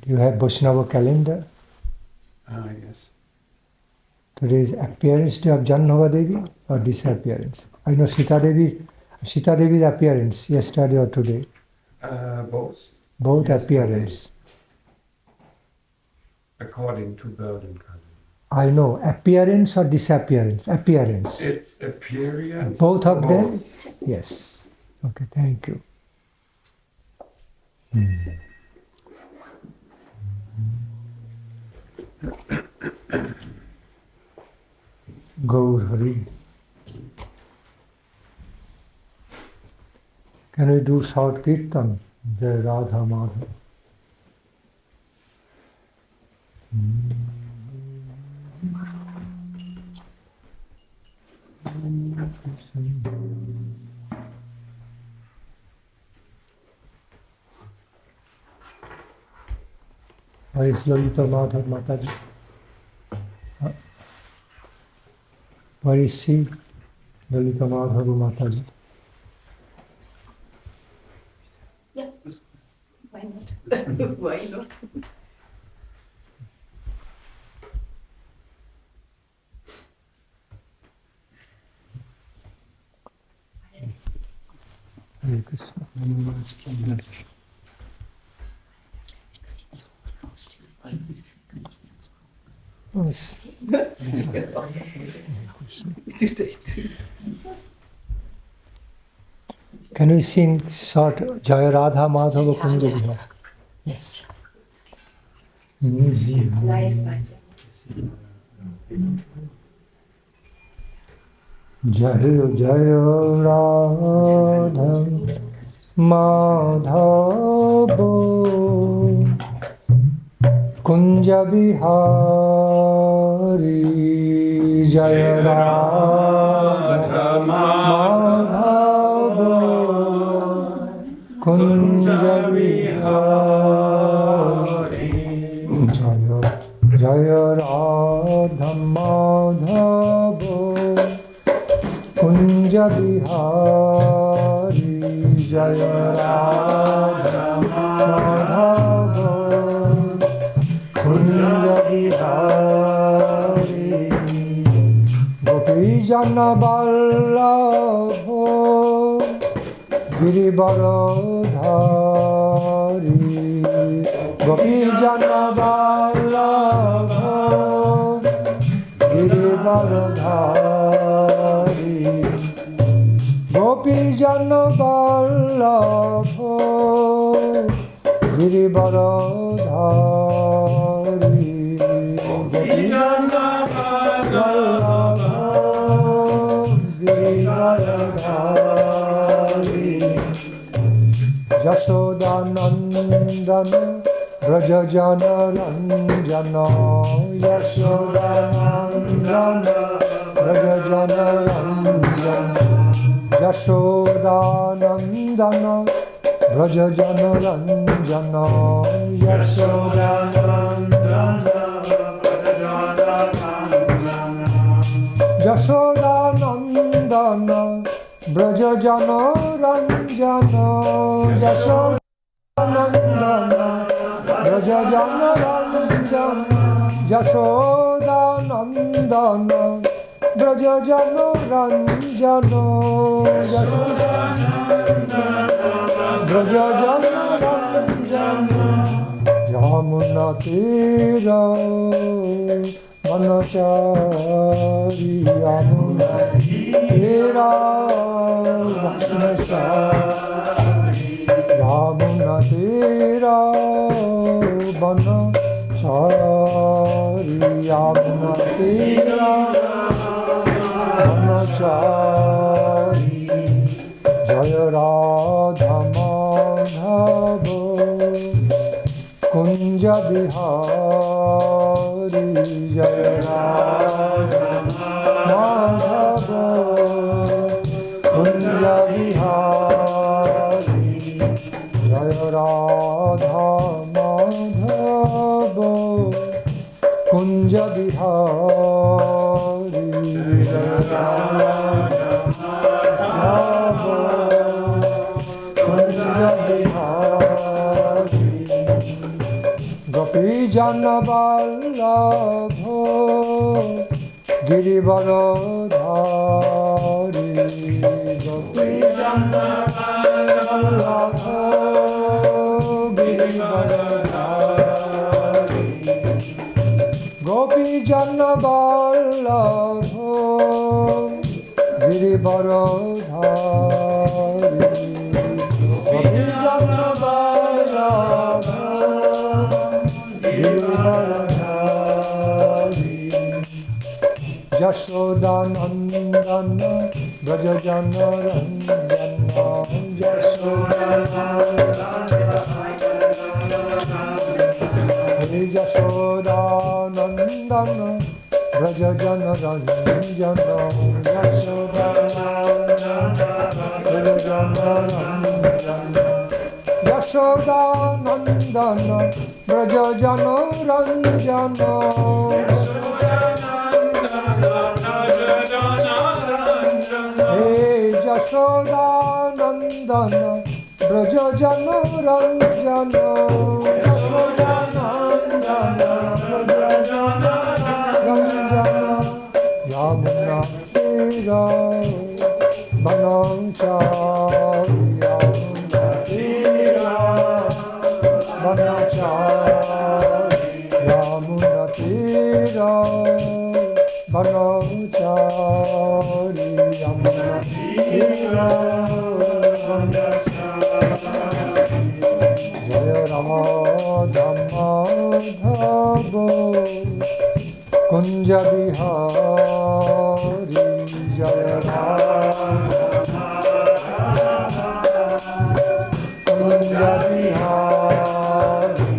You have Vaishnava calendar. Yes. Today is appearance day of Jahnava Devi or disappearance? I know Sita Devi's appearance yesterday or today. Both. Both Yesterday. appearance. According to Berlin. I know, appearance or disappearance? Appearance. It's appearance. Both of them? Both. Yes. Okay, thank you. Gaur Hari. Can we do short kirtan? Jai Radha Madhava. Where is Lalita Madhav Mataji? Where is she? Lalita Madhav Mataji. Yeah, why not? Why not? Hare Krishna. Yes. Can we sing short Jaya Radha Madhava Kunja Vihar? Yes. Nice one. Jaya Jaya Radha Madhava Kunja Bihari Jaya Radha Madhava Kunja Bihari Jaya Jaya Radha Madhava Kunja Bihari Jaya Radha Madhava Kunja Bihari Gopi Jana Vallabha Girivaradhari Gopi Jana Vallabha Girivaradhari Gopi Jana Vallabha Girivaradhari Gopi Jana Vallabha Girivaradhari Yashodanandana Brajajana Ranjana Yashodanandana Brajajana Ranjana Yashodanandana Brajajana Ranjana Yashodanandana Brajajana Ranjana Yashodanandana Brajajana Ranjana Yashodanandana Brajajana Ranjana Yashodanandana Brajajana Ranjana Brajajana Ranjana Yamuna Tira Manachari Yamuna Tira Manachari Yamuna Tira Manachari Yamuna Tira Manachari Jaya Radha Madhava Kunja Bihari Jaya Radha Madhava Kunja Bihari Jaya Radha Madhava Kunja Bihari Jaya Radha Madhava Kunja Bihari Janavallabho Girivaradhari Gopi Janavallabho Girivaradhari Gopi Janavallabho Girivaradhari Gopi Janavallabho Yashodanandana Brajajana Ranjana Yashodanandana Brajajana Ranjana Yashodanandana Brajajana Ranjana Hey Yashodanandana Brajajana Ranjana Yashodanandana Brajajana Ranjana Yamuna Tira Bananchari Yamuna Tira Bananchari Yamuna Tira Bananchari Yamuna Tira Jaya Radha Madhava Kunja Bihari Jaya Radha Kunja Bihari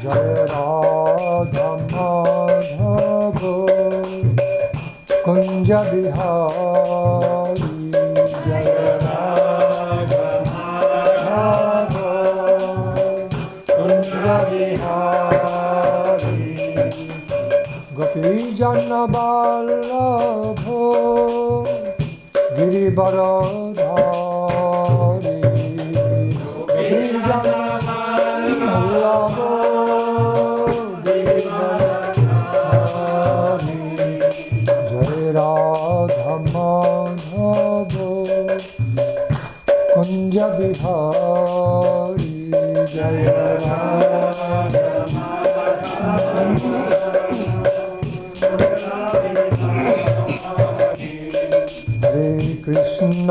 Jaya Radha Madhava Kunja Bihari Jaya Radha Madhava Kunja Bihari Gopi Janavallabho Girivaradhari Gopi Janavallabho Girivaradhari Jai Radha Madhava Kunja Bihari Jai Radha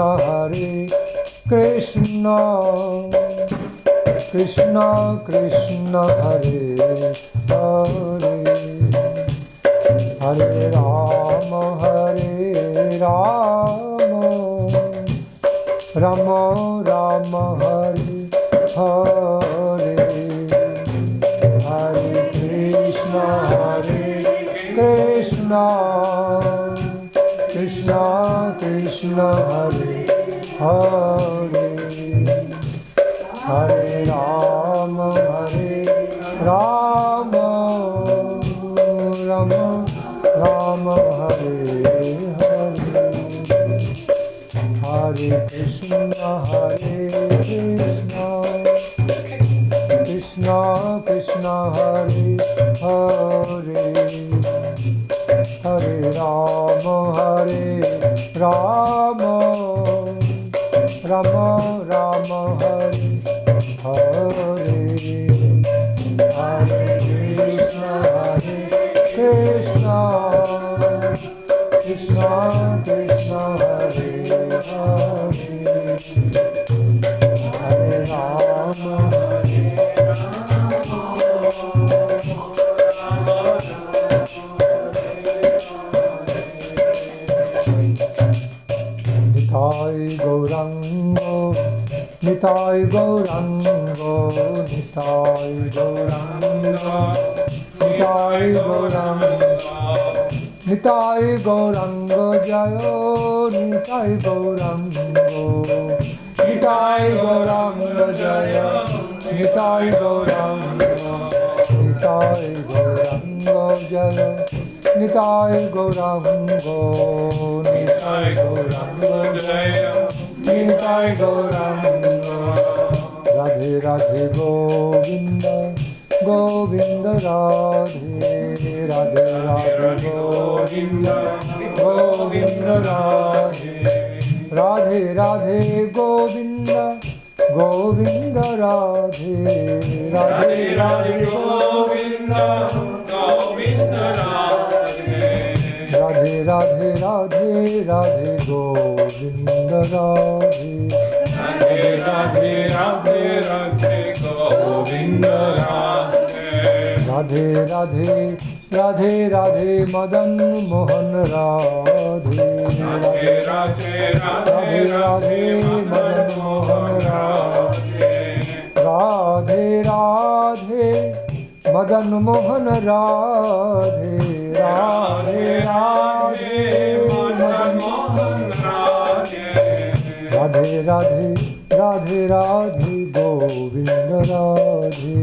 Hare Krishna Krishna Krishna Hare Hare Hare Rama Rama Rama Hare Hare Hare Krishna Krishna Krishna Hare Hare Hare Rama Rama Rama Hare Hare Hare Krishna Krishna Krishna Hare Hare Hare Rama Rama Rama Hare Hare Hare Krishna Krishna Krishna Hare Hare Hare Rama Nitai Gaurango, Nitai Gaurango, Nitai Gaurango, Nitai Gaurango Jayo, Nitai Gaurango, Nitai Gaurango Jayo, Nitai Gaurango, Nitai Gaurango Jayo, Nitai Gaurango, Nitai Gaurango Jayo, Nitai Gaurango, Radhe Radhe Govinda, Govinda Radhe Radhe Radhe Govinda Govinda Radhe Radhe Radhe Govinda Govinda Radhe Radhe Radhe Govinda Govinda Radhe Radhe Radhe Radhe Radhe Govinda Radhe Radhe Radhe Radhe Radhe Govinda Radhe Radhe Radhe Radhe Radhe Madan Mohan Radhe Radhe Radhe Radhe Radhe Madan Mohan Radhe Radhe Radhe Madan Mohan Radhe Radhe Radhe Madan Mohan Radhe Radhe Radhe Radhe Radhe Govinda Radhe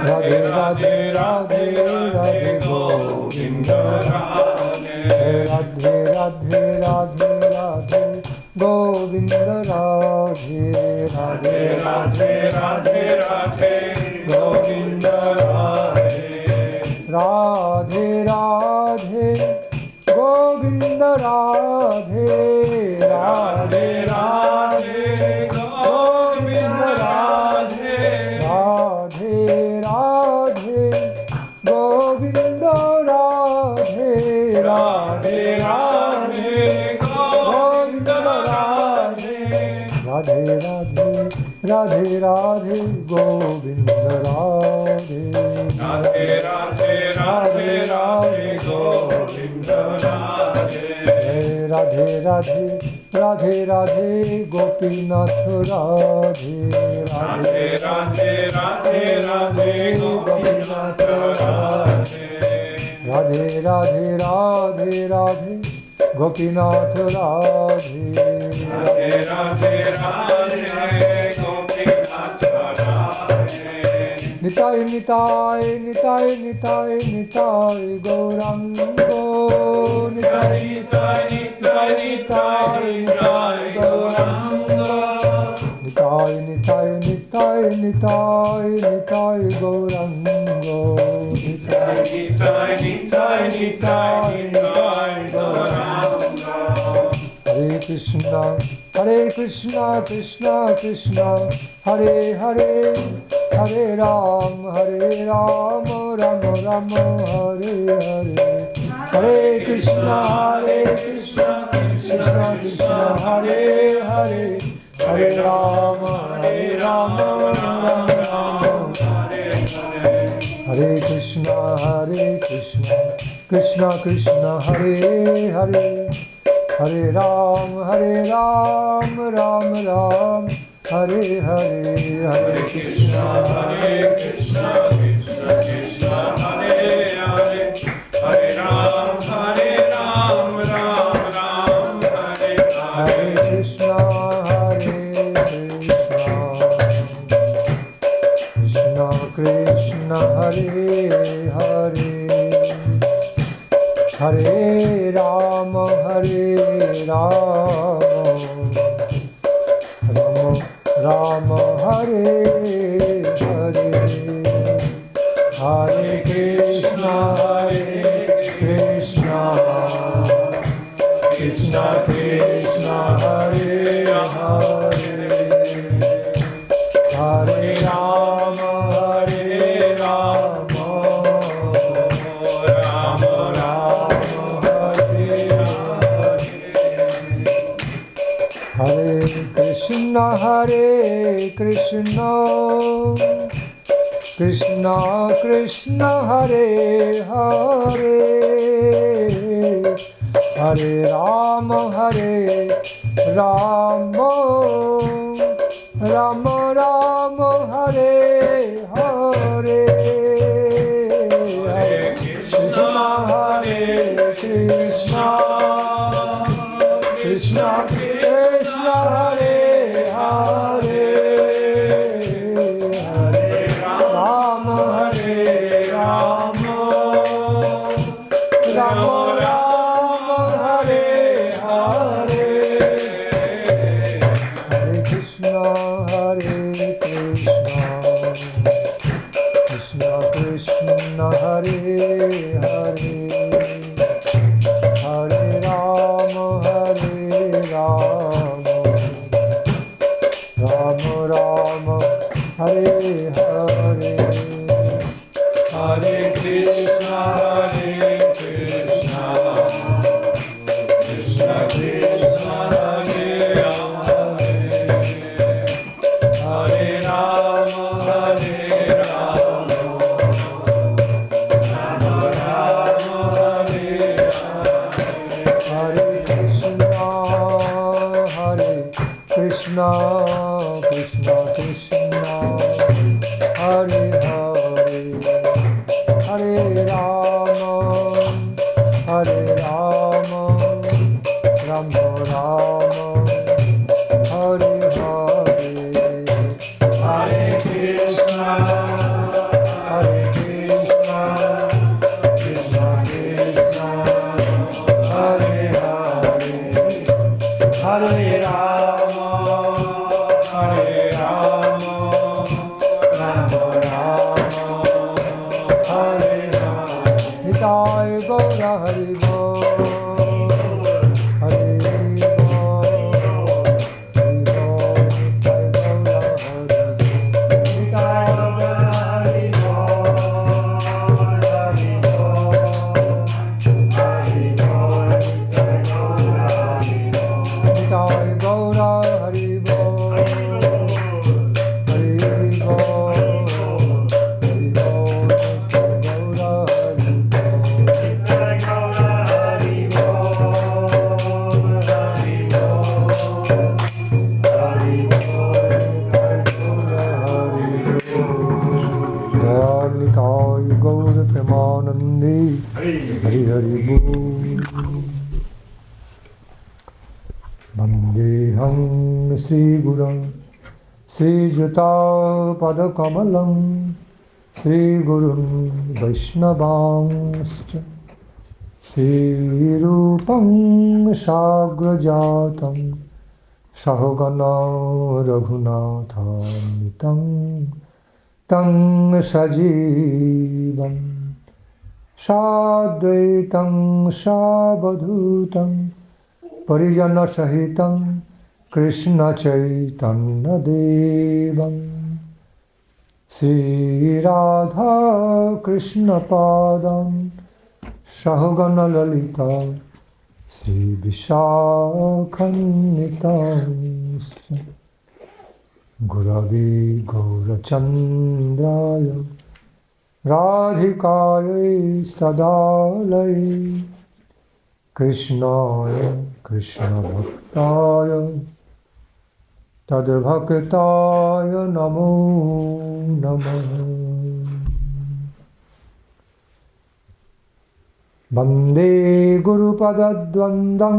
Radhe Radhe Radhe Radhe Govinda Radhe Radhe Radhe Radhe Radhe Govinda Radhe Radhe Radhe Radhe Radhe Govinda Radhe Radhe Radhe Govinda Radhe Radhe Radhe Govinda Radhe Radhe Radhe Govinda Radhe Radhe Radhe Govinda Radhe Radhe Radhe Radhe Radhe Govinda Radhe Radhe Radhe Radhe Radhe Govinda Radhe Radhe Radhe Radhe Radhe Gopinath Radhe Radhe Radhe Radhe Radhe Gopinath Radhe Radhe Radhe Radhe Radhe Gopinath Radhe Radhe Radhe Radhe Gopinath Radhe Nitai Nitai Nitai Nitai Nitai Gaurango Nitai Nitai Nitai Nitai Nitai Gaurango Nitai Nitai Nitai Nitai Nitai Gaurango Nitai Nitai Nitai Nitai Nitai Gaurango Hare Krishna Krishna Krishna Hare Hare Hare Ram Ram Ram Hare Hare Hare Krishna Krishna Krishna Hare Hare Hare Ram Ram Ram Hare Hare Hare Krishna Krishna Krishna Hare Hare Hare Ram Ram Ram Hare Hare Hare Krishna Krishna Krishna Hare Hare Hare Ram Ram Ram Hare Hare Krishna Krishna Krishna Hare Hare Hare Ram Ram Hare Hare Hare Krishna Krishna Krishna Hare Hare Hare Ram Ram Ram Hare Hare Krishna Krishna Krishna Hare Hare Hare Ram Ram Ram Ram Hare Hare Hare Krishna Krishna Krishna Krishna Hare Hare Hare Ram Ram Ram Ram Hare Hare Hare Krishna Krishna Krishna, Krishna Krishna, Hare Hare, Hare Rama, Hare Rama, Rama Rama, Hare Hare, Hare Krishna, Hare Krishna, Krishna Krishna, Hare Hare, Hare Rama, Hare Rama, Rama Rama, Hare Hare. Nitai Gaura Hari Bol, Hari Bol, Hari Bol, Nitai Gaura Hari Bol, Nitai Gaura Hari Bol, Hari Bol, Hari Bol, Nitai Gaura Hari Bol, Nitai Gaura Hari Bol, Hari Bol, Hari Bol, Nitai Gaura Hari Bol, Nitai Gaura Hari Bol, Hari Bol, Hari Bol, Nitai Gaura Hari Bol. Jai Nitai Gaura Premanande, Hari Hari Bol. Vandeham Sri Gurum Sri Juta Pada Kamalam Sri Gurum Vaishnavanscha Sri Rupam Sagrajatam Sahagana Raghunathamitang Tang Sajivam Sadvaitam Sabadhutam Parijana Sahitam Krishna Chaitanya Devam Sri Radha Krishna Padam Sahagana Lalita Sri Vishakhanitanscha Guravi Gaurachandraya Radhikaya Stadalaya Krishnaya Krishna Bhaktaya Tadbhaktaya Namo Namaha. Bande Guru Padadvandam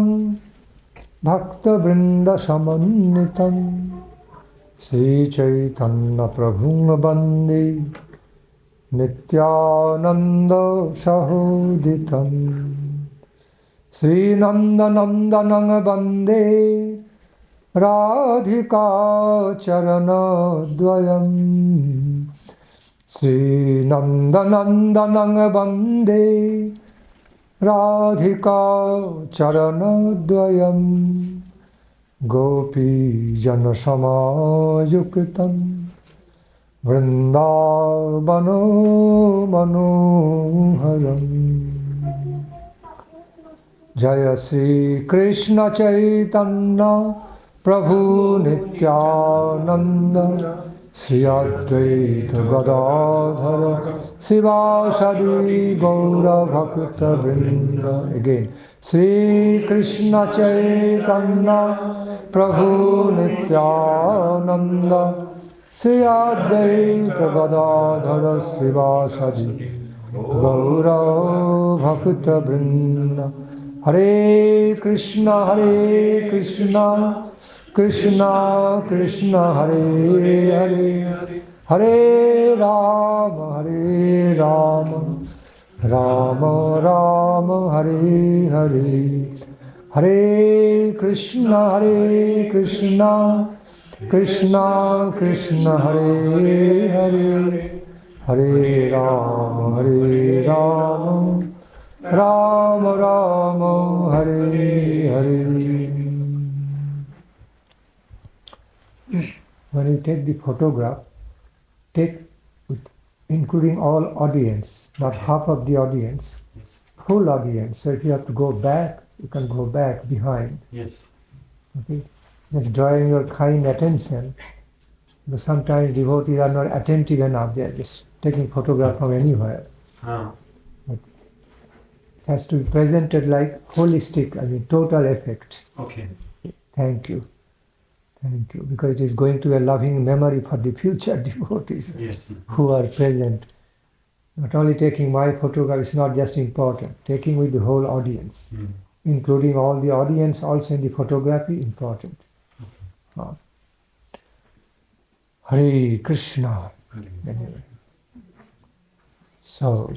Bhakta Vrinda Samanitam Sri Chaitanya Prabhu Bande Nityananda Sahoditam Sri Nanda Nandanang Bande Radhika Charana Dvayam Sri Nanda Nandanang Bande Radhika Charana Dvayam Gopi Jana Samayuktam Vrindavano Manoharam. Jaya Sri Krishna Chaitanya Prabhu Nityananda Sri Advaita Gadadhara Sivasadi Gaura Bhakta Vrinda. Again, Sri Krishna Chaitanya Prabhu Nityananda Sri Advaita Gadadhara Sivasadi Gaura Bhakta Vrinda. Hare Krishna, Krishna Krishna, Hare Hare, Hare Rama, Rama Rama, Hare Hare, Hare Krishna, Krishna Krishna, Hare Hare, Hare Rama, Rama Rama, Hare Hare. When you take the photograph, take with including all audience, not half of the audience, full audience. So if you have to go back, you can go back behind. Yes. Okay? Just drawing your kind attention. But sometimes devotees are not attentive enough. They are just taking photograph from anywhere. It has to be presented like holistic, total effect. Okay. Thank you. Thank you. Because it is going to be a loving memory for the future devotees who are present. Not only taking my photograph is not just important, taking with the whole audience, including all the audience also in the photography, important. Hare Krishna. Anyway. So,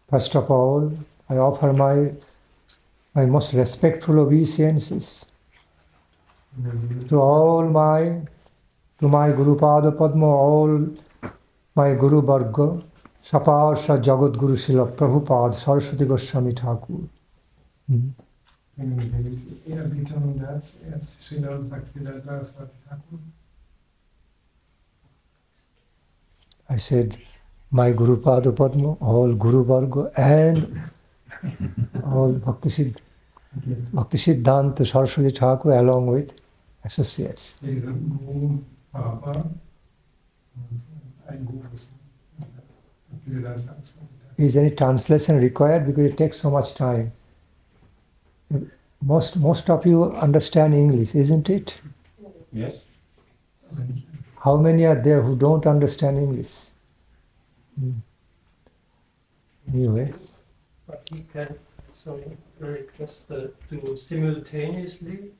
first of all, I offer my most respectful obeisances to my Guru Pada Padma, all my Guru Varga, Saparsha Jagat Guru Srila Prabhupada, Saraswati Goswami Thakur. Ehrerbietung dazu, erst Srila und Bhakti Nandan Swami Thakur. I said, my Guru Pada Padma, all Guru Varga, and all Bhakti Siddhanta Saraswati Thakur along with associates. Dieser Guru, Papa und ein Guru. Is any translation required? Because it takes so much time. Most of you understand English, isn't it? Yes. How many are there who don't understand English? Anyway. But he can, sorry, just do simultaneously.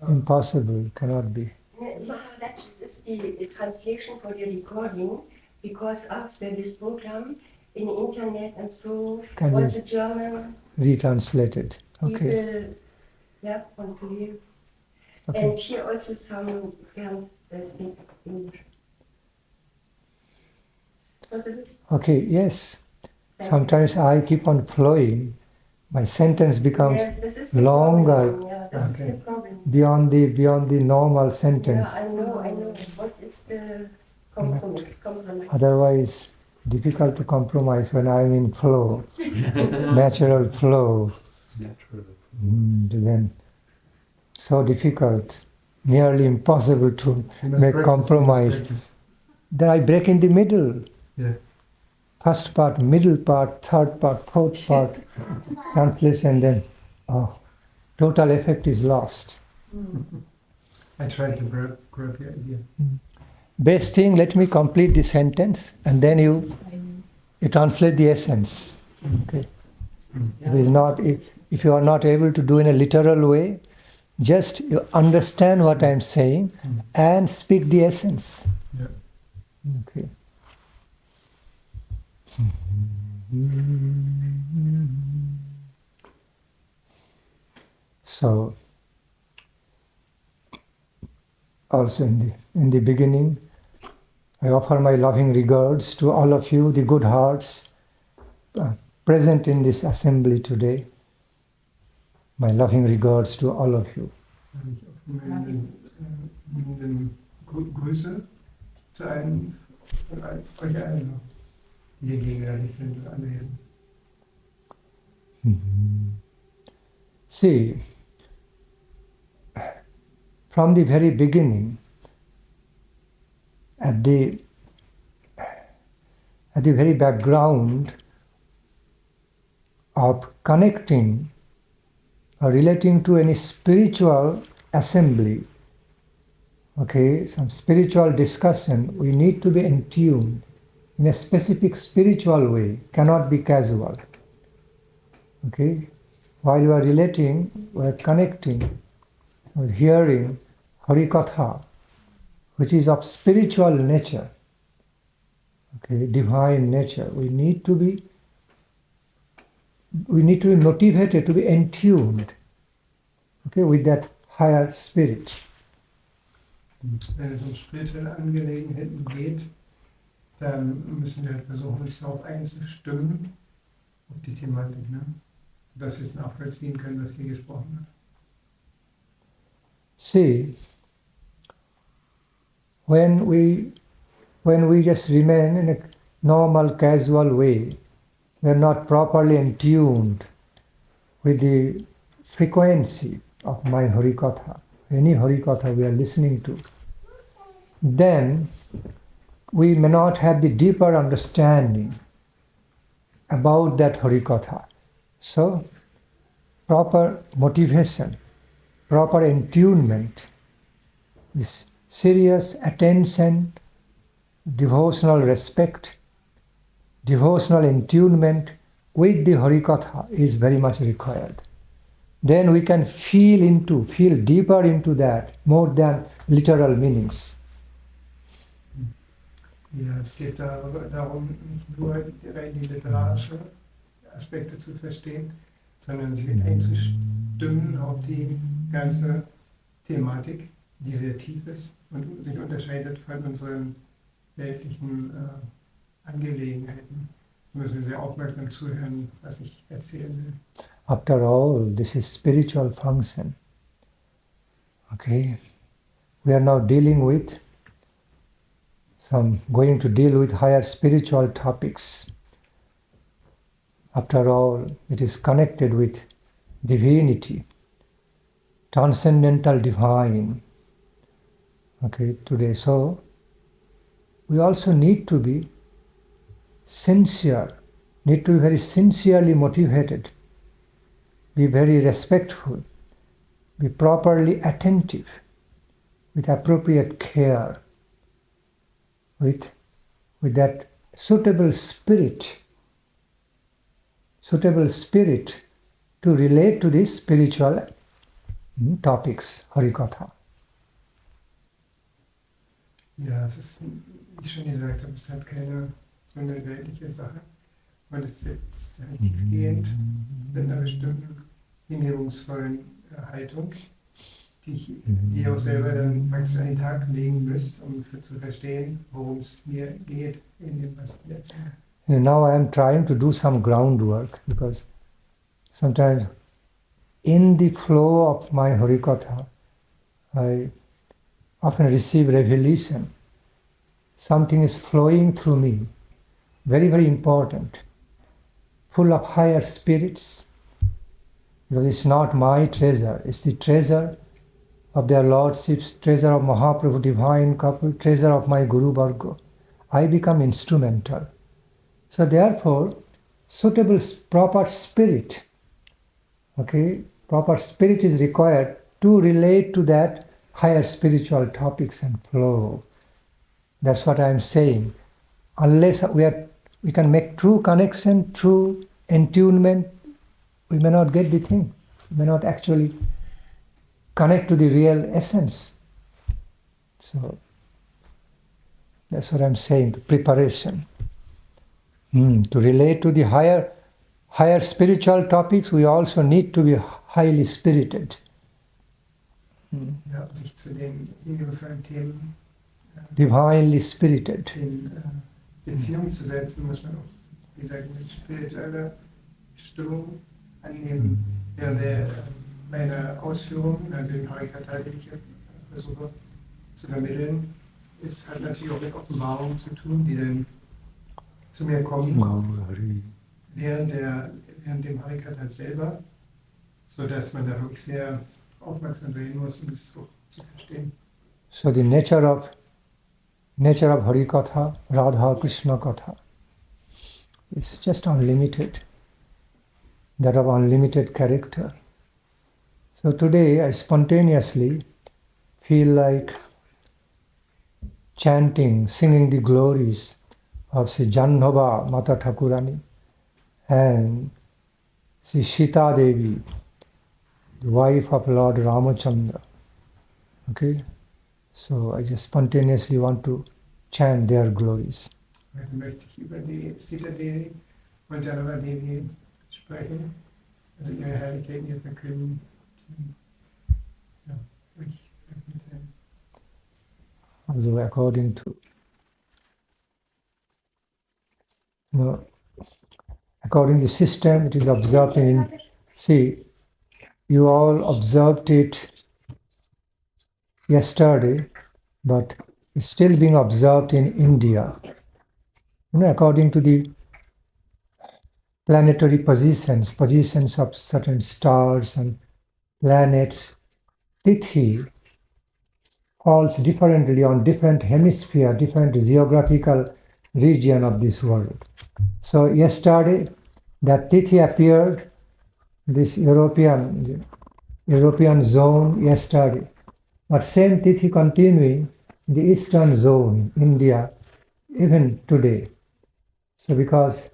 Impossible, cannot be. Maharaj, this is the translation for the recording, because after this program in internet and so, Can you also German retranslated? Okay. people, yeah, want to hear. Okay. And here also some can speak English. Possible? Okay, yes. Sometimes I keep on flowing. My sentence becomes Yes, this is the longer. problem. Yeah, this is the problem. beyond the normal sentence. Yeah, I know. What is the compromise? Otherwise, difficult to compromise when I'm in flow, natural flow. Then so difficult, nearly impossible to make compromise. Then I break in the middle. Yeah. First part, middle part, third part, fourth part, translation, then total effect is lost. I tried to grab your idea. Best thing, let me complete the sentence and then you translate the essence. Okay. If you are not able to do in a literal way, just you understand what I am saying and speak the essence. Yeah. Okay. So, also in the beginning, I offer my loving regards to all of you, the good hearts present in this assembly today. My loving regards to all of you. Grüße zu allen von euch allen, die hier gegenwärtig sind und anwesend. See, from the very beginning, at the very background of connecting or relating to any spiritual assembly, some spiritual discussion, we need to be in tune in a specific spiritual way, cannot be casual. While you are relating, we are connecting, we are hearing Harikatha, which is of spiritual nature, divine nature. We need to be motivated to be entuned, with that higher spirit. Wenn es um spirituelle Angelegenheiten geht, dann müssen wir versuchen, uns darauf einzustimmen, auf die Thematik, dass wir es nachvollziehen können, was hier gesprochen wird. See, when we just remain in a normal, casual way, we are not properly entuned with the frequency of my Harikatha, any Harikatha we are listening to, then we may not have the deeper understanding about that Harikatha. So, proper motivation, proper attunement, this serious attention, devotional respect, devotional attunement with the Harikatha is very much required. Then we can feel deeper into that, more than literal meanings. Ja, es geht darum, nicht nur rein die literarischen Aspekte zu verstehen, sondern sich einzustimmen auf die ganze Thematik, die sehr tief ist und sich unterscheidet von unseren weltlichen Angelegenheiten. Da müssen wir sehr aufmerksam zuhören, was ich erzählen will. After all, this is spiritual function. Okay? We are now going to deal with higher spiritual topics. After all, it is connected with divinity, transcendental divine. Okay, today. So, we also need to be sincere, need to be very sincerely motivated, be very respectful, be properly attentive, with appropriate care, with that suitable spirit to relate to these spiritual topics, Harikatha. Ja, es ist, wie ich schon gesagt habe, es ist halt keine so eine weltliche Sache. Und es ist halt tiefgehend mit einer bestimmten hingebungsvollen Haltung, die ihr auch selber dann praktisch an den Tag legen müsst, um zu verstehen, worum es mir geht in dem, was ich erzähle. And now I am trying to do some groundwork, because sometimes in the flow of my Harikatha, I often receive revelation. Something is flowing through me, very, very important, full of higher spirits, because it's not my treasure, it's the treasure of their lordships, treasure of Mahaprabhu, divine couple, treasure of my Guru Varga. I become instrumental. So therefore, suitable, proper spirit, proper spirit is required to relate to that higher spiritual topics and flow. That's what I am saying. Unless we can make true connection, true attunement, we may not get the thing. We may not actually connect to the real essence. So that's what I'm saying, the preparation. To relate to the higher spiritual topics, we also need to be highly spirited. Ja, sich zu den hingebungsvollen Themen Divinely spirited. in Beziehung zu setzen, muss man auch, wie gesagt, mit spiritueller Stimmung annehmen. Während meiner Ausführungen, also den Harikatha, den ich hier versuche zu vermitteln, hat natürlich auch mit Offenbarungen zu tun, die dann zu mir kommen, während dem Harikatha selber, sodass man da wirklich sehr aufmerksam sein muss, um es so zu verstehen. So the nature of Harikatha, Radha Krishna Katha, is just unlimited, that of unlimited character. So today I spontaneously feel like chanting, singing the glories of Sri Jahnava Mata Thakurani and Sri Sita Devi, the wife of Lord Ramachandra. Okay? So I just spontaneously want to chant their glories. Heute möchte ich über die Sita Devi und Jahnava Devi sprechen, also ihre Herrlichkeiten, ihr Verkünden. Ja, ich mitteilen. Also according to the system, it is observed see, you all observed it yesterday, but it's still being observed in India. According to the planetary positions of certain stars and planets, Tithi falls differently on different hemisphere, different geographical region of this world. So yesterday, that Tithi appeared this European zone yesterday. But same Tithi continuing in the eastern zone, India, even today. So because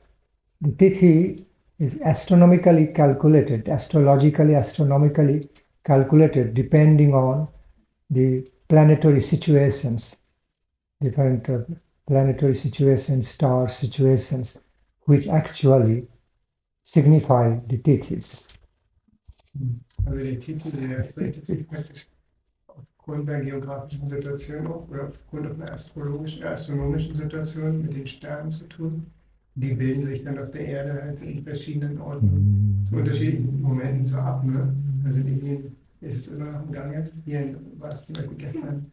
the Tithi is astronomically calculated, astronomically calculated, depending on the planetary situations, different planetary situations, star situations, which actually signify the Tithis. Also der Titel der richtet sich praktisch aufgrund der geografischen Situation auch, oder aufgrund einer astronomischen Situation mit den Sternen zu tun. Die bilden sich dann auf der Erde halt in verschiedenen Orten zu unterschiedlichen Momenten so ab. Ne? Also in Indien ist es immer noch im Gange. Hier war es zum Beispiel gestern.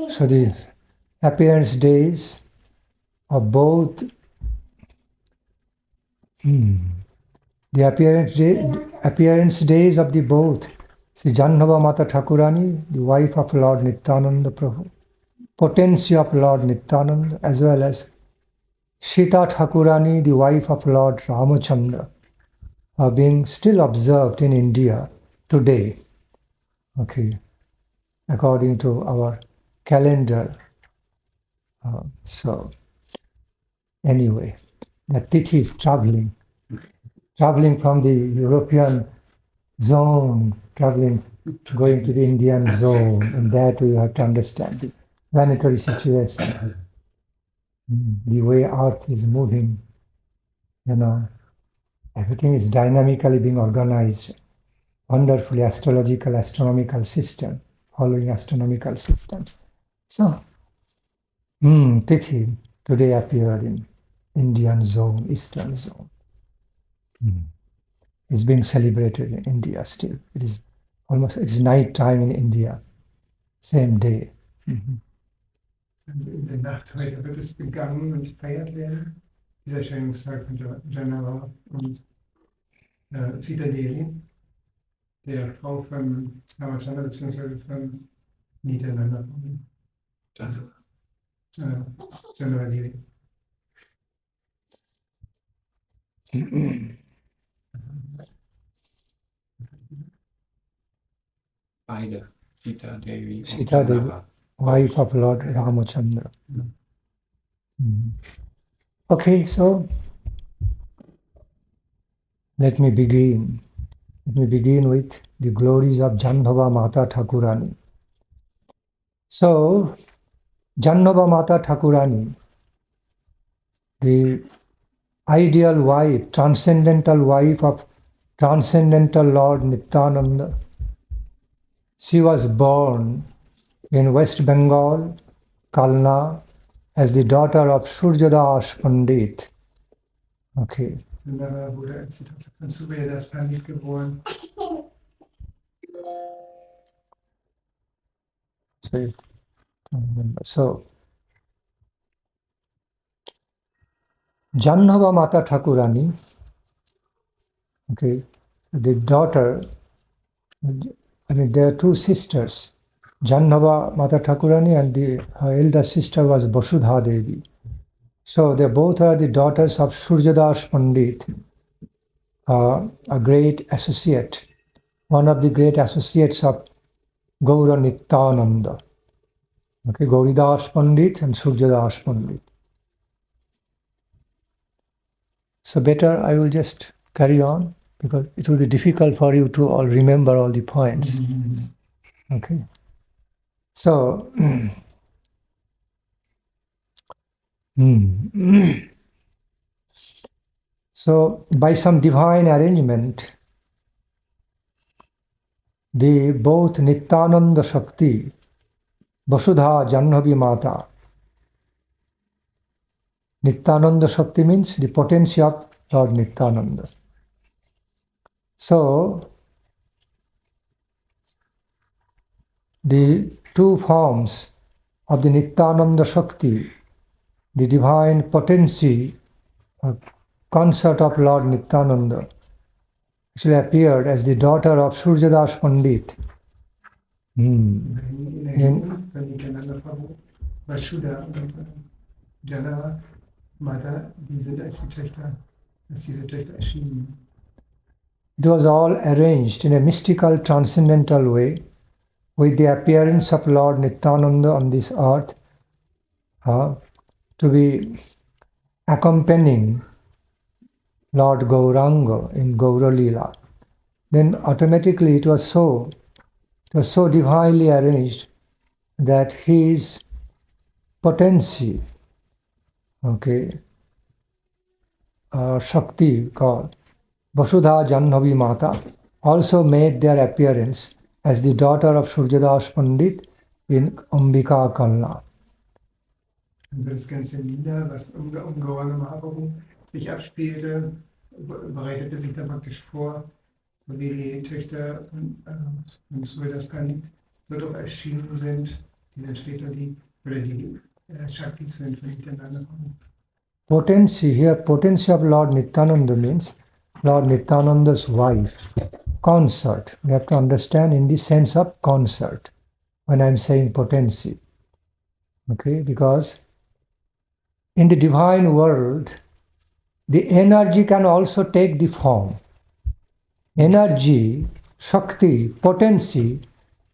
So the appearance days of both the appearance days of the both Sri Jahnava Mata Thakurani, the wife of Lord Nityananda Prabhu, potency of Lord Nityananda, as well as Sita Thakurani, the wife of Lord Ramachandra, are being still observed in India today. Okay, according to our calendar. So, anyway, the Tithi is traveling from the European zone, going to the Indian zone, and that we have to understand the planetary situation, the way Earth is moving, everything is dynamically being organized, wonderfully astronomical system, following astronomical systems. So, Tithi today appeared in Indian zone, Eastern zone. It's being celebrated in India still. It's night time in India, same day. Also in der Nacht heute wird es begangen und gefeiert werden. Dieser Erscheinungstag von Jahnava und Sita Devi, der Frau von Ramachandra bzw. von Nityananda Prabhu. Jahnava Devi. Beide, Sita Devi. Sita Devi, wife of Lord Ramachandra. Okay, so let me begin. Let me begin with the glories of Jahnava Mata Thakurani. So, Jahnava Mata Thakurani, the ideal wife, transcendental wife of transcendental Lord Nityananda, she was born in West Bengal, Kalna, as the daughter of Suryadas Pandit. Okay. Jahnava wurde als die Tochter von Suryadas Pandit geboren. So, Jahnava Mata Thakurani, okay, the daughter, there are two sisters, Jahnava Mata Thakurani, and her elder sister was Vasudha Devi. So they both are the daughters of Suryadas Pandit, a great associate, one of the great associates of Gaura Nityananda. Okay, Gauridas Pandit and Suryadas Pandit. So better I will just carry on, because it will be difficult for you to all remember all the points. Okay. So, so by some divine arrangement, both Nityananda Shakti, Vasudha Jahnava Mata. Nityananda Shakti means the potency of Lord Nityananda. So, the two forms of the Nityananda Shakti, the divine potency, consort of Lord Nityananda, actually appeared as the daughter of Suryadas Pandit. Nityananda Prabhu, Vasudha und Jahnava Mata, die sind als diese Töchter erschienen. it was all arranged in a mystical, transcendental way with the appearance of Lord Nityananda on this earth to be accompanying Lord Gauranga in Gaura Lila. Then automatically it was so divinely arranged that his potency, Shakti called Vasudha Jahnava Mata, also made their appearance as the daughter of Suryadas Pandit in Ambika Kalna. Also das ganze Lila, was um Gauranga Mahaprabhu sich abspielte, bereitete sich dann praktisch vor, so wie die Töchter von Suryadas Pandit dort auch erschienen sind, die dann später die Shaktis sind von Nityananda Prabhu. Potency of Lord Nityananda means Lord Nityananda's wife. Consort. We have to understand in the sense of consort when I am saying potency. Because in the divine world, the energy can also take the form. Energy, Shakti, potency,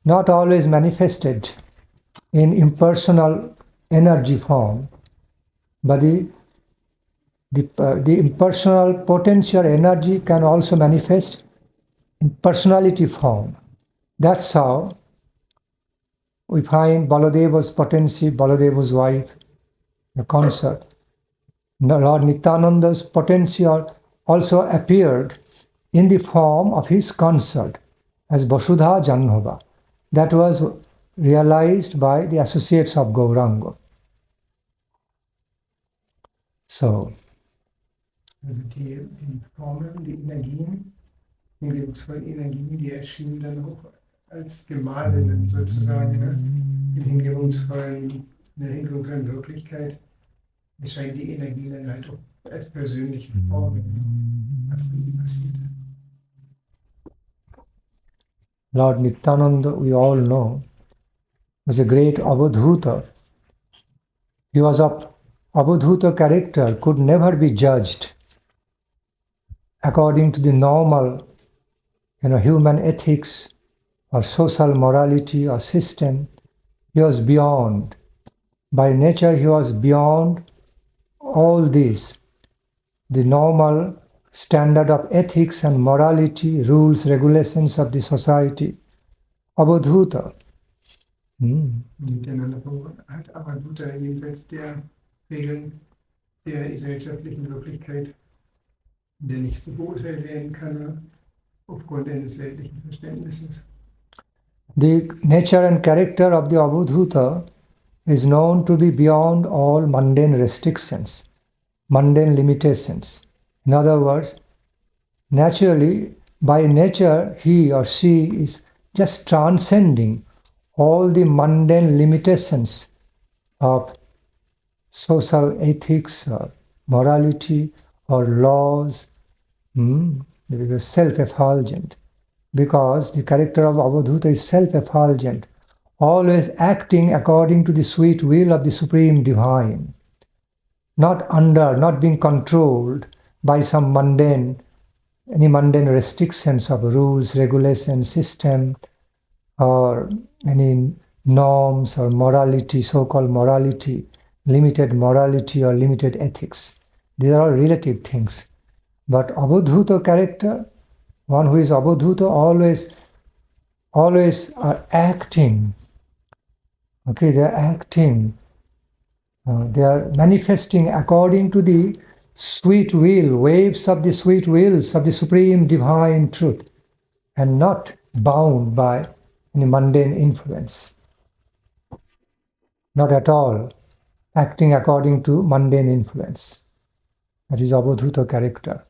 not always manifested in impersonal energy form, but the impersonal potential energy can also manifest in personality form. That's how we find Baladeva's potency, Baladeva's wife, the consort. Lord Nityananda's potential also appeared in the form of his consort as Vasudha Jahnava. That was realized by the associates of Gauranga. So, also die Formen, die Energien, hingebungsvollen Energien, die erschienen dann auch als Gemahlinnen sozusagen, ne? In der hingebungsvollen Wirklichkeit erscheinen die Energien dann halt auch als persönliche Formen, was dann passiert. Lord Nityananda, we all know, was a great Avadhuta. He was of Avadhuta character, could never be judged according to the normal, human ethics or social morality or system. He was beyond. By nature, he was beyond all this. The normal standard of ethics and morality, rules, regulations of the society. Avadhuta. Nityananda Prabhu hat Avadhuta jenseits der Regeln der gesellschaftlichen Wirklichkeit, der nicht so beurteilt werden kann aufgrund eines weltlichen Verständnisses. The nature and character of the Avadhuta is known to be beyond all mundane restrictions, mundane limitations. In other words, naturally, by nature, he or she is just transcending all the mundane limitations of social ethics or morality or laws. It is self-effulgent. Because the character of Avadhuta is self-effulgent, always acting according to the sweet will of the Supreme Divine, not being controlled by some mundane restrictions of rules, regulations, system, or any norms or morality, so-called morality, limited morality or limited ethics. These are all relative things. But Avadhuta character, one who is Avadhuta, always are acting. They are acting. They are manifesting according to the sweet will, waves of the sweet wills of the Supreme Divine Truth, and not bound by any mundane influence. Not at all acting according to mundane influence. That is Avadhuta character.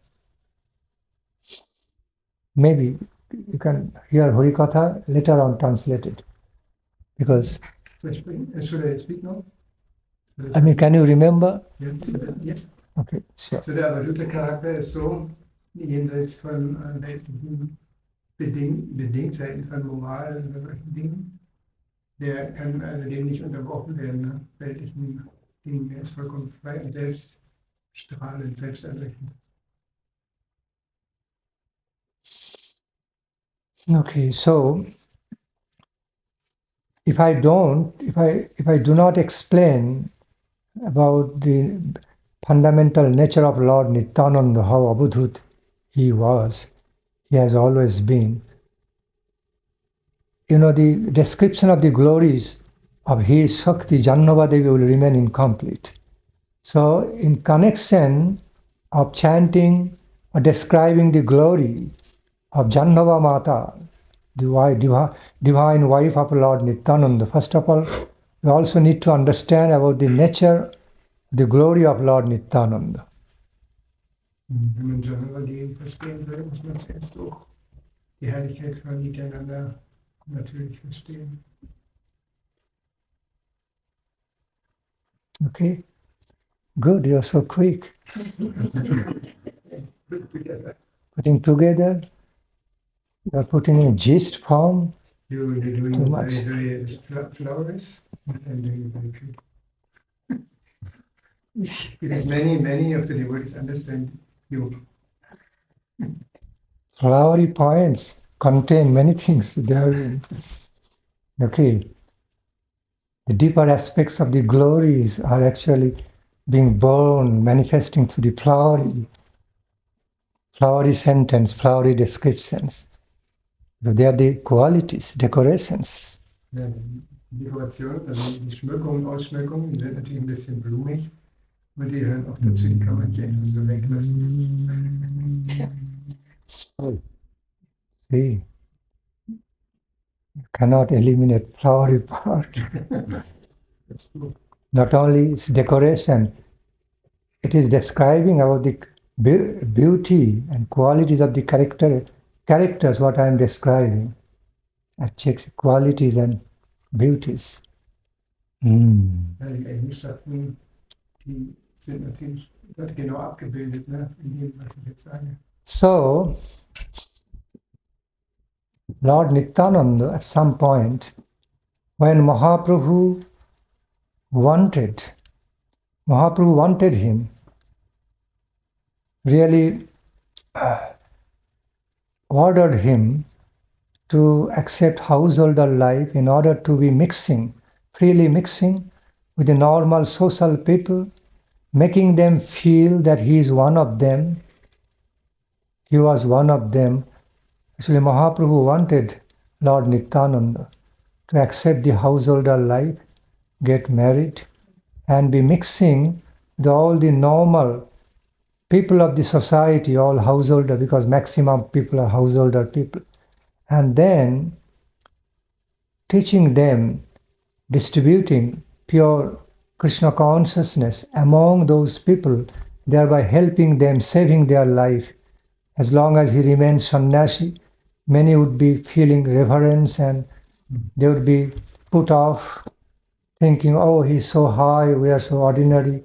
Maybe you can hear Harikatha later on translated. Because should I speak now? Can you remember? Yes. Okay, sure. So der Avadhuta-Charakter ist so, jenseits von weltlichen Bedingtheiten, von Moral und solchen Dingen, der kann also dem nicht unterworfen werden, ne? Weltlichen Dingen. Er ist vollkommen frei und selbststrahlend, selbsterleuchtend. Okay, so if I do not explain about the fundamental nature of Lord Nityananda, how Abhudhut he was, he has always been, the description of the glories of his Shakti, Jahnava Devi, will remain incomplete. So, in connection of chanting or describing the glory of Jahnava Mata, the divine wife of Lord Nityananda, first of all, we also need to understand about the nature, the glory of Lord Nityananda. Wenn man Jahnava Devi verstehen will, muss man zuerst auch die Herrlichkeit von Nityananda natürlich verstehen. Okay, good, you're so quick. Putting together, you're putting in gist form. You're doing Too much. very flawless and doing very quick. Because many of the devotees understand you. Flowery points contain many things therein. Okay. The deeper aspects of the glories are actually being born, manifesting through the flowery sentence, flowery descriptions. They are the qualities, decorations. Ja, die Dekoration, also die Schmückungen, Ausschmückungen, die sind natürlich ein bisschen blumig und die hören auch dazu, die kann man nicht einfach so weglassen. See, you cannot eliminate flowery part. That's true. Not only its decoration, it is describing about the beauty and qualities of the characters what I am describing. I check qualities and beauties. Ja, die Eigenschaften, die sind natürlich dort genau abgebildet, ne, in dem, was ich jetzt sage. So, Lord Nityananda, at some point, when Mahaprabhu wanted him, really ordered him to accept householder life in order to be freely mixing with the normal social people, making them feel that he is one of them. He was one of them. Actually, Mahaprabhu wanted Lord Nityananda to accept the householder life, get married, and be mixing with all the normal people of the society, all householder, because maximum people are householder people. And then teaching them, distributing pure Krishna consciousness among those people, thereby helping them, saving their life. As long as he remains sannyasi, many would be feeling reverence and they would be put off, thinking, oh, he's so high, we are so ordinary.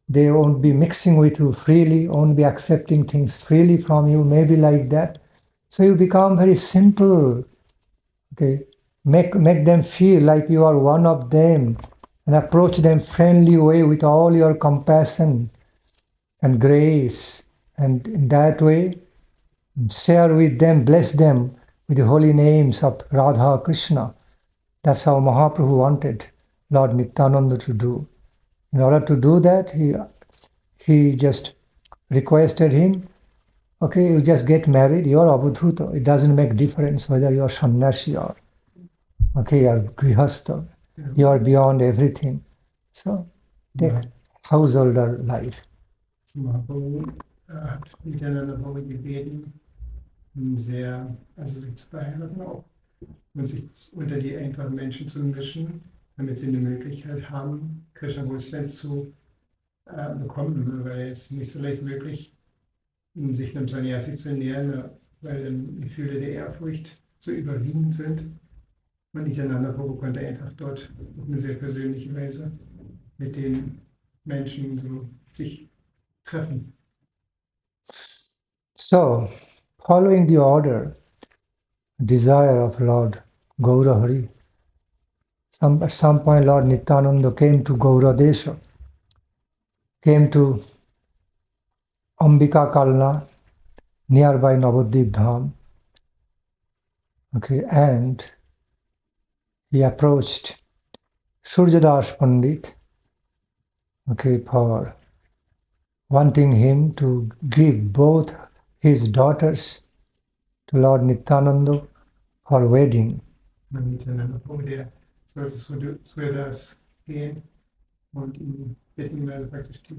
They won't be mixing with you freely, won't be accepting things freely from you, maybe like that. So you become very simple. Okay, make them feel like you are one of them and approach them friendly way with all your compassion and grace. And in that way, share with them, bless them with the holy names of Radha, Krishna. That's how Mahaprabhu wanted Lord Nityananda to do. In order to do that, he just requested him, okay, you just get married, you are Abhudhuta. It doesn't make difference whether you are sannyasi or, okay, you are grihastha. You are beyond everything. So, take householder life. Mahaprabhu hat Nityananda Prabhu gebeten, sich zu verheiraten auch und sich unter die einfachen Menschen zu mischen, damit sie eine Möglichkeit haben, Krishna-Bewusstsein zu bekommen, weil es nicht so leicht möglich sich einem Sannyasi zu ernähren, weil dann Gefühle der Ehrfurcht so überwiegend sind. Und Nityananda Prabhu konnte einfach dort auf eine sehr persönliche Weise mit den Menschen so sich treffen. So, following the order, desire of Lord Gaura Hari, at some point Lord Nityananda came to Gaura Desha, came to Ambika Kalna, nearby Navadvip Dham. Okay, and he approached Suryadas Pandit, okay, for wanting him to give both his daughters to Lord Nityananda for wedding. Nityananda Prabhu, der sollte Suryadas gehen und ihn bitten, praktisch die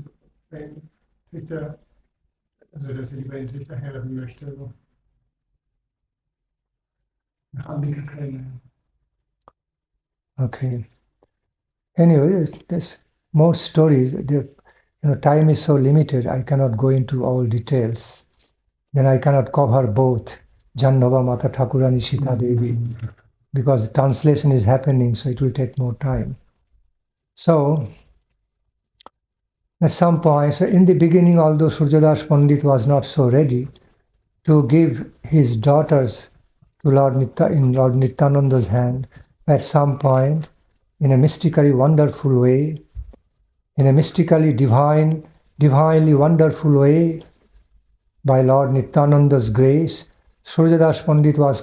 beiden Töchter, also dass er die beiden Töchter heiraten möchte, so. Nach Ambika kennen. Okay. Anyway, there's more stories. Time is so limited, I cannot go into all details. Then I cannot cover both Jahnava Mata Thakurani Sita Devi, because the translation is happening, so it will take more time. So, at some point, so in the beginning, although Suryadas Pandit was not so ready to give his daughters to Lord Nityananda's hand, at some point, in a mystically wonderful way, in a mystically divinely wonderful way, by Lord Nityananda's grace, Suryadas Pandit was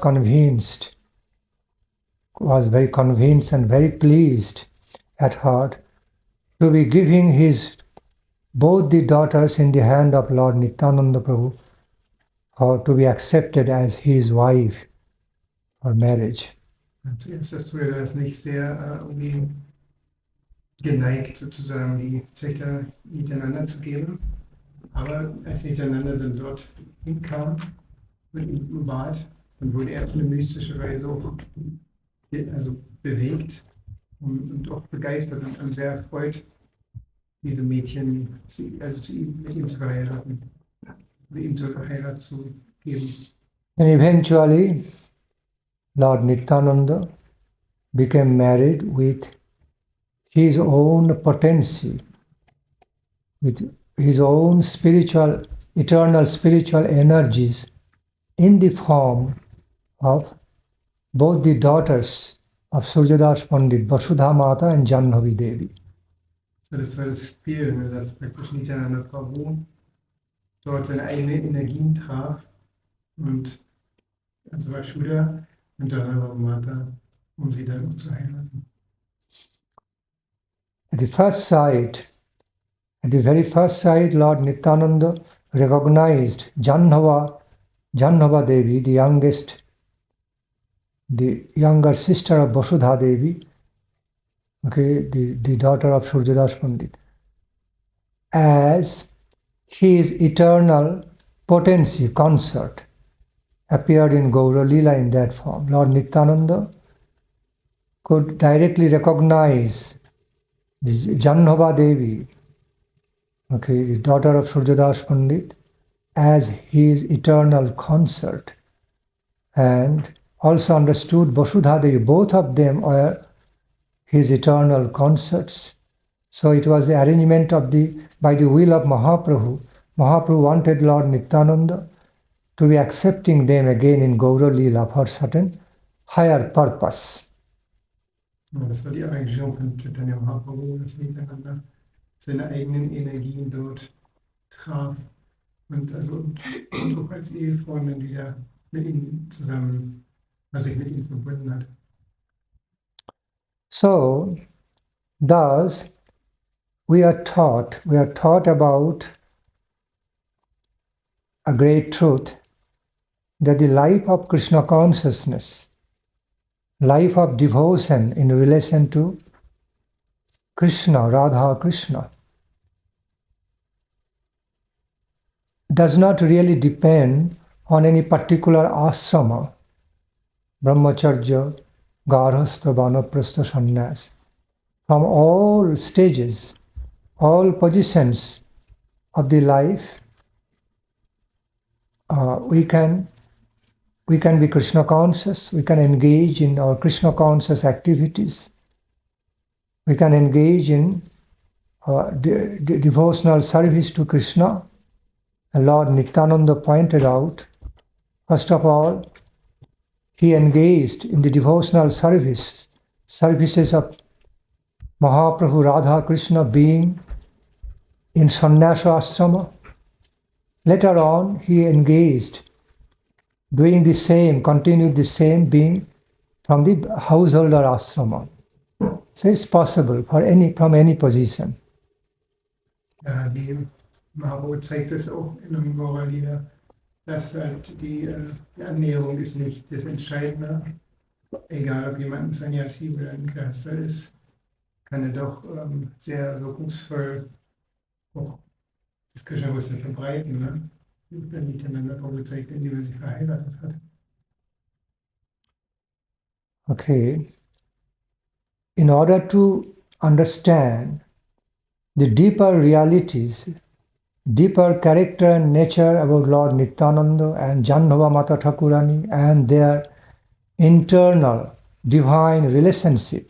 very convinced and very pleased at heart to be giving both the daughters in the hand of Lord Nityananda Prabhu, or to be accepted as his wife for marriage. Zuerst war Suryadas nicht sehr geneigt, sozusagen die Töchter miteinander zu geben. Aber als Nityananda dann dort hinkam und ihn bat, dann wurde er auf eine mystische Weise auch bewegt und auch begeistert und sehr erfreut, diese Mädchen mit ihm zu verheiraten, ihm zur Heirat zu geben. And eventually, Lord Nityananda became married with his own potency, with his own eternal spiritual energies in the form of both the daughters of Suryadas Pandit, Vasudha Mata and Jahnava Devi. So, das war das Spiel, dass praktisch Nityananda Prabhu dort seine eigenen Energien traf und also Vasudha und Jahnava Mata, sie dann zu heiraten. At the very first sight, Lord Nityananda recognized Jahnava Devi, the younger sister of Vasudha Devi, okay, the daughter of Suryadas Pandit, as his eternal potency consort, appeared in Gaura Lila in that form. Lord Nityananda could directly recognize the Jahnava Devi, okay, the daughter of Suryadas Pandit, as his eternal consort, and also understood Vasudha Devi. Both of them were his eternal consorts. So it was the arrangement by the will of Mahaprabhu. Mahaprabhu wanted Lord Nityananda to be accepting them again in Gaura Lila for certain higher purpose. Das war die Arrangierung von Chaitanya Mahaprabhu, dass Nityananda seine eigenen Energien dort traf und auch als Ehefreundin wieder mit ihm zusammen, sich mit ihm verbunden hat. So, thus, we are taught about a great truth, that the life of Krishna consciousness, life of devotion in relation to Krishna, Radha Krishna, does not really depend on any particular asrama, brahmacharya, garhastha, vanaprastha, sannyas. From all stages, all positions of the life, we can be Krishna conscious, we can engage in our Krishna conscious activities, we can engage in devotional service to Krishna. And Lord Nityananda pointed out, first of all, he engaged in the devotional services of Mahaprabhu Radha Krishna being in sannyasa asrama. Later on, he engaged doing the same, continue the same being from the householder ashrama. So it's possible for from any position. Ja, die Maharaj zeigt es auch in einem Moralina, dass halt die Annäherung ist nicht das Entscheidende. Egal ob jemand ein Sannyasi oder ein Gehasta ist, kann er doch sehr wirkungsvoll auch das Krishna-Wissen verbreiten. Ne? Der Nityananda Prabhu zeigt, indem er sich verheiratet hat. Okay. In order to understand the deeper realities, deeper character and nature about Lord Nityananda and Jahnava Mata Thakurani and their internal divine relationship,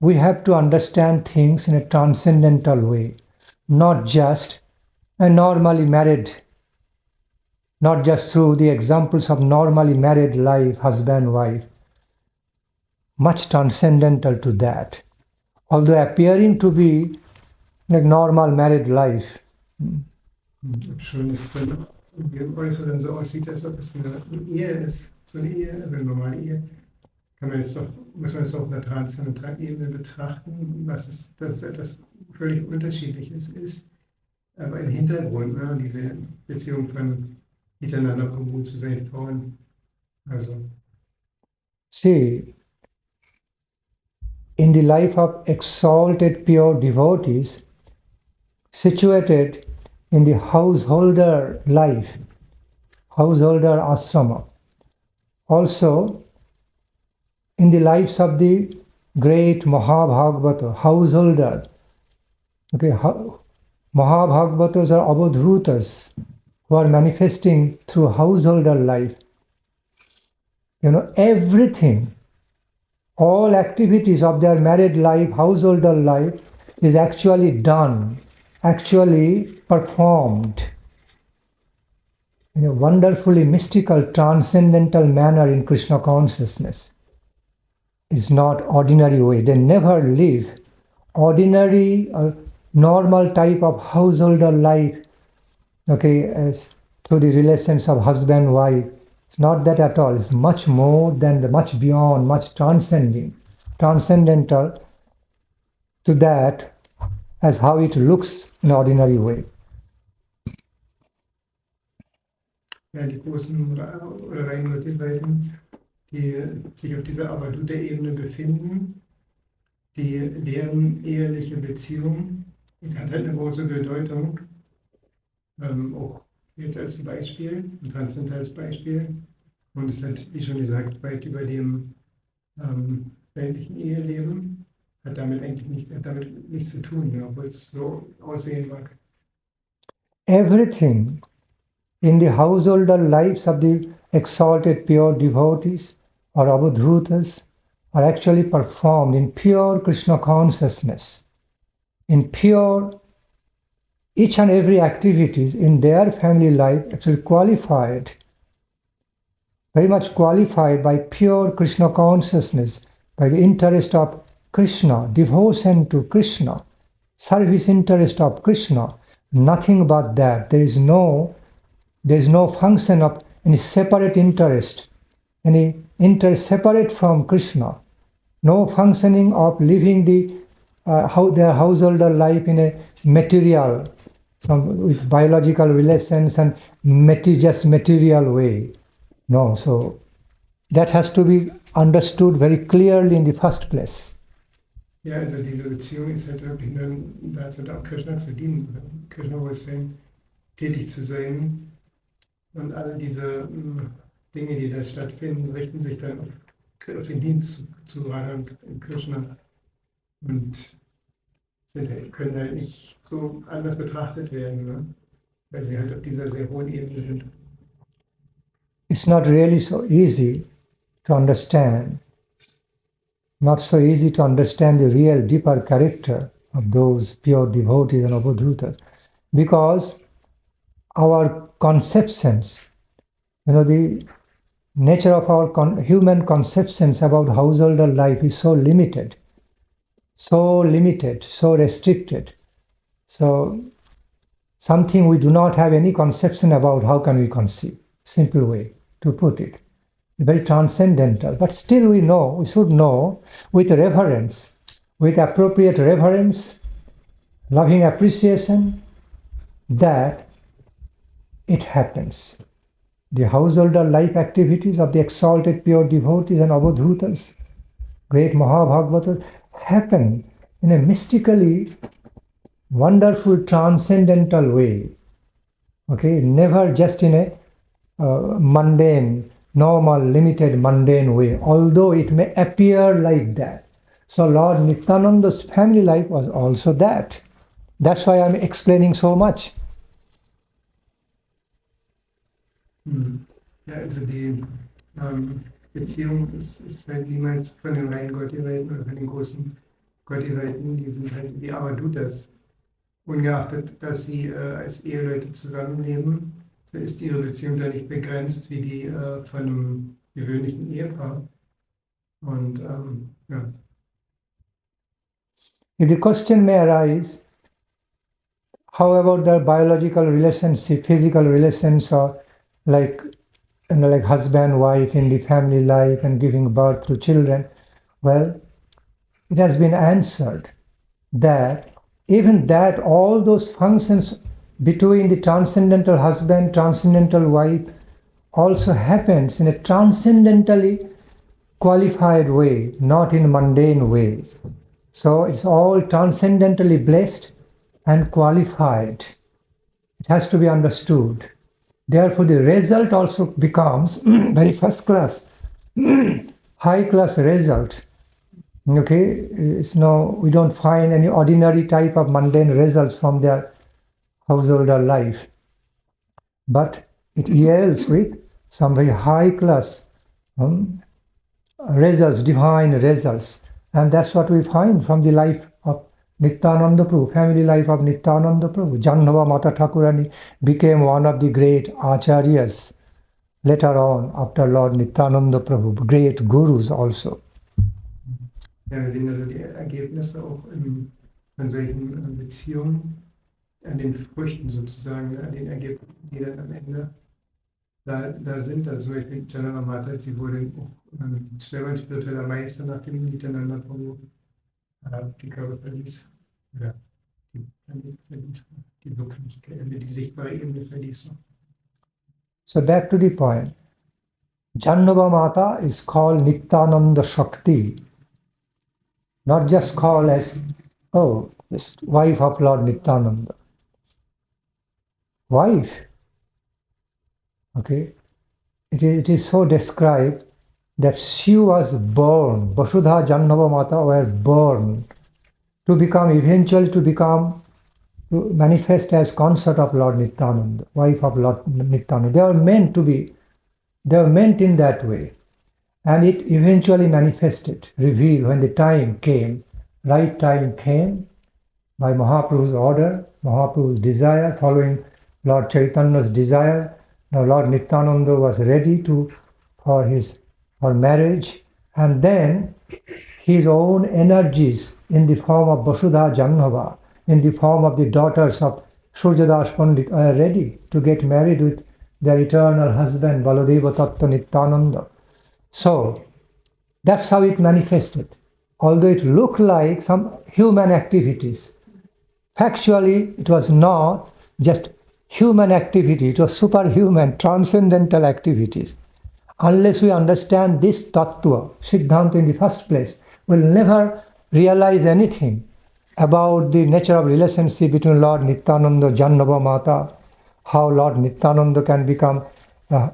we have to understand things in a transcendental way, not just a normally married, not just through the examples of normally married life, husband, wife, much transcendental to that, although appearing to be like normal married life. Schon ist dann im Äußeren so aussieht, als ob es eine Ehe ist, so eine Ehe, also eine normale Ehe, muss man es auf einer transzendentalen Ebene betrachten, dass es etwas völlig Unterschiedliches ist. Aber im Hintergrund, ne, diese Beziehung von Nityananda Prabhu zu seinen Frauen. Also. See, in the life of exalted pure devotees, situated in the householder life, householder asrama, also in the lives of the great Mahabhagavata, householder. Okay, Mahabhagavatas are avadhutas who are manifesting through householder life. You know, everything, all activities of their married life, householder life is actually done, actually performed in a wonderfully mystical, transcendental manner in Krishna consciousness. It's not ordinary way. They never live ordinary or normal type of householder life, okay, as through the relations of husband-wife. It's not that at all. It's much more than much beyond, much transcendental to that as how it looks in ordinary way. Ja, die großen oder rein Motivierten, die sich auf dieser Avaduta-Ebene befinden, deren eheliche Beziehung, es hat halt eine große Bedeutung, auch jetzt als Beispiel, ein transzendentales Beispiel. Und es hat, wie schon gesagt, weit über dem weltlichen Eheleben, hat damit nichts zu tun, ja, obwohl es so aussehen mag. Everything in the householder lives of the exalted pure devotees or avadhutas are actually performed in pure Krishna consciousness, in pure, each and every activities in their family life actually qualified, very much qualified by pure Krishna consciousness, by the interest of Krishna, devotion to Krishna, service interest of Krishna, nothing but that. There is no function of any separate interest, any interest separate from Krishna, no functioning of living their householder life in a material, with biological relations and just material way. No, so that has to be understood very clearly in the first place. Ja, also diese Beziehung ist halt wirklich nur dazu da, Krishna zu dienen, Krishna-Bewusstsein tätig zu sein. Und alle diese Dinge, die da stattfinden, richten sich dann auf den Dienst zu Radha und Krishna und können halt nicht so anders betrachtet werden, ne? Weil sie halt auf dieser sehr hohen Ebene sind. It's not really so easy to understand, not so easy to understand the real deeper character of those pure devotees and avadhutas, because our conceptions, the nature of our human conceptions about householder life is so limited, so restricted. So something we do not have any conception about, how can we conceive? Simple way. to put it. Very transcendental. But still we should know with reverence, with appropriate reverence, loving appreciation, that it happens. The householder life activities of the exalted pure devotees and avadhutas, great Mahabhagavatas, happen in a mystically wonderful, transcendental way. Okay, never just in a mundane, normal, limited, mundane way, although it may appear like that. So Lord Nityananda's family life was also that. That's why I'm explaining so much. Ja, also die Beziehung ist halt niemals von den reinen Gottgeweihten oder von den großen Gottgeweihten, die sind halt die Avadutas. Ungeachtet, dass sie als Eheleute zusammenleben, so ist ihre Beziehung da nicht begrenzt wie die von einem gewöhnlichen Ehepaar. Und ja. If the question may arise, how about the biological relationship, physical relations, or like husband, wife in the family life and giving birth to children? Well, it has been answered that even that, all those functions between the transcendental husband, transcendental wife also happens in a transcendentally qualified way, not in a mundane way. So it's all transcendentally blessed and qualified. It has to be understood. Therefore, the result also becomes very first class, high class result. Okay, we don't find any ordinary type of mundane results from their householder life, but it yields with some very high class results, divine results, and that's what we find from the life of Nityananda Prabhu, family life of Nityananda Prabhu. Jahnava Mata Thakurani became one of the great acharyas later on after Lord Nityananda Prabhu, great gurus also. Ja, wir sehen also die Ergebnisse auch von solchen Beziehungen, an den Früchten sozusagen, an den Ergebnissen, die dann am Ende da sind. Also zum Beispiel Jahnava Mata, sie wurde auch selber ein spiritueller Meister, nachdem Nityananda Prabhu die Körper verließ. Ja, die Wirklichkeit, die sichtbare Ebene verließ. So back to the point. Jahnava Mata is called Nityananda Shakti. Not just called as, this wife of Lord Nityananda. Wife. Okay. It is so described that she was born, Vasudha Jahnava Mata were born to manifest as consort of Lord Nityananda, wife of Lord Nityananda. They were meant in that way. And it eventually manifested, revealed when the time came, right time came, by Mahaprabhu's order, Mahaprabhu's desire, following Lord Chaitanya's desire. Now Lord Nityananda was ready for marriage, and then his own energies in the form of Vasudha Jahnava, in the form of the daughters of Suryadas Pandit, are ready to get married with their eternal husband, Baladeva Tattva Nityananda. So, that's how it manifested. Although it looked like some human activities, factually it was not just human activity, it was superhuman, transcendental activities. Unless we understand this tattva, Siddhanta in the first place, we'll never realize anything about the nature of relationship between Lord Nityananda, Jahnava Mata, how Lord Nityananda can become a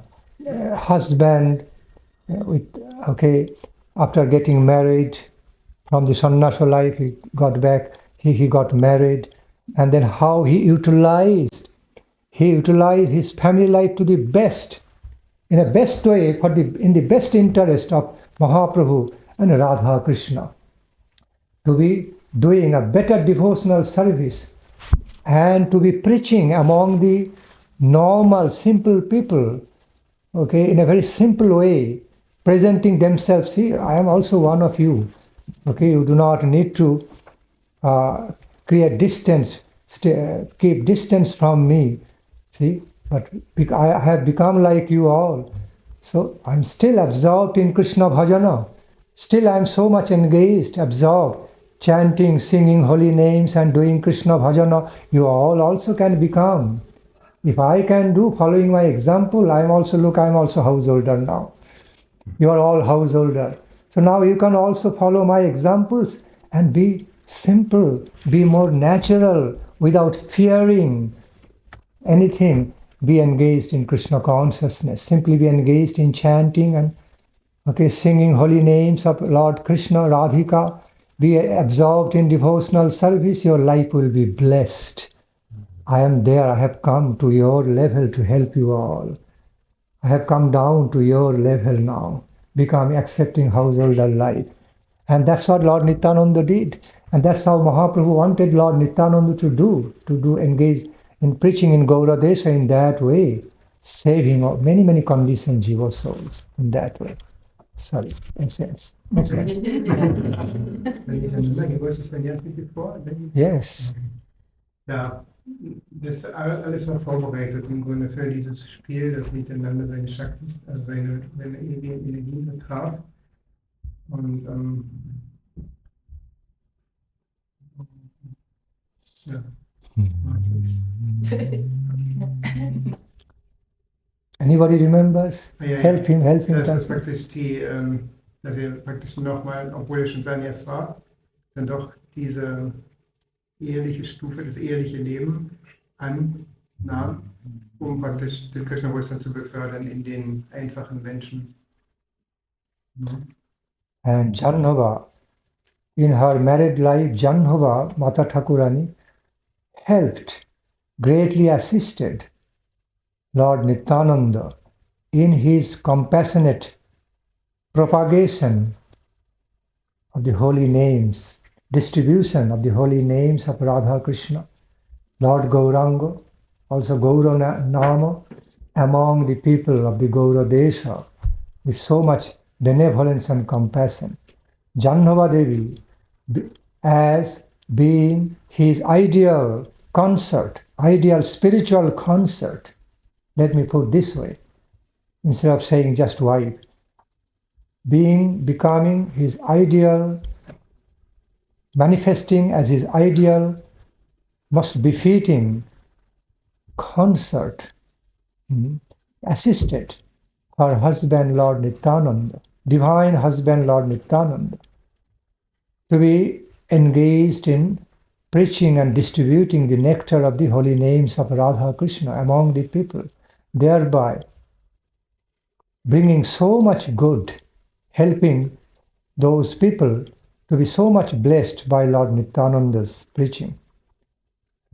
husband after getting married from the sannyasa life, he got married, and then how he utilized his family life to the best, in a best way, in the best interest of Mahaprabhu and Radha Krishna, to be doing a better devotional service and to be preaching among the normal, simple people, in a very simple way, presenting themselves here. I am also one of you. You do not need to create distance, keep distance from me. See, but I have become like you all. So I'm still absorbed in Krishna bhajana. Still I'm so much engaged, absorbed, chanting, singing holy names and doing Krishna bhajana. You all also can become. If I can do following my example, I'm also householder now. You are all householder. So now you can also follow my examples and be simple, be more natural, without fearing anything. Be engaged in Krishna consciousness. Simply be engaged in chanting and singing holy names of Lord Krishna, Radhika. Be absorbed in devotional service. Your life will be blessed. I am there. I have come to your level to help you all. I have come down to your level now, accepting householder life. And that's what Lord Nityananda did. And that's how Mahaprabhu wanted Lord Nityananda to do engage in preaching in Gaura Desha in that way, saving many, many conditioned jiva souls in that way. Sorry, makes sense. Yes. Ja, das alles war vorbereitet im Grunde für dieses Spiel, das Nityananda seine Shaktis, also seine Energien betraf. Und ja. Anybody remembers? Help him. Das ist praktisch dass er praktisch nochmal, obwohl er schon Sannyas war, dann doch diese eheliche Stufe, das eheliche Leben annahm, um praktisch das Krishna-Bewusstsein zu befördern in den einfachen Menschen. And Jahnava, in her married life, Jahnava, Mata Thakurani, helped, greatly assisted Lord Nityananda in his compassionate propagation of the holy names, distribution of the holy names of Radha Krishna, Lord Gauranga, also Gaura Nama, among the people of the Gaura Desha, with so much benevolence and compassion. Jahnava Devi, as being his ideal consort, ideal spiritual consort, let me put this way, instead of saying just wife, becoming his ideal, manifesting as his ideal, most befitting consort, assisted her husband Lord Nityananda, divine husband Lord Nityananda, to be engaged in preaching and distributing the nectar of the holy names of Radha Krishna among the people, thereby bringing so much good, helping those people to be so much blessed by Lord Nityananda's preaching.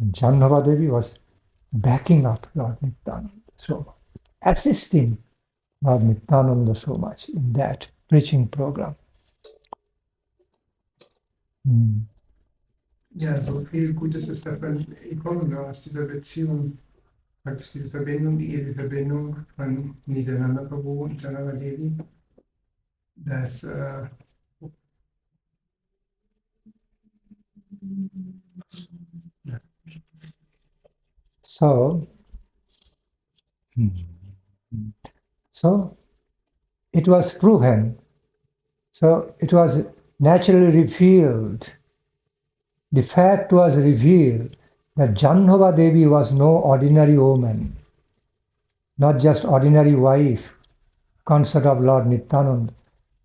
And Jahnava Devi was backing up Lord Nityananda so much, assisting Lord Nityananda so much in that preaching program. Ja, so viel Gutes ist davon gekommen, aus dieser Beziehung, praktisch diese Verbindung, die ewige Verbindung von Nityananda Prabhu und Jahnava Devi, dass So it was proven, so it was naturally revealed, the fact was revealed that Jahnava Devi was no ordinary woman, not just ordinary wife, consort of Lord Nityananda.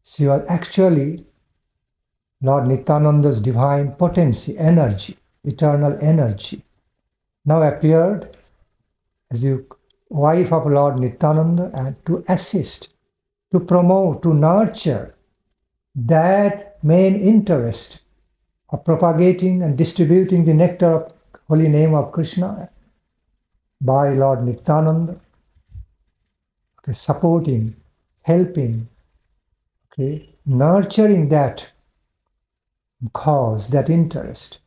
She was actually Lord Nityananda's divine potency, energy, eternal energy, now appeared as the wife of Lord Nityananda and to assist, to promote, to nurture that main interest of propagating and distributing the nectar of holy name of Krishna by Lord Nityananda, supporting, helping, nurturing that cause, that interest,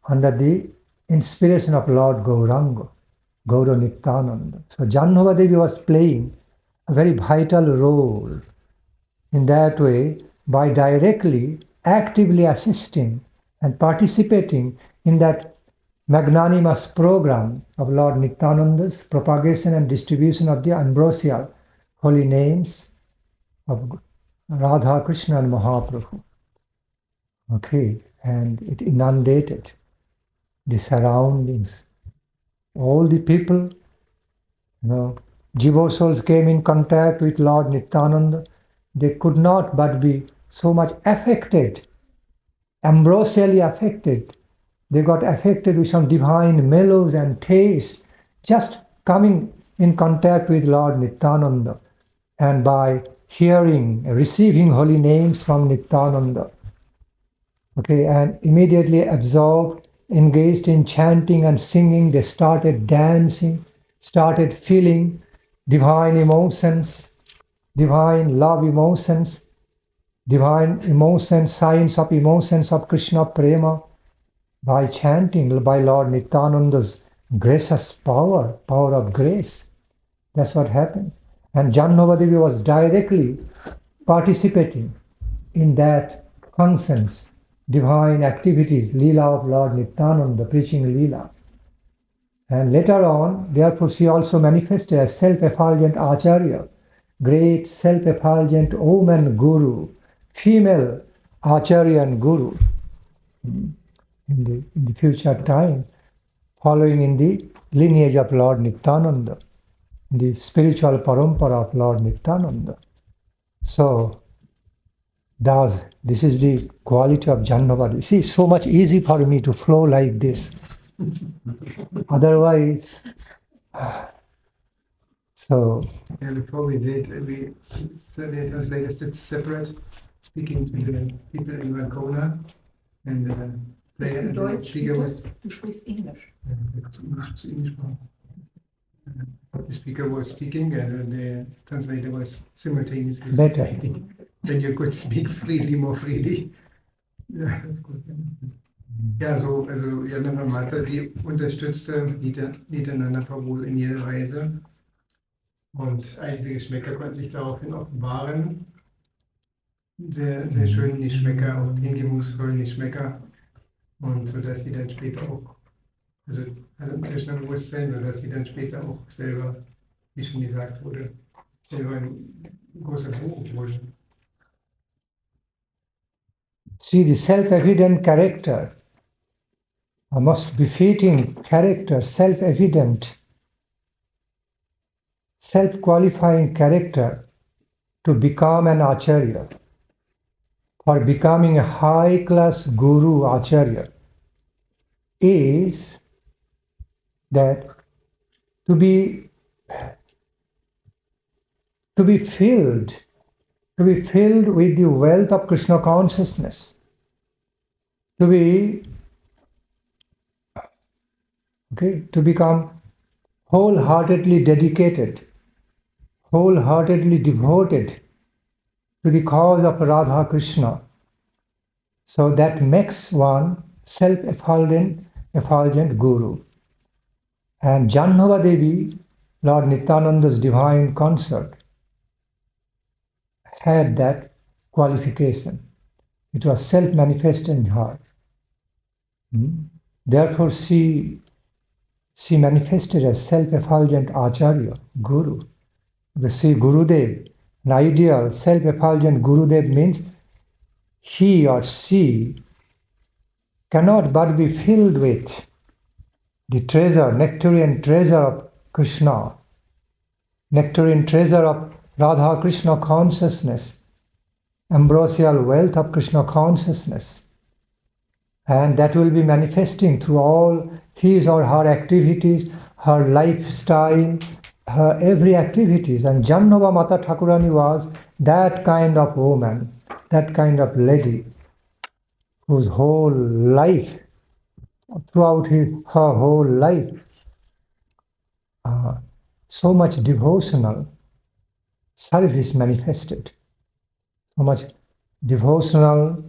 under the inspiration of Lord Gauranga, Gaura Nityananda. So Jahnava Devi was playing a very vital role in that way by directly, actively assisting and participating in that magnanimous program of Lord Nityananda's propagation and distribution of the ambrosial holy names of Radha, Krishna and Mahaprabhu. Okay, and it inundated the surroundings. All the people, Jiva souls came in contact with Lord Nityananda. They could not but be so much affected, ambrosially affected. They got affected with some divine mellows and tastes, just coming in contact with Lord Nityananda, and by hearing, receiving holy names from Nityananda. Okay, and immediately absorbed, engaged in chanting and singing, they started dancing, started feeling divine emotions, divine love emotions, divine emotions, signs of emotions of Krishna Prema, by chanting, by Lord Nityananda's gracious power of grace. That's what happened. And Jahnava Devi was directly participating in that functions, divine activities, lila of Lord Nityananda, preaching lila. And later on, therefore, she also manifested as self-effulgent acharya, great self-effulgent woman guru, female acharya and guru in the future time, following in the lineage of Lord Nityananda, the spiritual parampara of Lord Nityananda. So, this is the quality of Jahnava Devi. See, it's so much easy for me to flow like this. Otherwise, so. Yeah, before we did, we translated it separate, speaking to the people in Ancona, and the speaker was. Du sprichst Englisch. The speaker was speaking, and the translator was simultaneously Better. translating. Then you could speak freely, more freely. Ja, ja, also Jahnava Mata, sie unterstützte Nityananda Prabhu in jeder Weise. Und all diese Geschmäcker konnten sich daraufhin offenbaren. Sehr, sehr schön Geschmäcker, auch hingebungsvollen Geschmäcker. Und so dass sie dann später auch, also im Krishna-Bewusstsein, so dass sie dann später auch selber, wie schon gesagt wurde, selber ein großer Guru wurde. See, the self-evident character, a most befitting character, self-evident, self-qualifying character to become an acharya, for becoming a high-class guru acharya, is that to be filled with the wealth of Krishna consciousness, to become wholeheartedly dedicated, wholeheartedly devoted to the cause of Radha Krishna. So that makes one self-effulgent guru. And Jahnava Devi, Lord Nityananda's divine consort, had that qualification. It was self-manifest in her. Therefore, she manifested as self-effulgent acharya, guru. You see, Gurudev, an ideal self-effulgent Gurudev means he or she cannot but be filled with the treasure, nectarian treasure of Krishna, nectarian treasure of Radha Krishna consciousness, ambrosial wealth of Krishna consciousness. And that will be manifesting through all his or her activities, her lifestyle, her every activities. And Jahnava Mata Thakurani was that kind of woman, that kind of lady, whose whole life, throughout her whole life, so much devotional service manifested, so much devotional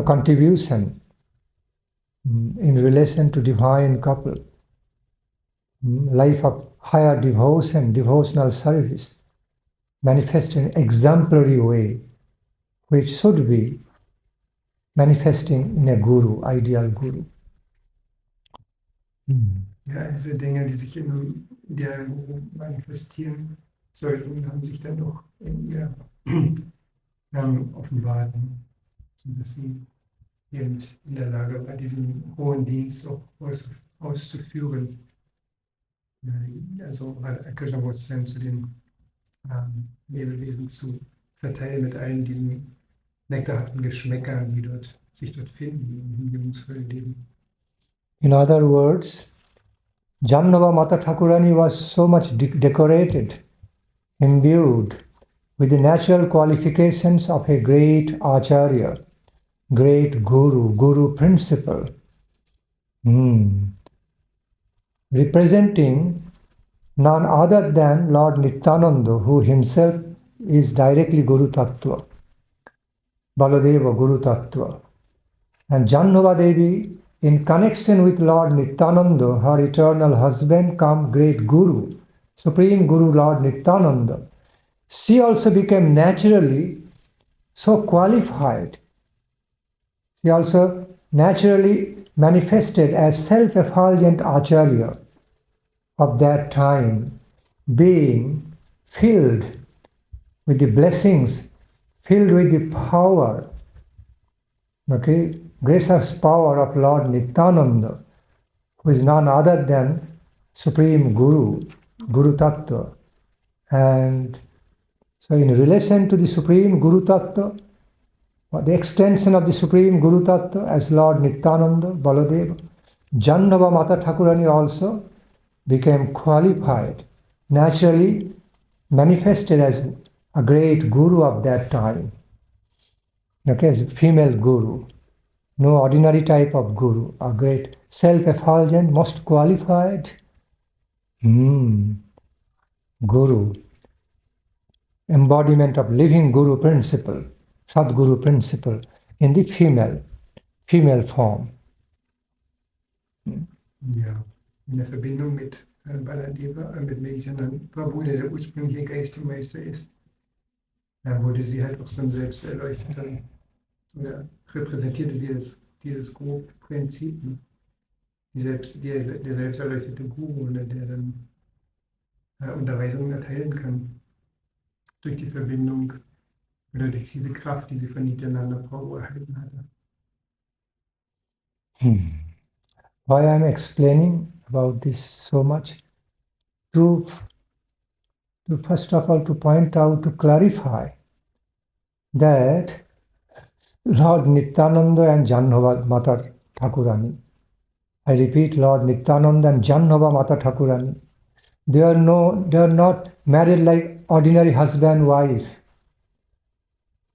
contribution in relation to divine couple, life of higher devotion, devotional service, manifested in exemplary way, which should be manifesting in a guru, ideal guru. Ja, diese Dinge, die sich in der Guru manifestieren sollten, haben sich dann doch in ihr offenbaren, sodass sie eben in der Lage war, diesen hohen Dienst auch auszuführen. Also Akasha-Bewusstsein zu den Lebewesen zu verteilen mit allen diesen nektarhaften Geschmäckern, die sich dort finden im hingebungsvollen Leben. In other words, Jahnava Mata Thakurani was so much decorated, imbued with the natural qualifications of a great acharya, great guru principle, representing none other than Lord Nityananda, who himself is directly Guru Tattva, Baladeva Guru Tattva. And Jahnava Devi, in connection with Lord Nityananda, her eternal husband, come great Guru, Supreme Guru Lord Nityananda. She also became naturally so qualified. She also naturally manifested as self-effulgent acharya of that time, being filled with the blessings, filled with the power, gracious power of Lord Nityananda, who is none other than Supreme Guru, Guru Tattva. And so in relation to the Supreme Guru Tattva, the extension of the Supreme Guru Tattva as Lord Nityananda, Baladeva, Jahnava Mata Thakurani also became qualified, naturally manifested as a great Guru of that time. As a female Guru, no ordinary type of Guru, a great self-effulgent, most qualified Guru, embodiment of living Guru principle, Sadguru principle in the female form. Ja, in der Verbindung mit Baladeva, mit Nityananda Prabhu, der ursprüngliche Geistmeister ist, wurde sie halt auch so ein selbsterleuchteter, oder repräsentierte sie dieses Guru-Prinzip, der selbsterleuchtete Guru, der dann Unterweisungen erteilen kann durch die Verbindung oder durch diese Kraft, die sie von Nityananda Prabhu erhalten hatte. Why I am explaining about this so much? To first of all, to point out, to clarify that Lord Nityananda and Jahnava Mata Thakurani, I repeat, Lord Nityananda and Jahnava Mata Thakurani, they are not married like ordinary husband-wife,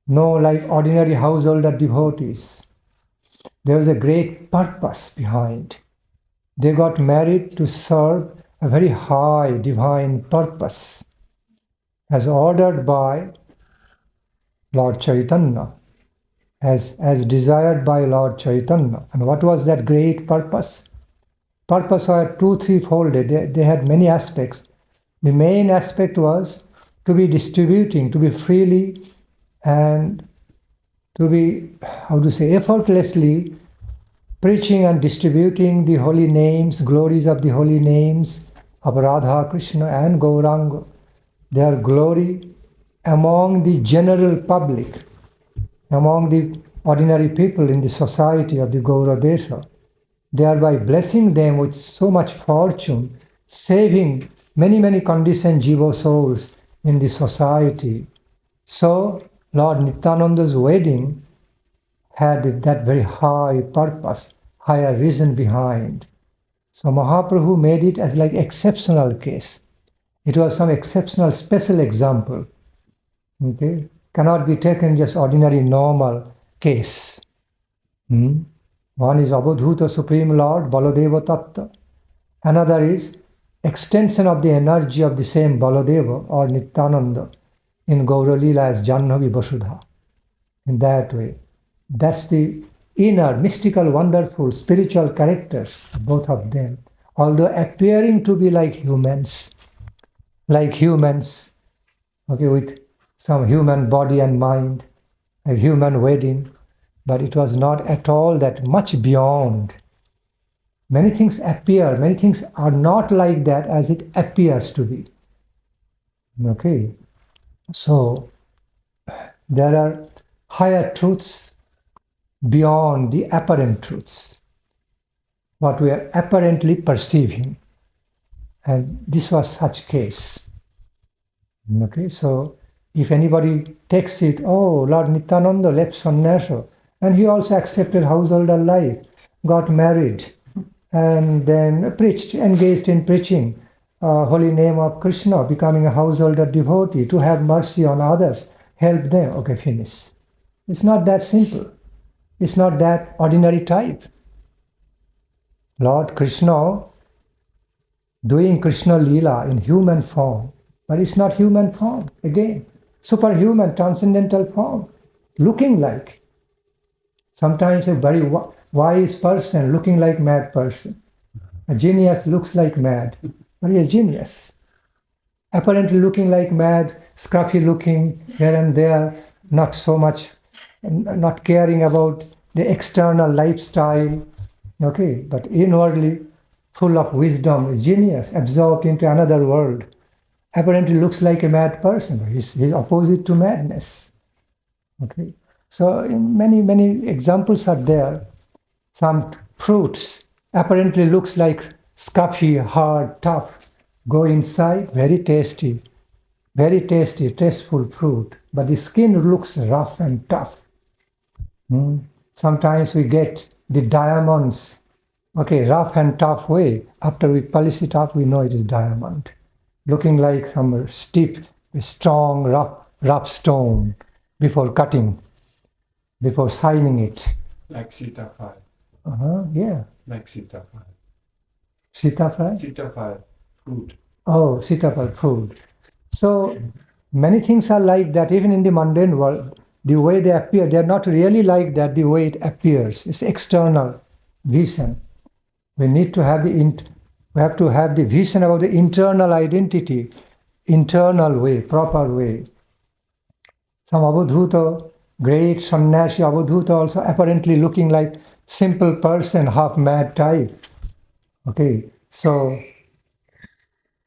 no like ordinary householder devotees. There was a great purpose behind. They got married to serve a very high divine purpose as ordered by Lord Chaitanya, as desired by Lord Chaitanya. And what was that great purpose? Purpose was threefold. They had many aspects. The main aspect was to be distributing, to be freely and to be, effortlessly preaching and distributing the holy names, glories of the holy names of Radha, Krishna and Gauranga, their glory among the general public, among the ordinary people in the society of the Gauradesha, thereby blessing them with so much fortune, saving many conditioned jiva souls in the society. So Lord Nityananda's wedding had that very high purpose, higher reason behind. So Mahaprabhu made it as like exceptional case. It was some exceptional special example. Okay? Cannot be taken just ordinary normal case. One is Abadhuta Supreme Lord, Baladeva Tattva. Another is extension of the energy of the same Baladeva or Nityananda in Gaura Lila as Jahnavi Vasudha. In that way. That's the inner, mystical, wonderful, spiritual characters, both of them. Although appearing to be like humans, okay, with some human body and mind, a human wedding, but it was not at all that much beyond many things appear, many things are not like that as it appears to be. Okay? So, there are higher truths beyond the apparent truths, what we are apparently perceiving. And this was such case. Okay, so if anybody takes it, oh, Lord Nityananda left sannyasa, and he also accepted householder life, got married, and then preached, engaged in preaching holy name of Krishna, becoming a householder devotee, to have mercy on others, help them. Okay, finish. It's not that simple. It's not that ordinary type. Lord Krishna doing Krishna lila in human form, but it's not human form. Again, superhuman, transcendental form, looking like. Sometimes a very wise person looking like mad person. A genius looks like mad, but he is genius. Apparently looking like mad, scruffy looking here and there, not so much, not caring about the external lifestyle. Okay, but inwardly full of wisdom, genius, absorbed into another world. Apparently looks like a mad person, but he's opposite to madness. Okay, so many examples are there. Some fruits apparently looks like scruffy, hard, tough. Go inside, very tasty, tasteful fruit, but the skin looks rough and tough. Sometimes we get the diamonds, okay, rough and tough way. After we polish it up, we know it is diamond. Looking like some stiff, strong, rough stone before cutting, before signing it. Like Sita file. Yeah. Like Sita file. Sita file? Sita file, fruit. Oh, Sita file, fruit. So many things are like that, even in the mundane world. The way they appear, they are not really like that, the way it appears. It's external vision. We need to have we have to have the vision about the internal identity, internal way, proper way. Some Abhudhuta, great sannyasi Abhudhuta, also apparently looking like simple person, half mad type. Okay, so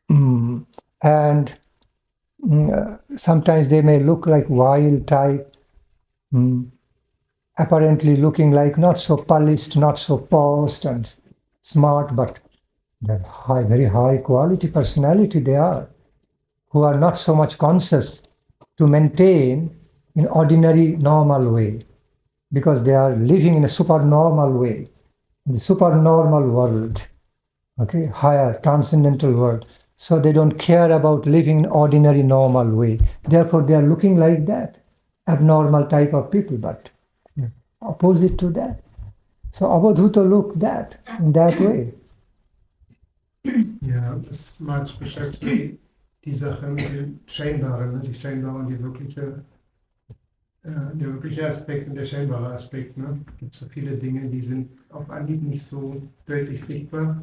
and sometimes they may look like wild type. Apparently looking like not so polished, not so polished and smart, but they're very high quality personality they are, who are not so much conscious to maintain in ordinary normal way, because they are living in a supernormal way, in the supernormal world, okay, higher transcendental world. So they don't care about living in ordinary normal way. Therefore they are looking like that. Abnormal type of people, but opposite to that. So Abhudhuta look that, in that way. Ja, das manchmal beschäftigt die Sache mit dem Scheinbaren, die Scheinbare und der wirkliche Aspekt und der scheinbare Aspekt. Ne? Es gibt so viele Dinge, die sind auf Anhieb nicht so deutlich sichtbar,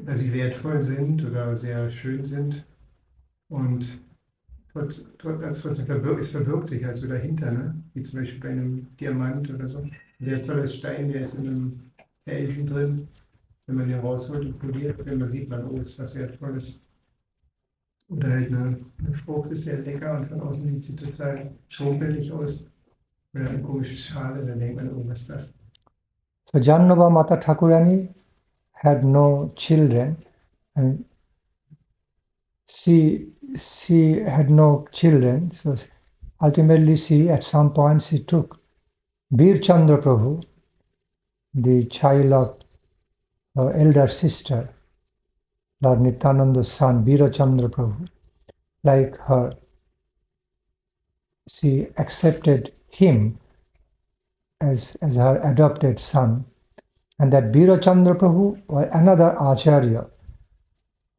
dass sie wertvoll sind oder sehr schön sind. Und es verbirgt sich halt so dahinter, ne? Wie zum Beispiel bei einem Diamant oder so. Ein wertvoller Stein, der ist in einem Felsen drin. Wenn man den rausholt und poliert, dann sieht man, oh, ist was Wertvolles. Oder halt eine Frucht ist sehr lecker und von außen sieht sie total schrumpelig aus. Oder eine komische Schale, dann denkt man, oh, was ist das? So Jahnava Mata Thakurani had no children, and she had no children, so ultimately she, at some point, she took Bir Chandra Prabhu, the child of her elder sister, Lord Nityananda's son, Bir Chandra Prabhu, like her. She accepted him as her adopted son, and that Bir Chandra Prabhu was another acharya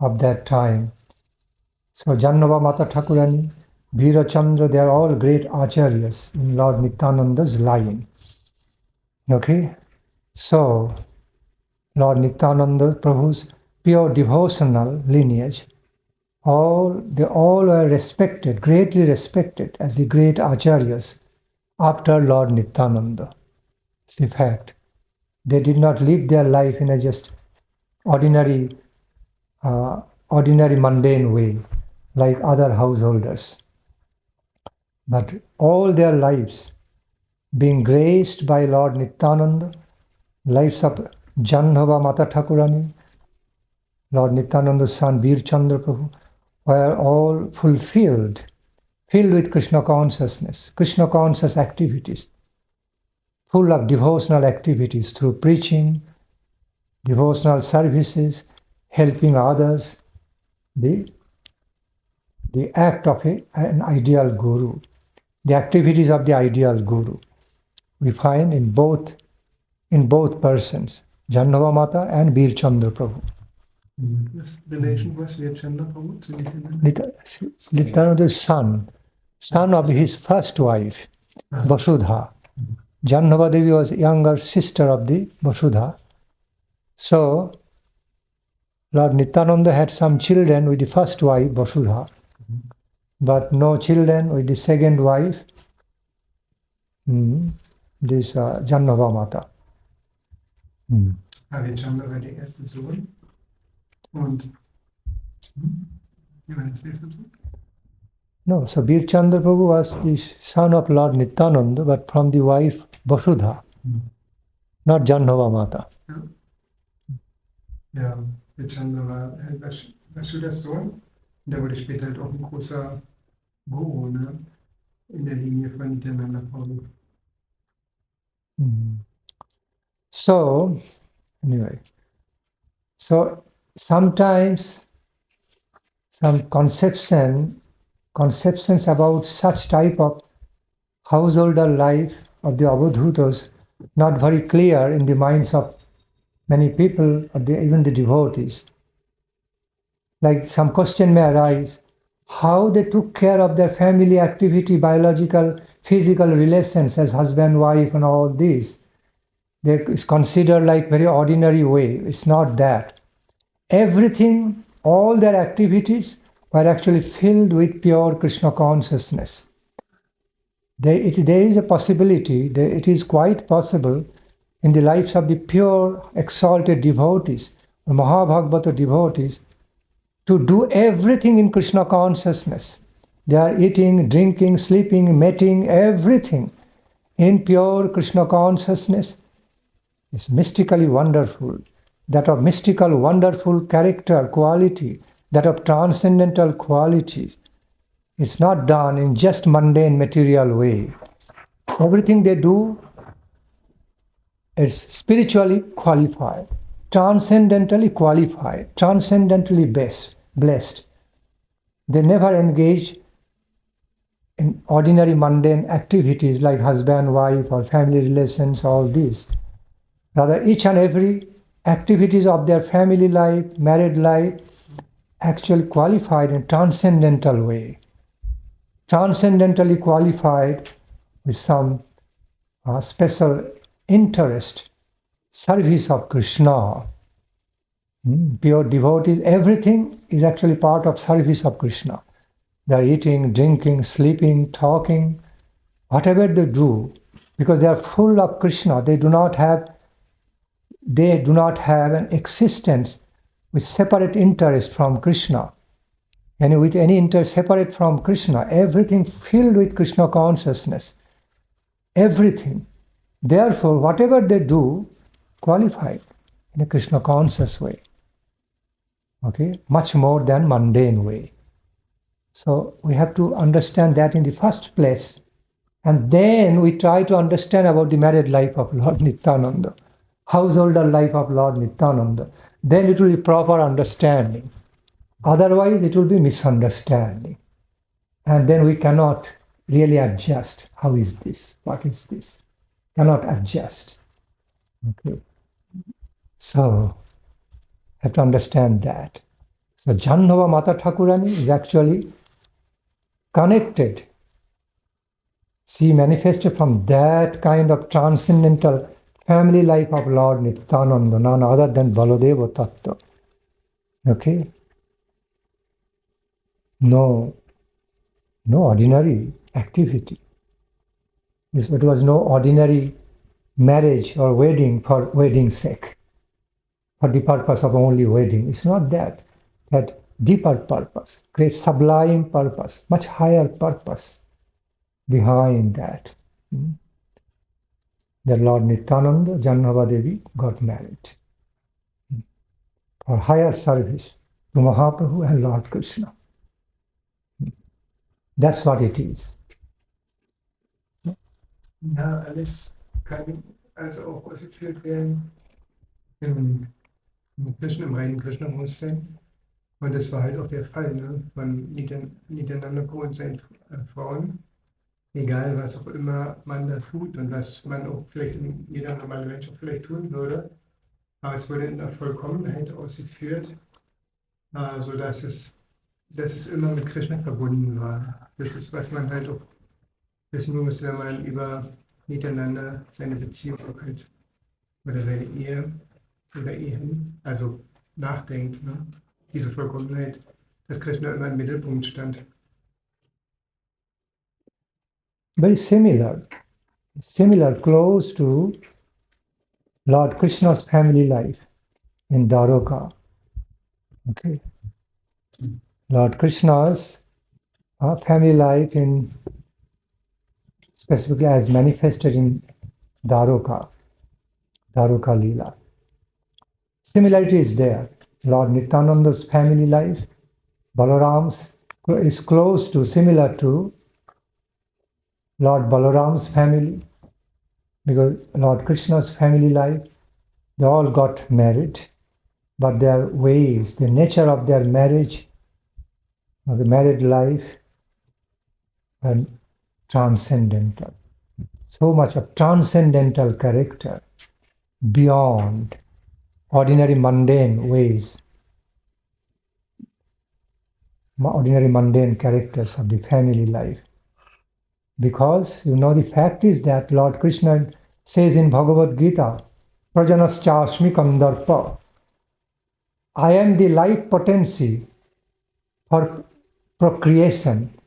of that time. So Jahnava Mata Thakurani, Bir Chandra, they are all great acharyas in Lord Nityananda's line. Okay? So, Lord Nityananda Prabhu's pure devotional lineage, they all were respected, greatly respected as the great acharyas after Lord Nityananda. It's the fact. They did not live their life in a just ordinary mundane way, like other householders. But all their lives being graced by Lord Nityananda, lives of Jahnava Mata Thakurani, Lord Nityananda's son Veer Chandra Prabhu, were all filled with Krishna consciousness, Krishna conscious activities, full of devotional activities through preaching, devotional services, helping others, the act of an ideal guru, the activities of the ideal guru. We find in both persons, Jahnava Mata and Veer Chandra Prabhu. This relation was Veer Chandra Prabhu to Nityananda? Nityananda's son of his first wife, Vasudha. Jahnava Devi was younger sister of the Vasudha. So, Lord Nityananda had some children with the first wife, Vasudha, but no children with the second wife, this Jahnava Mata. Veer Chandra war der erste Sohn. Und No, so Veer Chandra Prabhu was the son of Lord Nityananda, but from the wife Vasudha, not Jahnava Mata. Ja, Veer Chandra war Vasudhas Sohn. Der wurde später halt auch ein großer Guru, ne? In der Linie von Nityananda Prabhu. So, anyway, so sometimes some conceptions about such type of householder life of the Avadhutas not very clear in the minds of many people, or even the devotees. Like some question may arise, how they took care of their family activity, biological, physical relations as husband, wife and all this. It's considered like very ordinary way. It's not that. Everything, all their activities were actually filled with pure Krishna consciousness. There is a possibility, it is quite possible in the lives of the pure, exalted devotees, the Mahabhagavata devotees, to do everything in Krishna consciousness. They are eating, drinking, sleeping, mating, everything in pure Krishna consciousness. It's mystically wonderful. That of mystical, wonderful character, quality, that of transcendental quality. It's not done in just mundane material way. Everything they do is spiritually qualified, transcendentally qualified, transcendentally blessed. They never engage in ordinary mundane activities like husband, wife, or family relations, all these. Rather, each and every activities of their family life, married life, actually qualified in transcendental way. Transcendentally qualified with some special interest, service of Krishna. Pure devotees, everything is actually part of service of Krishna. They are eating, drinking, sleeping, talking, whatever they do, because they are full of Krishna. They do not have an existence with separate interest from Krishna. And with any interest separate from Krishna, everything filled with Krishna consciousness. Everything. Therefore, whatever they do, qualified in a Krishna conscious way. Okay? Much more than mundane way. So we have to understand that in the first place. And then we try to understand about the married life of Lord Nityananda, householder life of Lord Nityananda. Then it will be proper understanding. Otherwise, it will be misunderstanding. And then we cannot really adjust. How is this? What is this? Cannot adjust. Okay. So, have to understand that. So, Jahnava Mata Thakurani is actually connected. She manifested from that kind of transcendental family life of Lord Nityananda, none other than Baladeva Tattva. Okay? No ordinary activity. It was no ordinary marriage or wedding for wedding's sake, for the purpose of only wedding. It's not that. That deeper purpose, great sublime purpose, much higher purpose behind that. The Lord Nityananda, Jahnava Devi got married for higher service to Mahaprabhu and Lord Krishna. That's what it is. Ja, alles kann also auch ausgeführt werden im Krishna, im reinen Krishna-Bewusstsein. Und das war halt auch der Fall, ne? Von Nityananda Prabhu und seinen Frauen. Egal, was auch immer man da tut und was man auch vielleicht in jeder normalen Mensch auch vielleicht tun würde. Aber es wurde in der Vollkommenheit ausgeführt, sodass es immer mit Krishna verbunden war. Das ist, was man halt auch wissen muss, wenn man über Nityananda, seine Beziehung halt, oder seine Ehe oder Ehen, also nachdenkt. Ne? Diese Vollkommenheit, dass Krishna immer im Mittelpunkt stand. Very similar, close to Lord Krishna's family life in Dwaraka. Okay. Lord Krishna's family life in specifically as manifested in Dwaraka lila. Similarity is there. Lord Nityananda's family life, Balaram's is close to, similar to Lord Balaram's family, because Lord Krishna's family life, they all got married, but their ways, the nature of their marriage, of the married life, and transcendental. So much of transcendental character beyond ordinary mundane ways, ordinary mundane characters of the family life. Because, the fact is that Lord Krishna says in Bhagavad Gita, Prajanascha kandarpa, I am the life potency for procreation,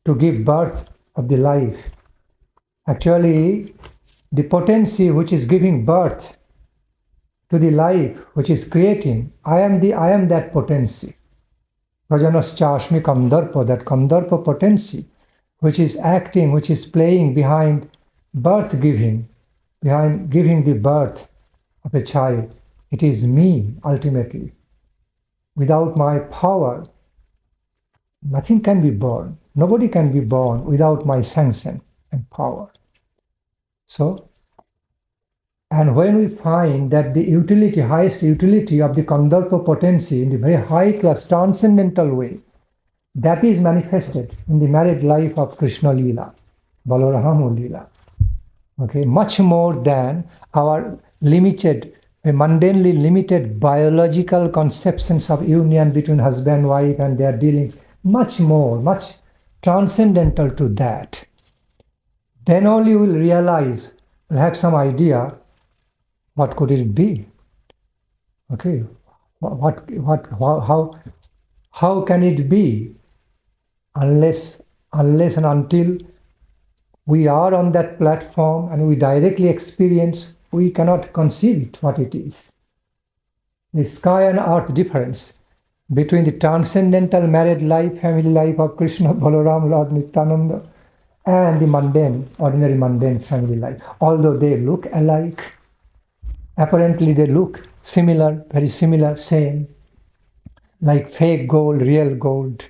to give birth of the life. Actually, the potency which is giving birth to the life which is creating, I am that potency. Prajanascha kandarpa, that kandarpa potency, which is acting, which is playing behind birth giving, behind giving the birth of a child. It is me, ultimately. Without my power, nothing can be born. Nobody can be born without my sanction and power. So, and when we find that the utility, highest utility of the Kandarpa potency in the very high class transcendental way, that is manifested in the married life of Krishna lila, Balarama lila. Okay, much more than our limited, mundanely limited biological conceptions of union between husband, wife and their dealings. Much more, much transcendental to that. Then only we'll realize, we'll have some idea, what could it be? Okay, how can it be? Unless and until we are on that platform and we directly experience, we cannot conceive it, what it is. The sky and earth difference between the transcendental married life, family life of Krishna, Balaram, Lord Nityananda, and the mundane, ordinary mundane family life. Although they look alike, apparently they look similar, very similar, same, like fake gold, real gold,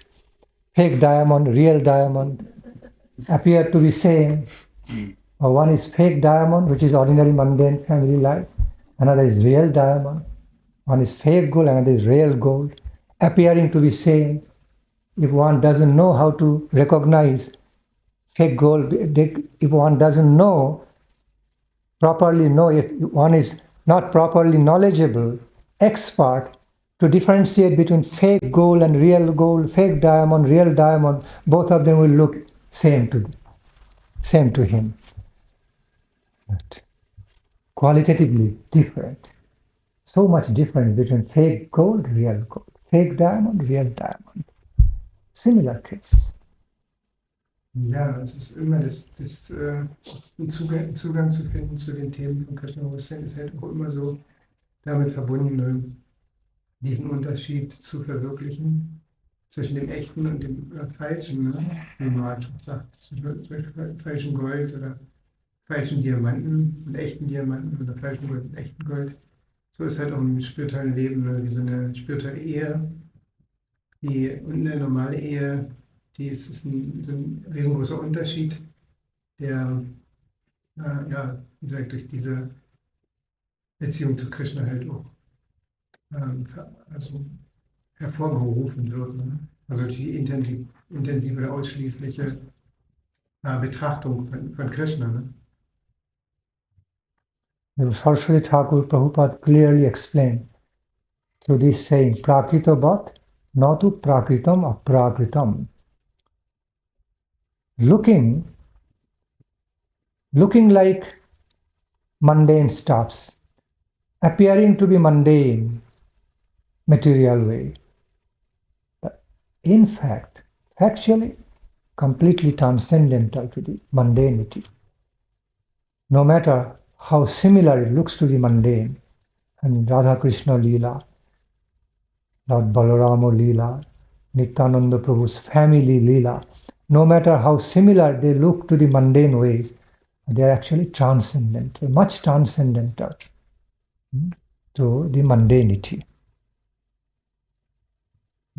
fake diamond, real diamond, appear to be same. Or one is fake diamond, which is ordinary mundane family life. Another is real diamond. One is fake gold, another is real gold, appearing to be same. If one doesn't know how to recognize fake gold, if one doesn't properly know, if one is not properly knowledgeable, expert, to differentiate between fake gold and real gold, fake diamond, real diamond, both of them will look same to him. But qualitatively different. So much difference between fake gold, real gold, fake diamond, real diamond. Similar case. Ja, es ist immer einen Zugang zu finden zu den Themen von Krishna-Bewusstsein ist halt auch immer so damit verbunden, diesen Unterschied zu verwirklichen zwischen dem Echten und dem Falschen, ne? Wie man halt schon sagt, zwischen falschem Gold oder falschen Diamanten und echten Diamanten oder falschem Gold und echten Gold. So ist halt auch im spirituellen Leben, ne? Wie so eine spirituelle Ehe, und eine normale Ehe, ist so ein riesengroßer Unterschied, der ja, wie gesagt, durch diese Beziehung zu Krishna halt auch also hervorgerufen wird. Ne? Also die intensive oder ausschließliche Betrachtung von Krishna. Ne? Saraswati Thakur Prabhupada clearly explained through this saying, Prakrito Bhat, natu prakritam aprakritam. Looking like mundane stuffs, appearing to be mundane, material way. But in fact, actually, completely transcendental to the mundanity. No matter how similar it looks to the mundane, and Radha Krishna lila, Lord Balarama lila, Nityananda Prabhu's family lila, no matter how similar they look to the mundane ways, they are actually transcendental, much transcendental to the mundanity.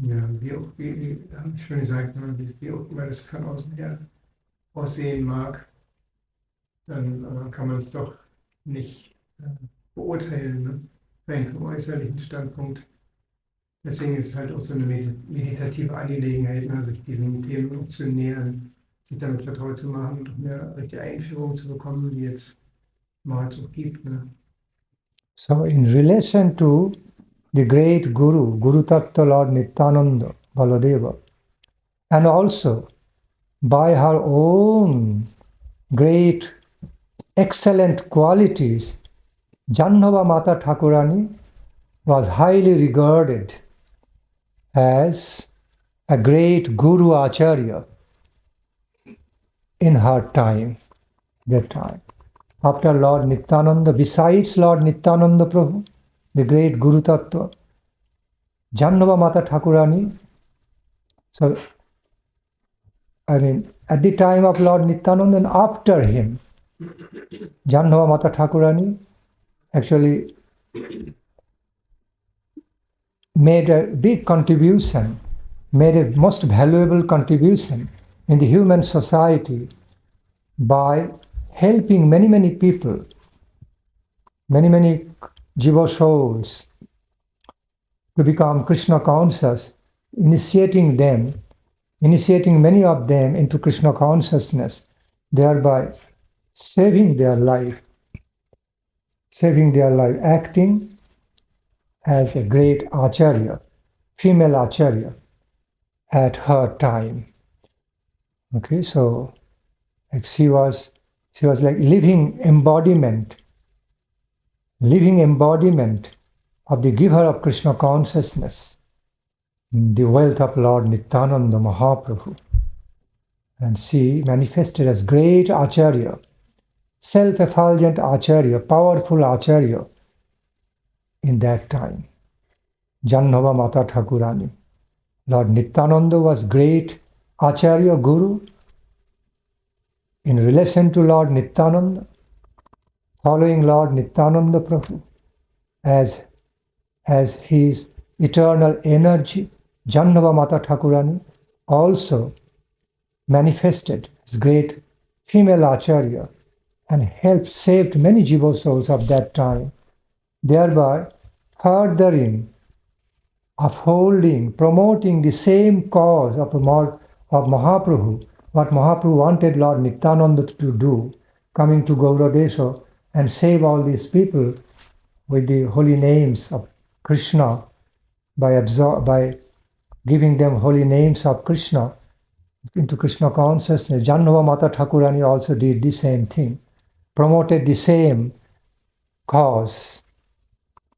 Ja, wie habe ich schon gesagt, wie auch immer das von außen her aussehen mag, dann kann man es doch nicht beurteilen, ne? Rein vom äußerlichen Standpunkt. Deswegen ist es halt auch so eine meditative Angelegenheit, ne? Sich diesen Themen zu nähern, sich damit vertraut zu machen und eine richtige Einführung zu bekommen, die jetzt mal so gibt. Ne? So in relation to the great Guru Tattva Lord Nityananda Baladeva, and also by her own great excellent qualities, Jahnava Mata Thakurani was highly regarded as a great Guru Acharya in her time, that time. After Lord Nityananda, besides Lord Nityananda Prabhu, the great Guru Tattva, Jahnava Mata Thakurani, so I mean, at the time of Lord Nityananda and after him, Jahnava Mata Thakurani actually made a big contribution, made a most valuable contribution in the human society by helping many people, many jiva souls to become Krishna conscious, initiating many of them into Krishna consciousness, thereby saving their life, acting as a great acharya, female acharya at her time. Okay, so like she was like living embodiment of the giver of Krishna consciousness, the wealth of Lord Nityananda Mahaprabhu. And she manifested as great acharya, self-effulgent acharya, powerful acharya in that time. Jahnava Mata Thakurani. Lord Nityananda was great acharya, guru. In relation to Lord Nityananda, following Lord Nityananda Prabhu as his eternal energy, Jahnava Mata Thakurani also manifested as great female acharya and saved many jiva souls of that time, thereby furthering, upholding, promoting the same cause of Mahaprabhu, what Mahaprabhu wanted Lord Nityananda to do, coming to Gauradesha and save all these people with the holy names of Krishna, by giving them holy names of Krishna into Krishna consciousness. Jahnava Mata Thakurani also did the same thing, promoted the same cause,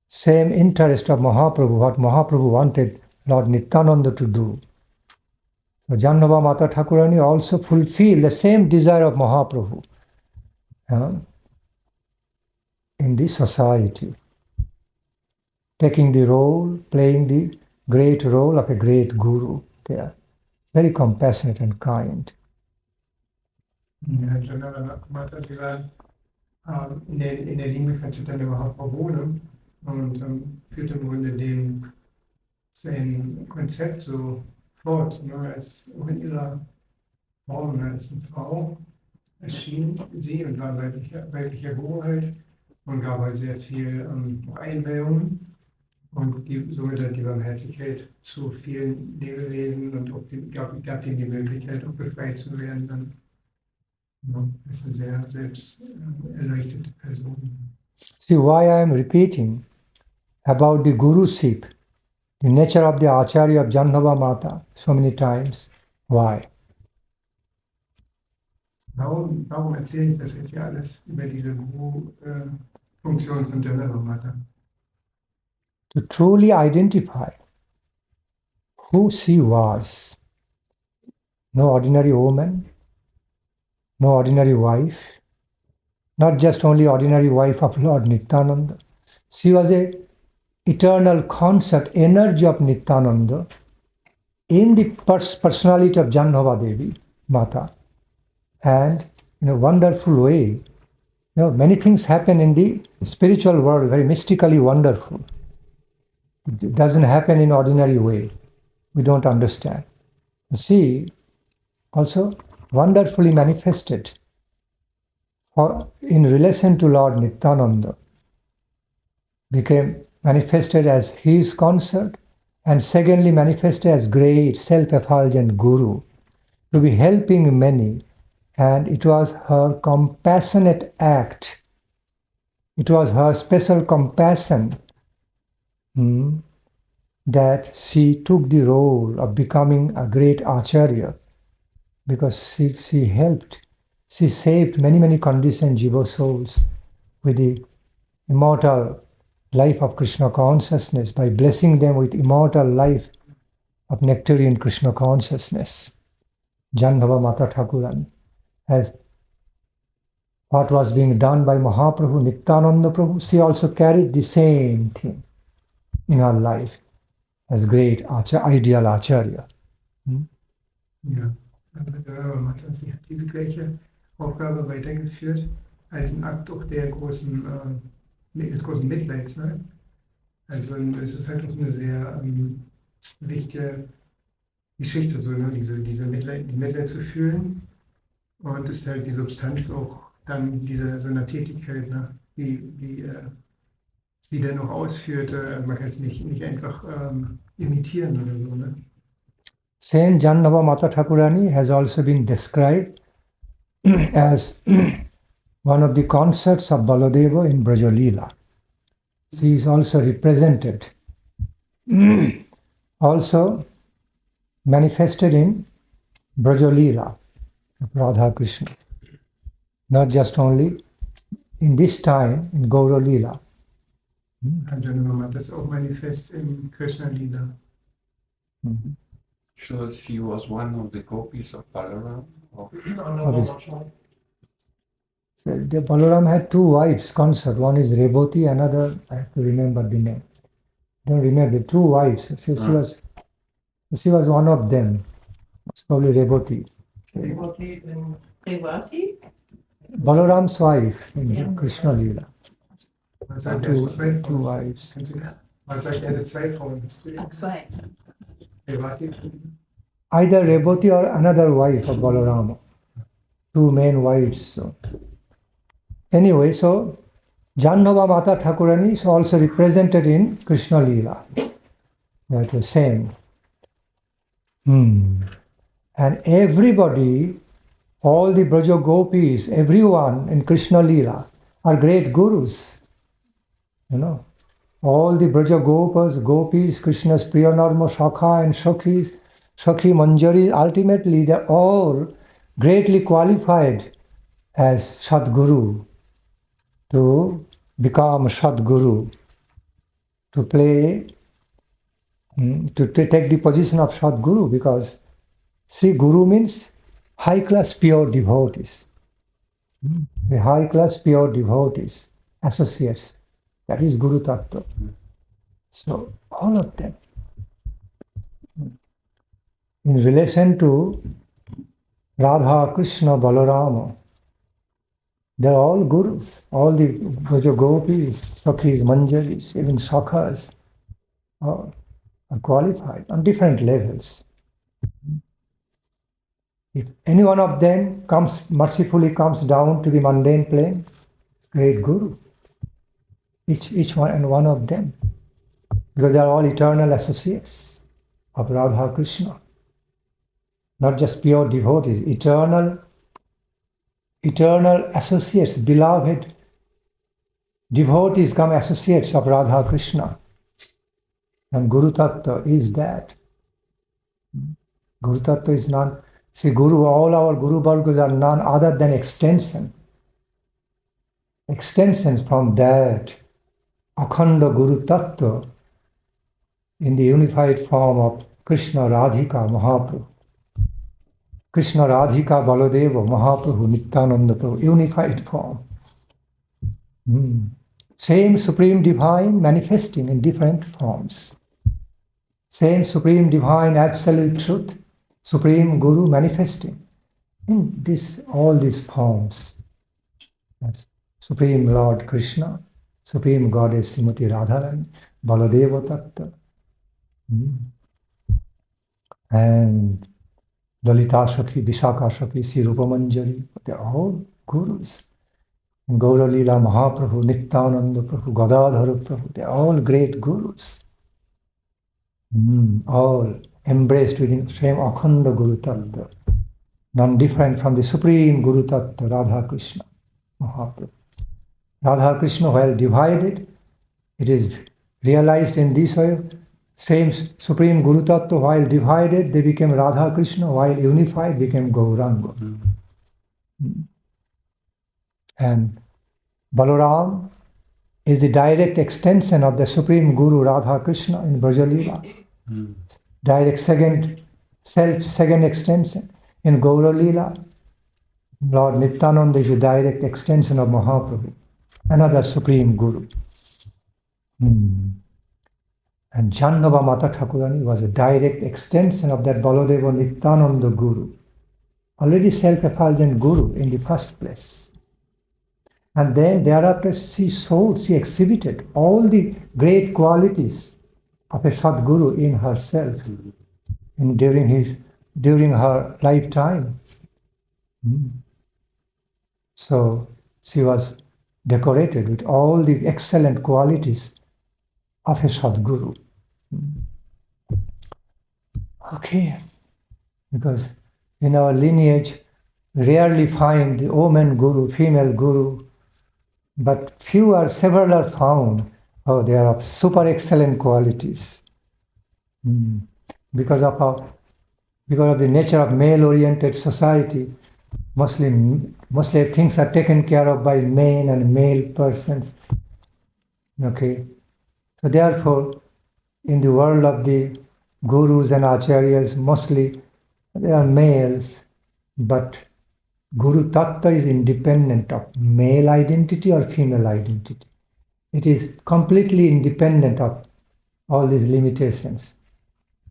same interest of Mahaprabhu, what Mahaprabhu wanted Lord Nityananda to do. So Jahnava Mata Thakurani also fulfilled the same desire of Mahaprabhu in the society, taking the role, playing the great role of a great guru there. Very compassionate and kind. Ja, Jahnava Mata, sie war in der Linie von Chaitanya Mahaprabhu und führt im Grunde sein Konzept so fort. Als auch in ihrer Form als eine Frau erschien sie und war weiblicher Hoheit und gab halt sehr viel Einweihungen und somit halt die Barmherzigkeit zu vielen Lebewesen und auch gab ihnen die Möglichkeit, auch befreit zu werden. Dann ist eine sehr selbst erleuchtete Person. See why I am repeating about the guruship, the nature of the acharya of Jahnava Mata so many times. Why? Warum erzähle ich das jetzt hier alles über diese Funktion von Jahnava Mata? To truly identify who she was. No ordinary woman, no ordinary wife, not just only ordinary wife of Lord Nityananda. She was a eternal concept, energy of Nityananda in the personality of Jahnava Devi, Mata. And in a wonderful way, many things happen in the spiritual world, very mystically wonderful. It doesn't happen in ordinary way. We don't understand. She also wonderfully manifested in relation to Lord Nityananda, became manifested as his consort, and secondly manifested as great self-effulgent guru, to be helping many. And it was her compassionate act. It was her special compassion that she took the role of becoming a great acharya, because she helped, she saved many conditioned jiva souls with the immortal life of Krishna consciousness by blessing them with immortal life of nectarian Krishna consciousness. Jahnava Mata Thakurani, as what was being done by Mahaprabhu, Nityananda Prabhu, she also carried the same thing in her life as great ideal acharya. Ja, sie hat diese gleiche Aufgabe weitergeführt als ein Akt auch des großen Mitleids. Ne? Also es ist halt auch eine sehr wichtige Geschichte, so, ne? diese Mitleid zu fühlen. Und ist halt die Substanz auch dann dieser so einer Tätigkeit, ne? wie sie dann auch ausführt. Man kann es nicht einfach imitieren oder so. Ne? Saint Jahnava Mata Thakurani has also been described as one of the consorts of Baladeva in Braja Lila. She is also represented, also manifested in Braja Lila of Radha Krishna, not just only in this time in Gaura Lila. Jahnava Mata ist auch manifest in Krishna Lila. So she was one of the gopis of Balaram? So the Balaram had two wives consort. One is Reboti, another, I have to remember the name. Don't remember, two wives. So she was one of them. It's probably Reboti. Devotee and Devotee? Balaram's wife in Krishna Lila. Man sagt, er hatte Two wives. Man sagt, er hatte zwei Frauen. Zwei. Either Reboti or another wife of Balarama. Two main wives. So. Anyway, so Jahnava Mata Thakurani is also represented in Krishna Lila. That was same. And everybody, all the Braja Gopis, everyone in Krishna Lila are great gurus. All the Braja Gopis, Krishna's Priyanarma, Shakha and Shakhi Manjari, ultimately they are all greatly qualified as Sadguru, to become Sadguru, to play, to take the position of Sadguru, because See, Guru means high class pure devotees. The high class pure devotees, associates. That is Guru Tattva. So, all of them. In relation to Radha, Krishna, Balarama, they are all gurus. All the Braja Gopis, Sakhis, Manjaris, even Sakhas are qualified on different levels. If any one of them mercifully comes down to the mundane plane, it's great guru. Each one and one of them. Because they are all eternal associates of Radha Krishna. Not just pure devotees, eternal associates, beloved devotees come associates of Radha Krishna. And Guru Tattva is that. Guru Tattva is none. See, Guru, all our Guru Vargas are none other than extensions from that Akhanda Guru Tattva in the unified form of Krishna Radhika Mahaprabhu. Krishna Radhika Baladeva Mahaprabhu Nityananda Prabhu, unified form. Same Supreme Divine manifesting in different forms. Same Supreme Divine Absolute Truth, Supreme Guru manifesting in all these forms. Yes. Supreme Lord Krishna, Supreme Goddess Srimati Radharani, Baladeva Tattva. And Lalita Shakhi, Vishaka Shakhi, Sri Rupa Manjari, they are all gurus. And Gaura Lila Mahaprabhu, Nityananda Prabhu, Gadadhara Prabhu, they are all great gurus. All embraced within the same Akhanda Guru Tattva, none different from the Supreme Guru Tattva, Radha Krishna Mahaprabhu. Radha Krishna, while divided, it is realized in this way. Same Supreme Guru Tattva, while divided, they became Radha Krishna, while unified, became Gauranga. And Balaram is the direct extension of the Supreme Guru Radha Krishna in Braja Lila. Direct second extension. In Gaura Lila, Lord Nityananda is a direct extension of Mahaprabhu, another Supreme Guru. And Jahnava Mata Thakurani was a direct extension of that Baladeva Nityananda Guru, already self-effulgent Guru in the first place. And then thereafter she exhibited all the great qualities of a Sadguru in herself during her lifetime. So she was decorated with all the excellent qualities of a Sadguru. Okay, because in our lineage, we rarely find the woman Guru, female Guru, but several are found. Oh, they are of super excellent qualities. Because of the nature of male-oriented society, mostly things are taken care of by men and male persons. Okay, so therefore, in the world of the gurus and acharyas, mostly they are males, but Guru Tattva is independent of male identity or female identity. It is completely independent of all these limitations.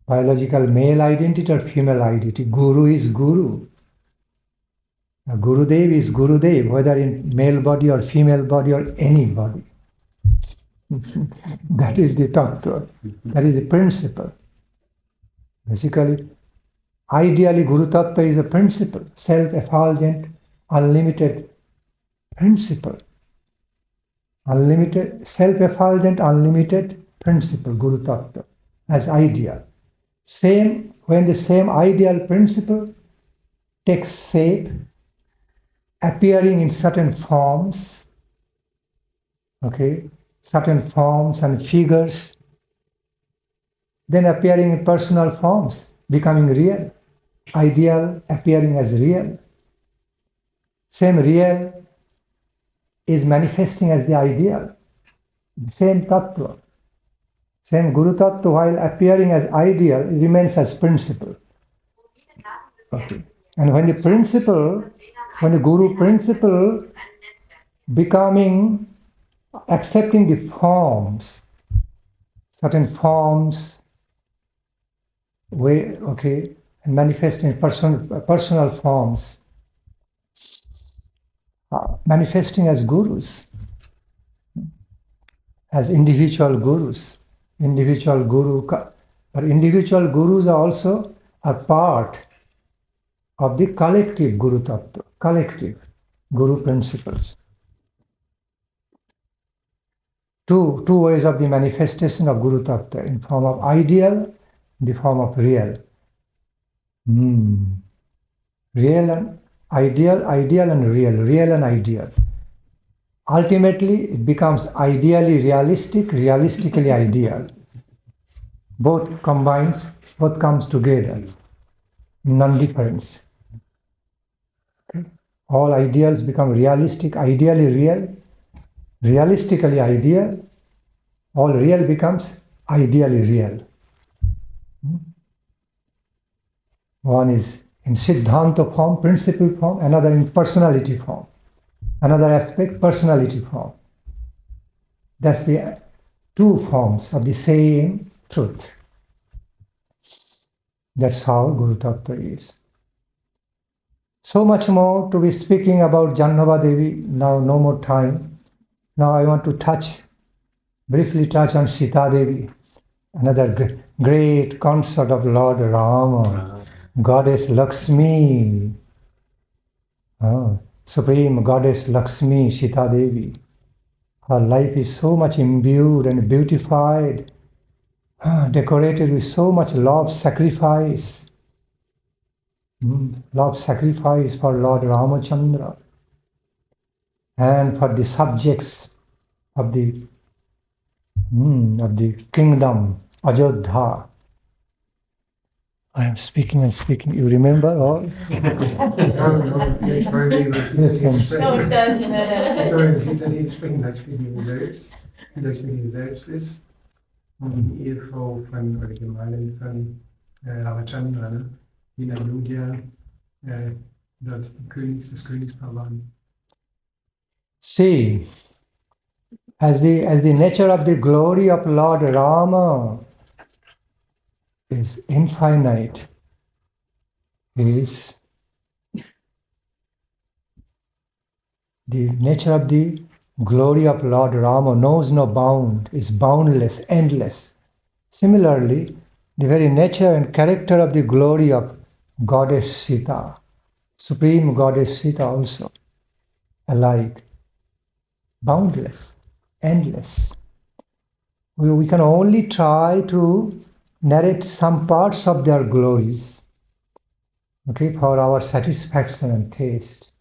Biological male identity or female identity. Guru is Guru. Gurudev is Gurudev, whether in male body or female body or any body. That is the tattva. That is the principle. Basically, ideally, Guru Tattva is a principle, self-effulgent, unlimited principle. Unlimited, self-effulgent, unlimited principle, Guru Tattva, as ideal. When the same ideal principle takes shape, appearing in certain forms, certain forms and figures, then appearing in personal forms, becoming real, ideal appearing as real. Same real is manifesting as the ideal, the same tattva. Same Guru Tattva, while appearing as ideal, remains as principle. Okay. And when the Guru principle becoming, accepting the forms, certain forms, and manifesting personal forms, manifesting as gurus, as individual gurus, but individual gurus are also a part of the collective Guru tattva, collective Guru principles. Two ways of the manifestation of Guru tattva, in form of ideal, in the form of real. Real and ideal, ideal and real and ideal. Ultimately, it becomes ideally realistic, realistically ideal. Both comes together. Non-difference. Okay? All ideals become realistic, ideally real, realistically ideal. All real becomes ideally real. One is in Siddhanta form, principle form, another in personality form. Another aspect, personality form. That's the two forms of the same truth. That's how Guru Tattva is. So much more to be speaking about Jahnava Devi. Now no more time. Now I want to briefly touch on Sita Devi, another great consort of Lord Rama, Goddess Lakshmi, Supreme Goddess Lakshmi, Sita Devi. Her life is so much imbued and beautified, decorated with so much love sacrifice. Love sacrifice for Lord Ramachandra and for the subjects of the kingdom, Ajodha. I am speaking and speaking. You remember all? No, jetzt wollen wir über Sita Devi sprechen. Jetzt wollen wir über Sita Devi sprechen, Laksmidevi selbst, wie Laksmidevi selbst ist. Und die Ehefrau oder Gemahlin von Ramachandra, ne? Die in Ayodhya dort des Königspaar waren. See, as the nature of the glory of Lord Rama is infinite, is the nature of the glory of Lord Rama knows no bound, is boundless, endless. Similarly, the very nature and character of the glory of Goddess Sita, Supreme Goddess Sita also, alike, boundless, endless. We can only try to narrate some parts of their glories, for our satisfaction and taste.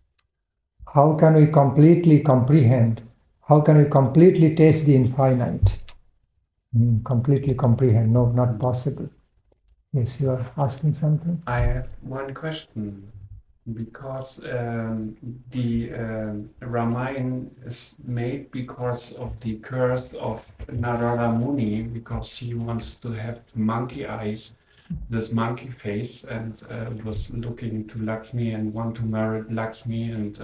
How can we completely comprehend? How can we completely taste the infinite? Completely comprehend? No, not possible. Yes, you are asking something? I have one question. Because the Ramayana is made because of the curse of Narada Muni, because he wants to have monkey eyes, this monkey face, and was looking to Lakshmi and want to marry Lakshmi, and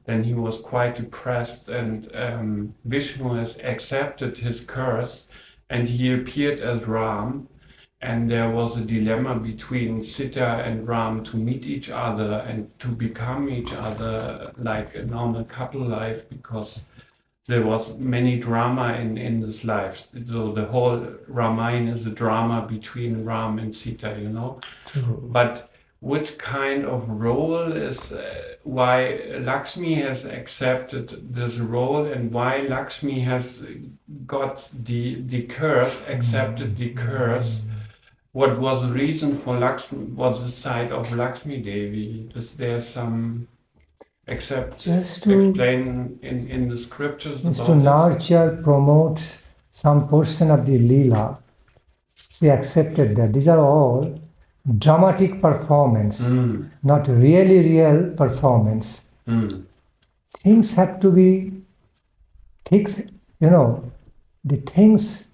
then he was quite depressed, and Vishnu has accepted his curse, and he appeared as Ram. And there was a dilemma between Sita and Ram to meet each other and to become each other like a normal couple life, because there was many drama in this life. So the whole Ramayana is a drama between Ram and Sita, But which kind of role is why Lakshmi has accepted this role, and why Lakshmi has got the curse, accepted the curse? What was the reason for Lakshmi, was the side of Laksmidevi? Is there some explain in the scriptures just about to nurture, promote some portion of the lila. She accepted that. These are all dramatic performance, not really real performance. Things have to be, the things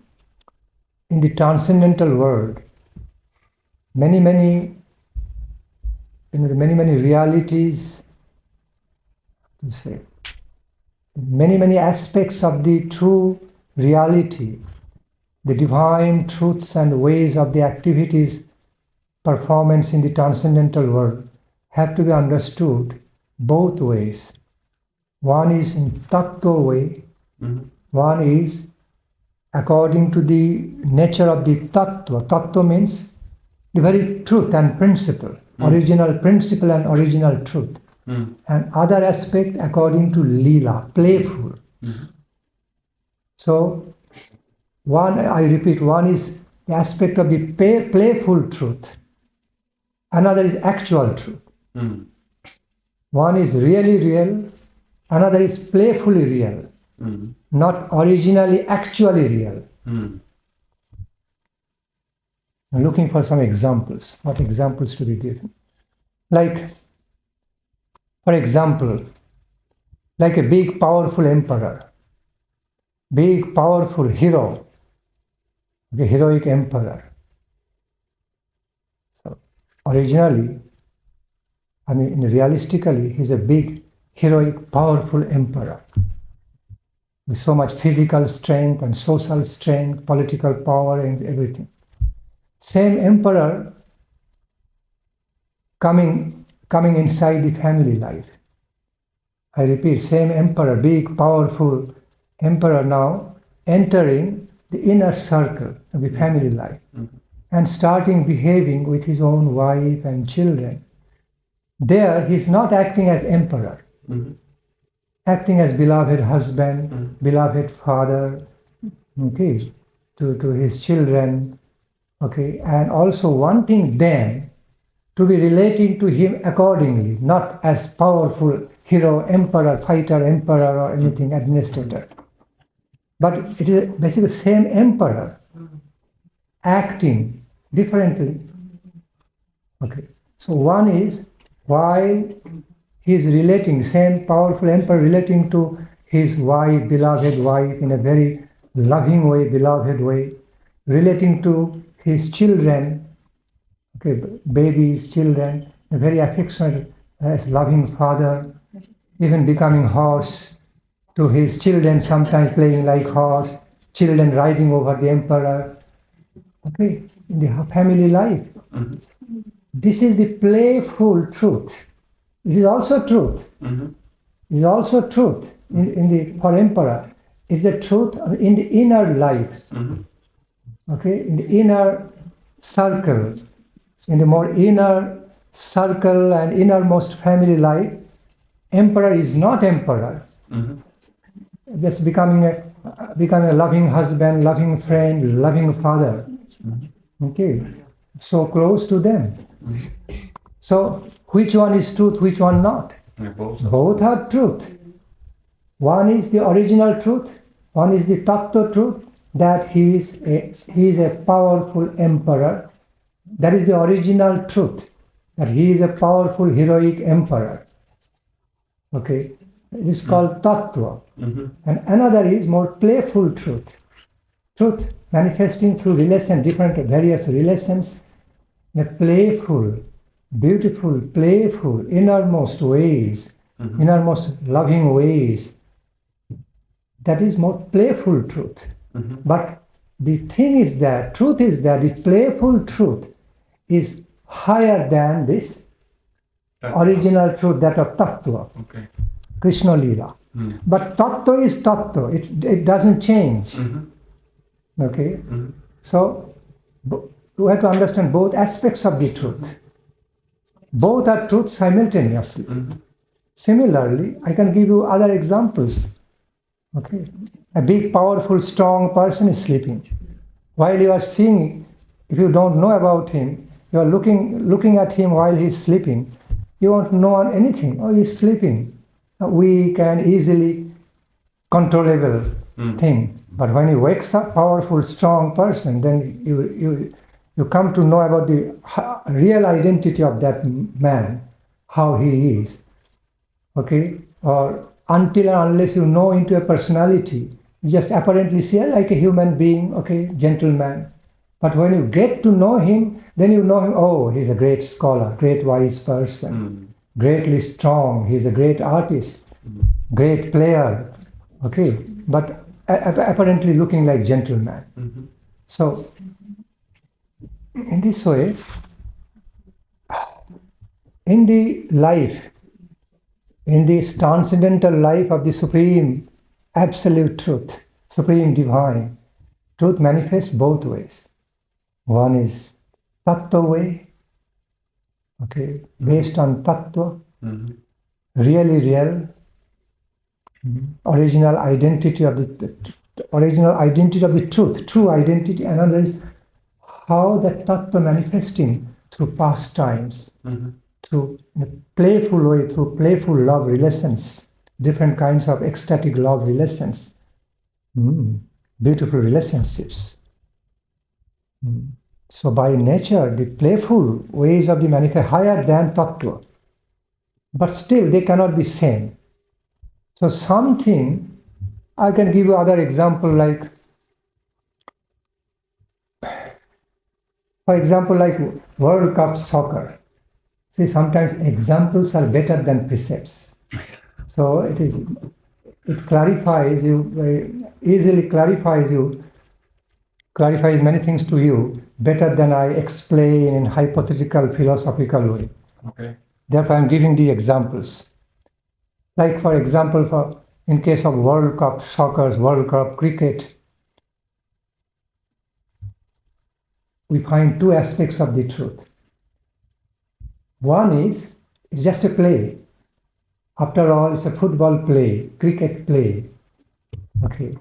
in the transcendental world, many many realities, to say, many aspects of the true reality, the divine truths and ways of the activities, performance in the transcendental world have to be understood both ways. One is in tattva way, one is according to the nature of the tattva. Tattva means the very truth and principle, original principle and original truth. And other aspect according to lila, playful. So, one, I repeat, one is the aspect of the playful truth. Another is actual truth. One is really real, another is playfully real, not originally actually real. I'm looking for some examples. What examples to be given? Like, for example, like a big powerful emperor, big powerful hero, the heroic emperor. So originally, realistically, he's a big, heroic, powerful emperor with so much physical strength and social strength, political power and everything. Same emperor coming inside the family life. I repeat, same emperor, big, powerful emperor now entering the inner circle of the family life and starting behaving with his own wife and children. There, he's not acting as emperor, acting as beloved husband, beloved father, okay, to his children, okay, and also wanting them to be relating to him accordingly, not as powerful hero, emperor, fighter, emperor, or anything, administrator. But it is basically the same emperor acting differently. Okay, so one is while he is relating, same powerful emperor relating to his wife, beloved wife, in a very loving way, beloved way, relating to his children, okay, babies, children, a very affectionate, loving father, even becoming horse to his children, sometimes playing like horse, children riding over the emperor, okay, in the family life. This is the playful truth. It is also truth. It is also truth for emperor. It's the truth in the inner life. Okay, in the inner circle, in the more inner circle and innermost family life, emperor is not emperor. Just becoming a loving husband, loving friend, loving father. Okay, so close to them. So which one is truth, which one not? Both are truth. One is the original truth, one is the tattva truth, that he is a powerful emperor. That is the original truth, that he is a powerful heroic emperor. Okay, it is called tattva. And another is more playful truth. Truth manifesting through relation, different various relations, in a playful, beautiful, playful, innermost ways, innermost loving ways. That is more playful truth. But the thing is that, truth is that the playful truth is higher than this original truth, that of tattva, Krishna lila. But tattva is tattva, it doesn't change. Okay? So, we have to understand both aspects of the truth. Both are truth simultaneously. Similarly, I can give you other examples. Okay, a big, powerful, strong person is sleeping. While you are seeing, if you don't know about him, you are looking at him while he is sleeping. You won't know anything. Oh, he is sleeping. A weak and easily controllable thing. But when he wakes up, powerful, strong person, then you come to know about the real identity of that man, how he is. Okay, or until and unless you know into a personality, you just apparently see like a human being, okay, gentleman. But when you get to know him, then you know him, oh, he's a great scholar, great wise person, greatly strong, he's a great artist, great player, okay, but apparently looking like gentleman. So, in this way, in the life, in this transcendental life of the Supreme Absolute Truth, Supreme Divine, truth manifests both ways. One is tattva way, okay, based on tattva, really real, original identity of the truth, true identity. Another is how that tattva manifesting through pastimes, through in a playful way, through playful love relations, different kinds of ecstatic love relations, beautiful relationships. So by nature, the playful ways of the manifest higher than tattva, but still they cannot be same. So something, I can give you other example like, for example, like World Cup soccer. See, sometimes examples are better than precepts. So it clarifies you, very easily clarifies many things to you better than I explain in hypothetical philosophical way. Okay. Therefore, I'm giving the examples. Like for example, in case of World Cup soccer, World Cup cricket, we find two aspects of the truth. One is, it's just a play. After all, it's a football play, cricket play. Okay.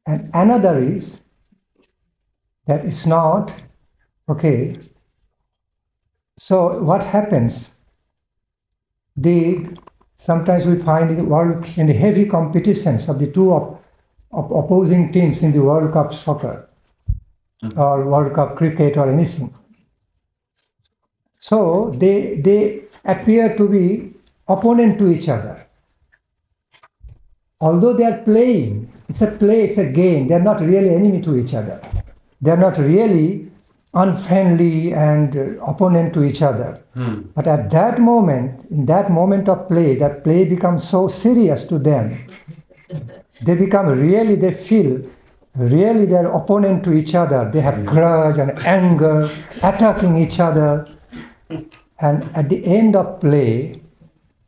And another is that it's not, okay. So what happens? Sometimes we find in the heavy competitions of the two of opposing teams in the World Cup soccer or World Cup cricket or anything. So they appear to be opponent to each other. Although they are playing, it's a play, it's a game, they are not really enemy to each other. They are not really unfriendly and opponent to each other. But at that moment, in that moment of play, that play becomes so serious to them. They become really, they feel really they're opponent to each other. They have grudge and anger, attacking each other. And at the end of play,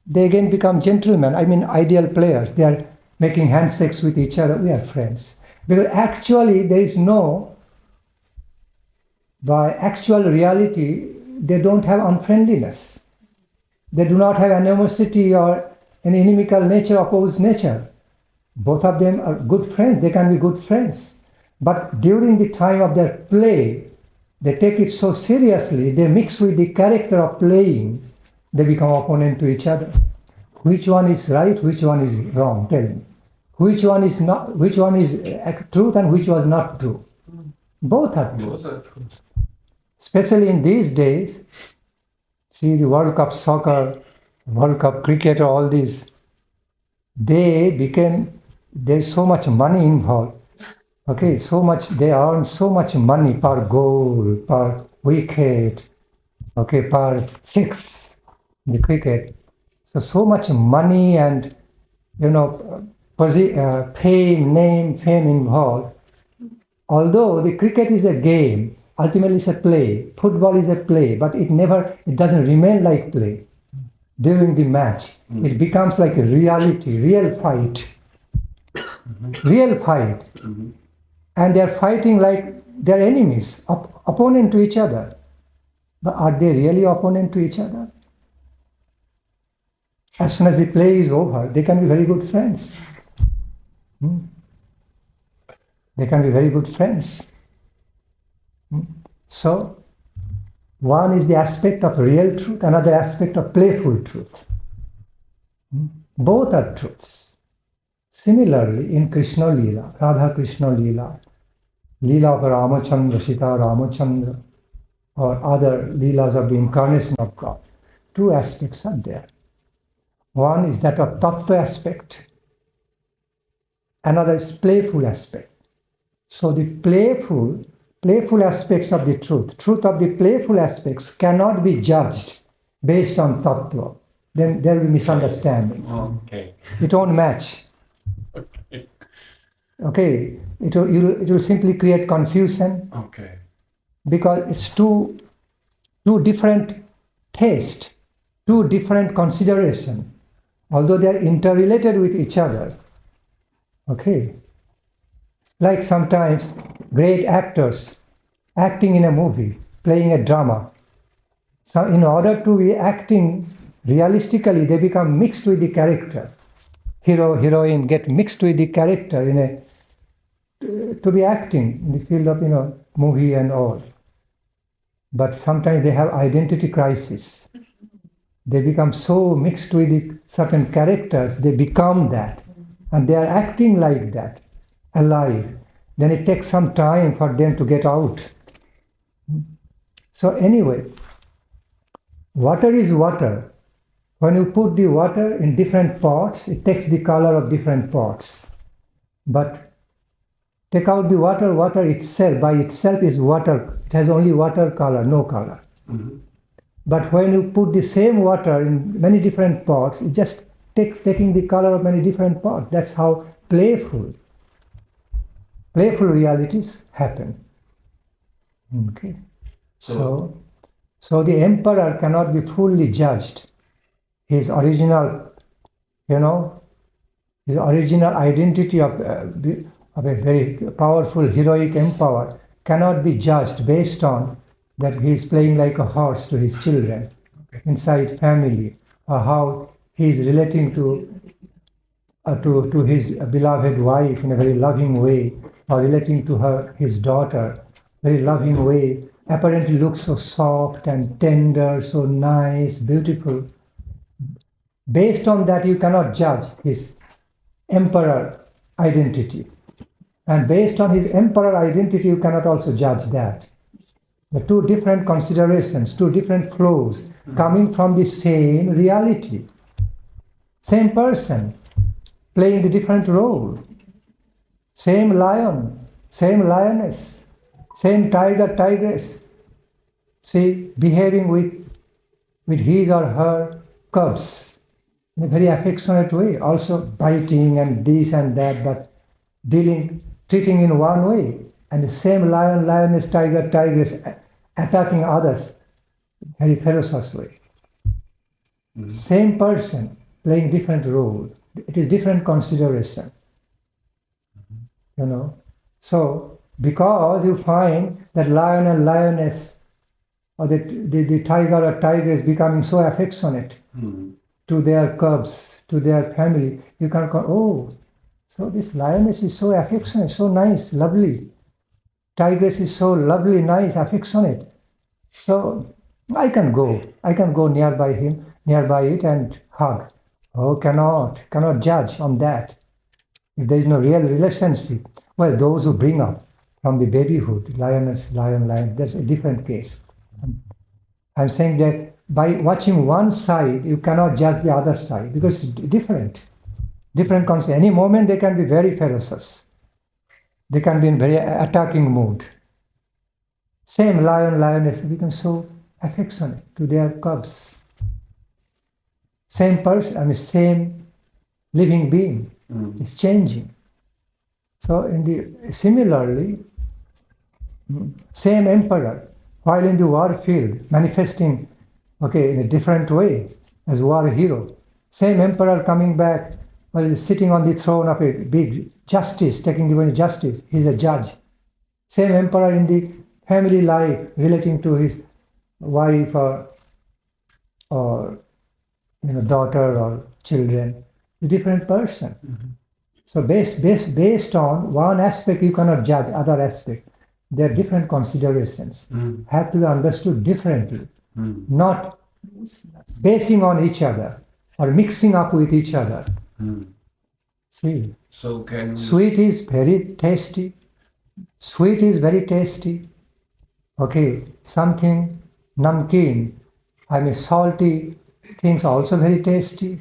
they again become gentlemen, ideal players. They are making handshakes with each other. We are friends. Because actually there is no, by actual reality, they don't have unfriendliness. They do not have animosity or an inimical nature, opposed nature. Both of them are good friends. They can be good friends. But during the time of their play, they take it so seriously, they mix with the character of playing, they become opponent to each other. Which one is right, which one is wrong? Tell me. Which one is not? Which one is truth and which was not true? Both are true. Especially in these days, see the World Cup soccer, World Cup cricket, all these, there's so much money involved. Okay, they earn so much money per goal, per wicket, okay, per six in the cricket. So much money and, fame involved. Although the cricket is a game, ultimately it's a play, football is a play, but it doesn't remain like play. During the match, it becomes like a reality, real fight. Real fight. And they're fighting like they're enemies, opponent to each other. But are they really opponent to each other? As soon as the play is over, they can be very good friends. They can be very good friends. So, one is the aspect of real truth, another aspect of playful truth. Both are truths. Similarly, in Krishna Lila, Radha Krishna Lila, Lila of Ramachandra, Sita Ramachandra, or other Leelas of the incarnation of God, two aspects are there. One is that of tattva aspect, another is playful aspect. So the playful playful aspects of the truth. Truth of the playful aspects cannot be judged based on tattva. Then there will be misunderstanding. Okay. It won't match. Okay. Okay, it will simply create confusion Okay. because it's two different tastes, two different considerations, although they are interrelated with each other. Okay, like sometimes great actors acting in a movie, playing a drama. So in order to be acting realistically, they become mixed with the character. Hero, heroine get mixed with the character to be acting in the field of movie and all. But sometimes they have identity crisis. They become so mixed with the certain characters, they become that, and they are acting like that, alive. Then it takes some time for them to get out. So anyway, water is water. When you put the water in different pots, it takes the color of different pots. But take out the water, water itself, by itself is water. It has only water color, no color. Mm-hmm. But when you put the same water in many different pots, it just taking the color of many different pots. That's how playful realities happen. Okay. So the emperor cannot be fully judged. His original, his original identity of a very powerful heroic emperor cannot be judged based on that he is playing like a horse to his children inside family, or how he is relating to his beloved wife in a very loving way, or relating to his daughter very loving way, apparently looks so soft and tender, so nice, beautiful. Based on that, you cannot judge his emperor identity. And based on his emperor identity, you cannot also judge that. The two different considerations, two different flows coming from the same reality. Same person playing the different role. Same lion, same lioness, same tiger, tigress. See, behaving with his or her cubs in a very affectionate way, also biting and this and that, but treating in one way. And the same lion, lioness, tiger, tigress attacking others very ferocious way. Mm-hmm. Same person playing different role. It is different consideration. Mm-hmm. So because you find that lion and lioness, or the tiger or tigress becoming so affectionate to their cubs, to their family, you can go, so this lioness is so affectionate, so nice, lovely. Tigress is so lovely, nice, affectionate. So I can go nearby it and hug. Oh, cannot judge on that. If there is no real relationship, well, those who bring up from the babyhood, lioness, lion, that's a different case. I'm saying that by watching one side, you cannot judge the other side because it's different concept. Any moment they can be very ferocious. They can be in very attacking mood. Same lion, lioness become so affectionate to their cubs. Same person, same living being is changing. So similarly, same emperor, while in the war field, manifesting in a different way as war hero. Same emperor coming back, sitting on the throne of a big justice, taking divine justice. He's a judge. Same emperor in the family life, relating to his wife or daughter or children, a different person. Mm-hmm. So based on one aspect, you cannot judge other aspect. There are different considerations. Have to be understood differently, not basing on each other or mixing up with each other. See, so sweet is very tasty. Sweet is very tasty. Something namkeen, salty things also very tasty.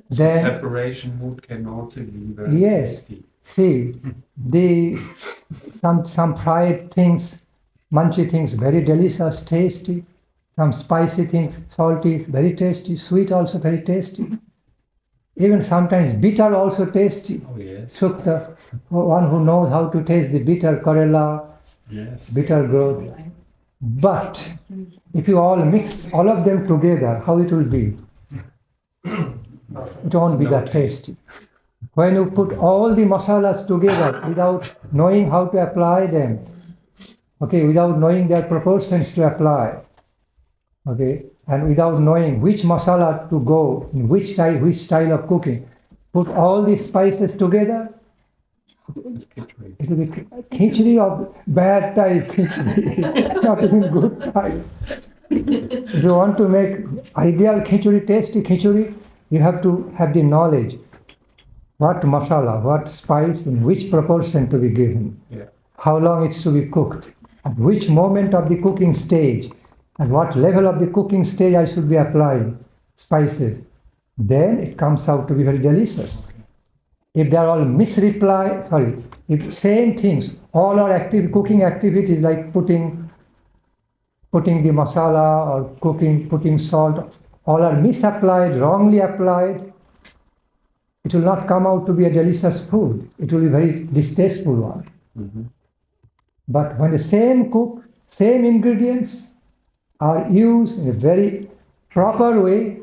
Then separation mood can also be very tasty. See, some fried things, munchy things, very delicious, tasty. Some spicy things, salty, very tasty. Sweet also very tasty. Even sometimes bitter also tasty. Oh yes. Sukta, one who knows how to taste the bitter Karela, Yes. bitter growth. But if you all mix all of them together, how it will be? It won't be that tasty. When you put all the masalas together without knowing how to apply them, okay, without knowing their proportions to apply, okay, and without knowing which masala to go in which style of cooking, put all the spices together, it will be khichdi of bad type khichdi, not even good type. If you want to make ideal khichdi, tasty khichdi, you have to have the knowledge what masala, what spice, in which proportion to be given, how long it's to be cooked, at which moment of the cooking stage, at what level of the cooking stage I should be applying spices. Then it comes out to be very delicious. If they are all if same things, all our cooking activities like putting the masala or putting salt, all are misapplied, wrongly applied, it will not come out to be a delicious food. It will be a very distasteful one. Mm-hmm. But when the same cook, same ingredients are used in a very proper way,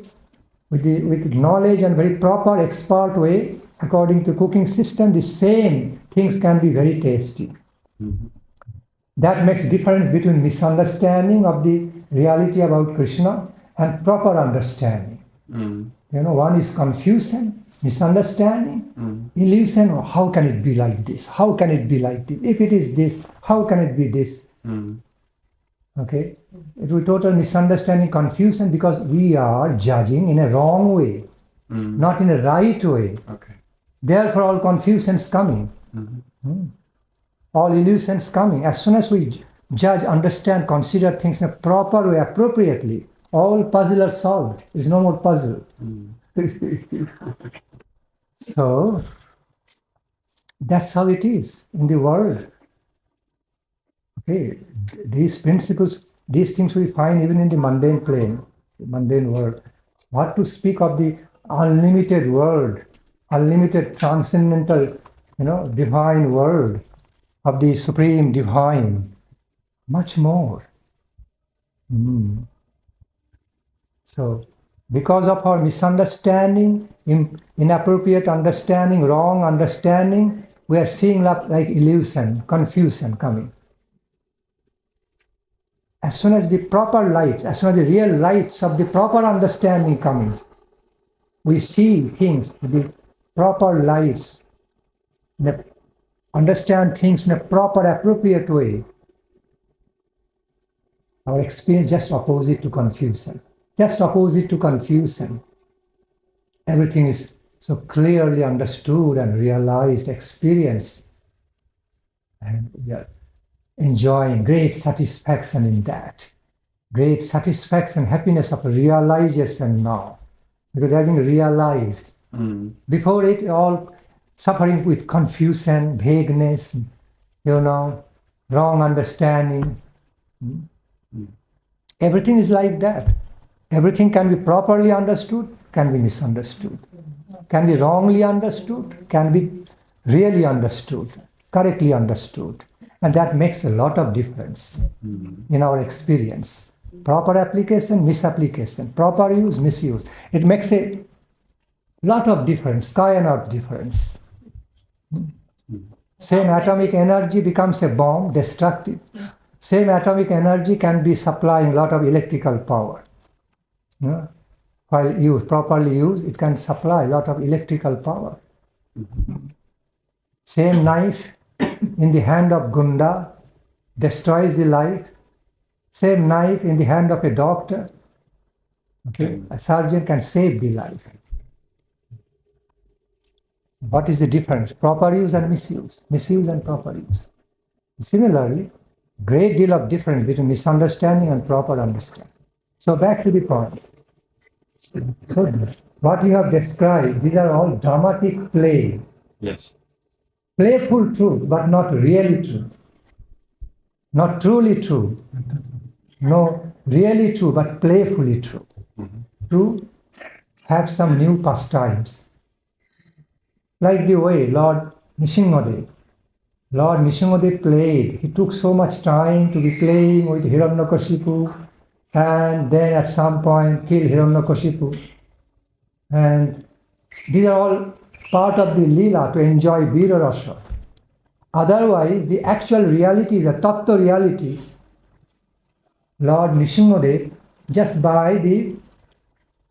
with knowledge and very proper expert way, according to cooking system, the same things can be very tasty. Mm-hmm. That makes difference between misunderstanding of the reality about Krishna and proper understanding. Mm-hmm. One is confusion, misunderstanding, illusion. How can it be like this? How can it be like this? If it is this, how can it be this? Okay? It will total misunderstanding, confusion, because we are judging in a wrong way, not in a right way. Okay. Therefore, all confusions coming, all illusions coming. As soon as we judge, understand, consider things in a proper way, appropriately, all puzzle are solved. There is no more puzzle. So, that's how it is in the world. Okay, these principles, these things we find even in the mundane plane, the mundane world. What to speak of the unlimited world, unlimited transcendental, divine world of the supreme divine, much more. So, because of our misunderstanding, inappropriate understanding, wrong understanding, we are seeing like illusion, confusion coming. As soon as the proper light, as soon as the real lights of the proper understanding coming, we see things with the proper lights, understand things in a proper, appropriate way. Our experience just opposite to confusion. Just opposite to confusion. Everything is so clearly understood and realized, experienced. And we are enjoying great satisfaction in that. Great satisfaction, happiness of realization now. Because they have been realized. Before it, all suffering with confusion, vagueness, wrong understanding. Everything is like that. Everything can be properly understood, can be misunderstood. Can be wrongly understood, can be really understood, correctly understood. And that makes a lot of difference in our experience. Proper application, misapplication. Proper use, misuse. It makes a lot of difference, sky and earth difference. Same atomic energy becomes a bomb, destructive. Same atomic energy can be supplying a lot of electrical power. While properly used, it can supply a lot of electrical power. Same knife in the hand of Gunda destroys the life. Same knife in the hand of a doctor, a surgeon can save the life. What is the difference? Proper use and misuse. Misuse and proper use. Similarly, great deal of difference between misunderstanding and proper understanding. So back to the point. So what you have described, these are all dramatic play. Yes. playful truth, but not really true. Not truly true. No, really true, but playfully true. To have some new pastimes. Like the way Lord Nrsimhadev played. He took so much time to be playing with Hiranyakashipu, and then at some point kill Hiranyakashipu. And these are all part of the lila to enjoy Vira Rasa. Otherwise, the actual reality is a tattva reality. Lord Nrsimhadev,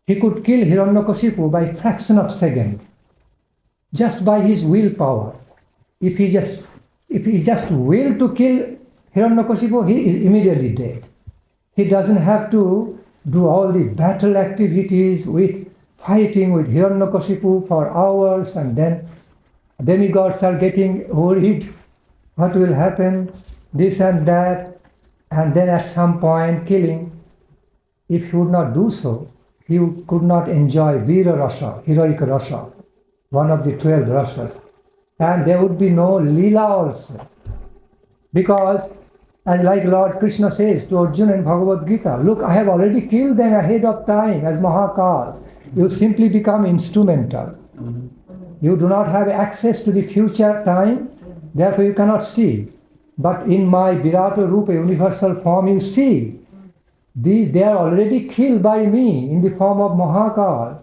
he could kill Hiranyakashipu by fraction of second, just by his willpower. If he just will to kill Hiranyakashipu, he is immediately dead. He doesn't have to do all the battle activities with fighting with Hiranyakashipu for hours, and then demigods are getting worried. What will happen? This and that. And then at some point killing. If he would not do so, he could not enjoy Vira Rasa, heroic Rasa, one of the 12 Rasas. And there would be no lila also. Because, as like Lord Krishna says to Arjuna in Bhagavad Gita, look, I have already killed them ahead of time as Mahakal. You simply become instrumental. You do not have access to the future time, therefore you cannot see. But in my Virata Rupa, universal form, you see. They are already killed by me in the form of Mahakal.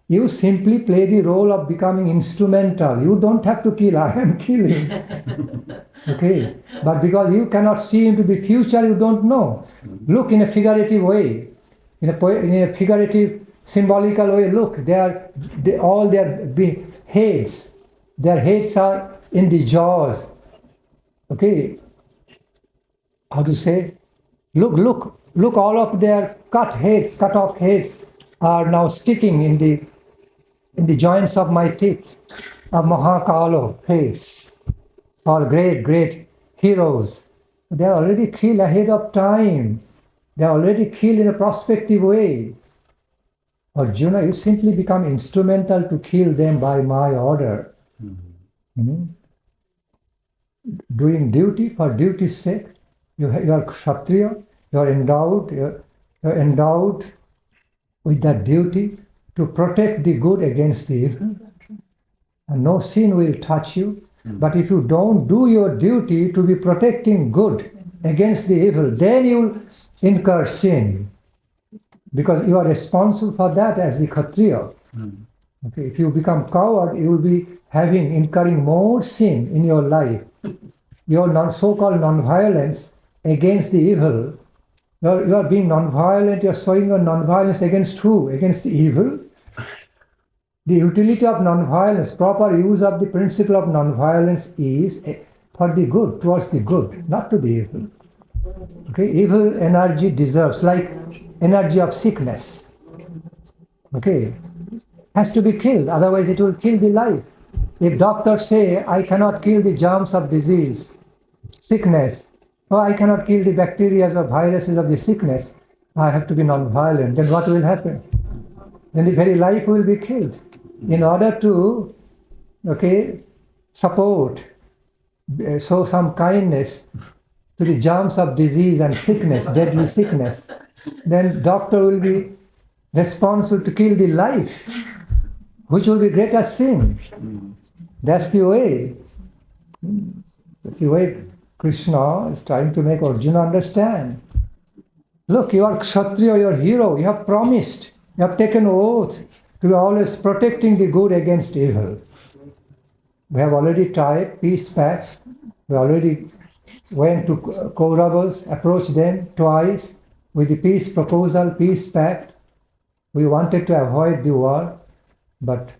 You simply play the role of becoming instrumental. You don't have to kill, I am killing. Okay? But because you cannot see into the future, you don't know. Look in a figurative way, in a figurative, symbolical way, look, all their heads are in the jaws. Okay? How to say? Look, all of their cut off heads are now sticking in the joints of my teeth, of Mahakalo face. All great heroes. They are already killed ahead of time. They are already killed in a prospective way. Arjuna, you simply become instrumental to kill them by my order. Doing duty for duty's sake. You are Kshatriya, you are endowed with that duty to protect the good against the evil. And no sin will touch you. But if you don't do your duty to be protecting good against the evil, then you will incur sin. Because you are responsible for that as the Kshatriya. Okay, if you become coward, you will be incurring more sin in your life. Your so-called non-violence against the evil, you are being non-violent, you are showing your non-violence against who? Against the evil? The utility of non-violence, proper use of the principle of non-violence is for the good, towards the good, not to the evil. Okay, evil energy deserves, like energy of sickness. Okay, has to be killed, otherwise it will kill the life. If doctors say, I cannot kill the germs of disease, sickness, or I cannot kill the bacteria or viruses of the sickness, I have to be non-violent, then what will happen? Then the very life will be killed. In order to, support, show some kindness to the germs of disease and sickness, deadly sickness, then doctor will be responsible to kill the life, which will be greater sin. That's the way. That's the way Krishna is trying to make Arjuna understand. Look, you are Kshatriya, you are hero, you have promised, you have taken oath to be always protecting the good against evil. We have already tried peace pact. We already went to Kauravas, approached them twice with the peace proposal, peace pact. We wanted to avoid the war, but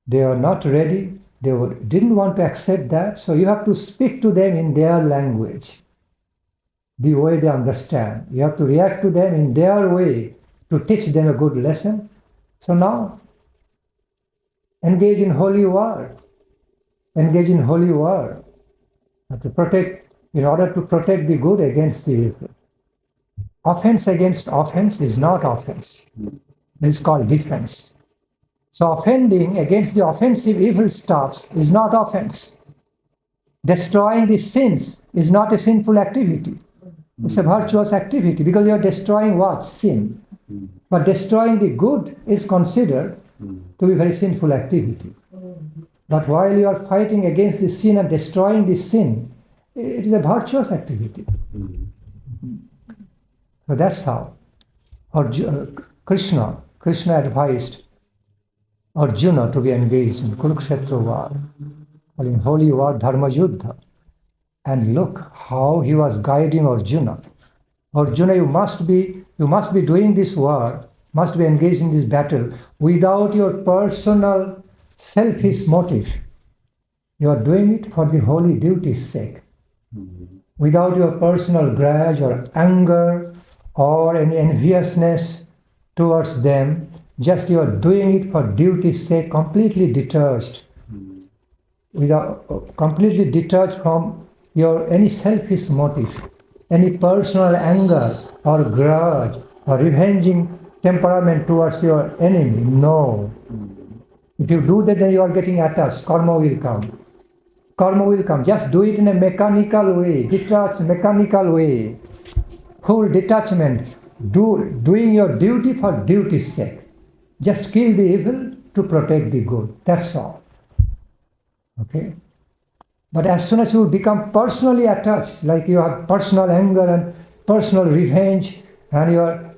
they are not ready. They didn't want to accept that. So you have to speak to them in their language, the way they understand. You have to react to them in their way to teach them a good lesson. So now, engage in holy war. Engage in holy war. In order to protect the good against the evil. Offense against offense is not offense. This is called defense. So offending against the offensive evil stuffs is not offense. destroying the sins is not a sinful activity. It's a virtuous activity because you are destroying what? Sin. But destroying the good is considered to be a very sinful activity. But while you are fighting against the sin and destroying the sin, it is a virtuous activity. So that's how Krishna advised Arjuna to be engaged in Kurukshetra war, or in holy war, Dharma Yuddha. And look how he was guiding Arjuna. Arjuna, you must be doing this war, must be engaged in this battle without your personal selfish motive. You are doing it for the holy duty's sake. Without your personal grudge or anger or any enviousness towards them, just you are doing it for duty's sake, completely detached, completely detached from your any selfish motive, any personal anger or grudge or revenging temperament towards your enemy. No. If you do that, then you are getting attached. Karma will come. Karma will come. Just do it in a mechanical way, detached, mechanical way. Full detachment. Doing your duty for duty's sake. Just kill the evil to protect the good. That's all. Okay? But as soon as you become personally attached, like you have personal anger and personal revenge, and you are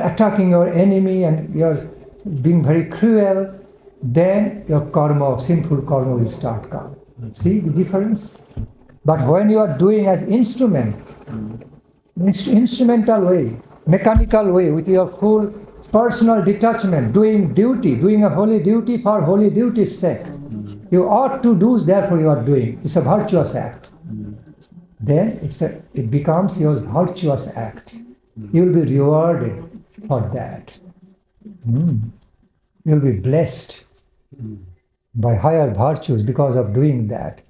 attacking your enemy and you are being very cruel, then your karma, sinful karma will start coming. See the difference? But when you are doing as instrumental way, mechanical way, with your full personal detachment, doing duty, doing a holy duty for holy duty's sake, you ought to do, therefore you are doing. It's a virtuous act. Then it becomes your virtuous act. You will be rewarded for that. You will be blessed by higher virtues because of doing that.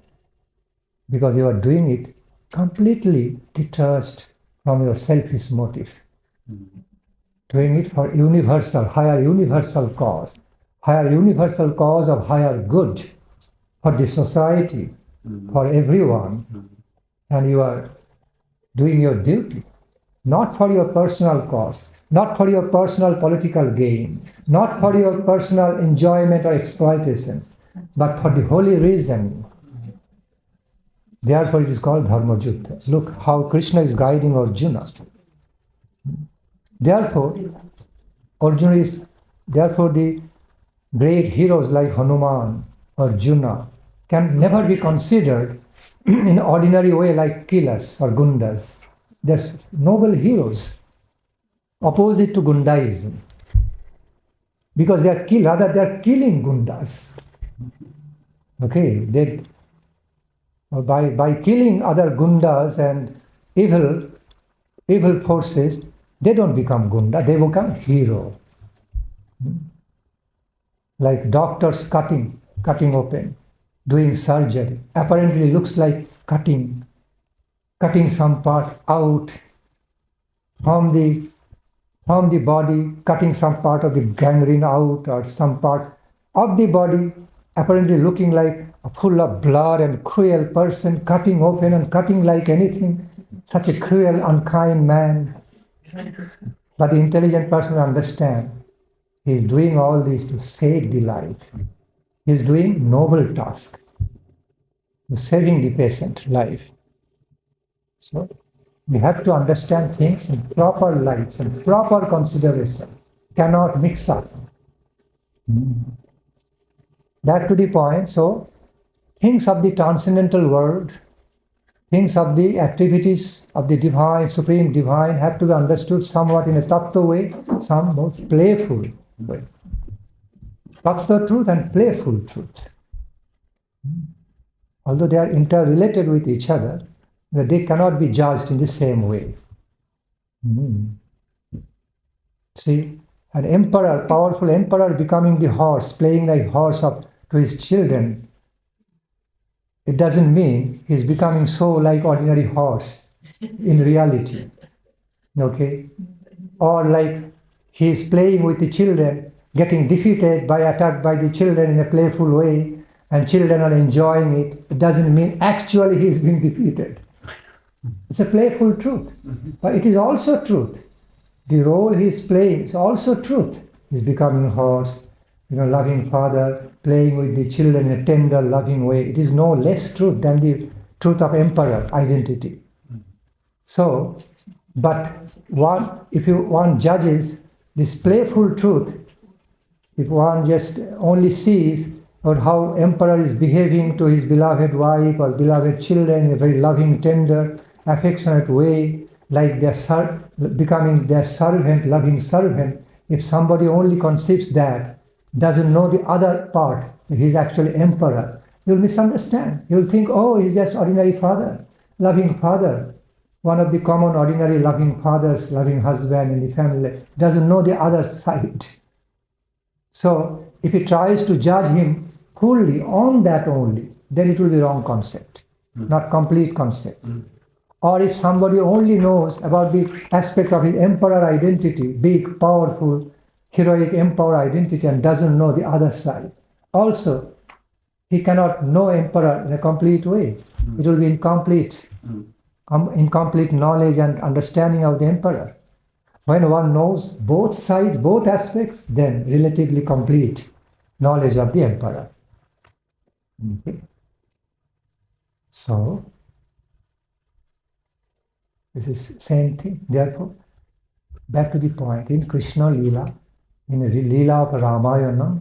Because you are doing it completely detached from your selfish motive. Doing it for higher universal cause of higher good for the society, for everyone. And you are doing your duty, not for your personal cause, not for your personal political gain, not for your personal enjoyment or exploitation, but for the holy reason. Therefore it is called Dharma Yuddha. Look how Krishna is guiding Arjuna. Therefore the great heroes like Hanuman, Arjuna, can never be considered in ordinary way like killers or gundas. They're noble heroes, opposite to gundaism. Because they are killing gundas. Okay, by killing other gundas and evil forces, they don't become gunda, they become hero. Like doctors cutting open, doing surgery. Apparently looks like cutting some part out from the body, cutting some part of the gangrene out or some part of the body, apparently looking like a full of blood and cruel person, cutting open and cutting like anything. Such a cruel, unkind man. But the intelligent person understands he is doing all this to save the life. He is doing noble task, to saving the patient life. So we have to understand things in proper lights and proper consideration. Cannot mix up. Back to the point. So things of the transcendental world, things of the activities of the divine, supreme divine, have to be understood somewhat in a tattva way, some most playful way. Tattva truth and playful truth. Although they are interrelated with each other, that they cannot be judged in the same way. See, an emperor, powerful emperor becoming the horse, playing like horse to his children, it doesn't mean he's becoming so like ordinary horse in reality. Okay? Or like he's playing with the children, getting defeated by attack by the children in a playful way, and children are enjoying it, it doesn't mean actually he is being defeated. It's a playful truth. But it is also truth. The role he is playing is also truth. He is becoming a horse, loving father, playing with the children in a tender, loving way. It is no less truth than the truth of emperor identity. So, but if one judges this playful truth, if one just only sees or how emperor is behaving to his beloved wife or beloved children in a very loving, tender, affectionate way, like becoming their servant, loving servant, if somebody only conceives that, doesn't know the other part, that he's actually emperor, you'll misunderstand. You'll think, oh, he's just ordinary father, loving father, one of the common ordinary loving fathers, loving husband in the family, doesn't know the other side. So, if he tries to judge him fully on that only, then it will be wrong concept, not complete concept. Or if somebody only knows about the aspect of his emperor identity, big, powerful, heroic emperor identity, and doesn't know the other side, also he cannot know emperor in a complete way. It will be incomplete knowledge and understanding of the emperor. When one knows both sides, both aspects, then relatively complete knowledge of the emperor. Okay. So, this is same thing. Therefore, back to the point, in Krishna lila, in the lila of Ramayana,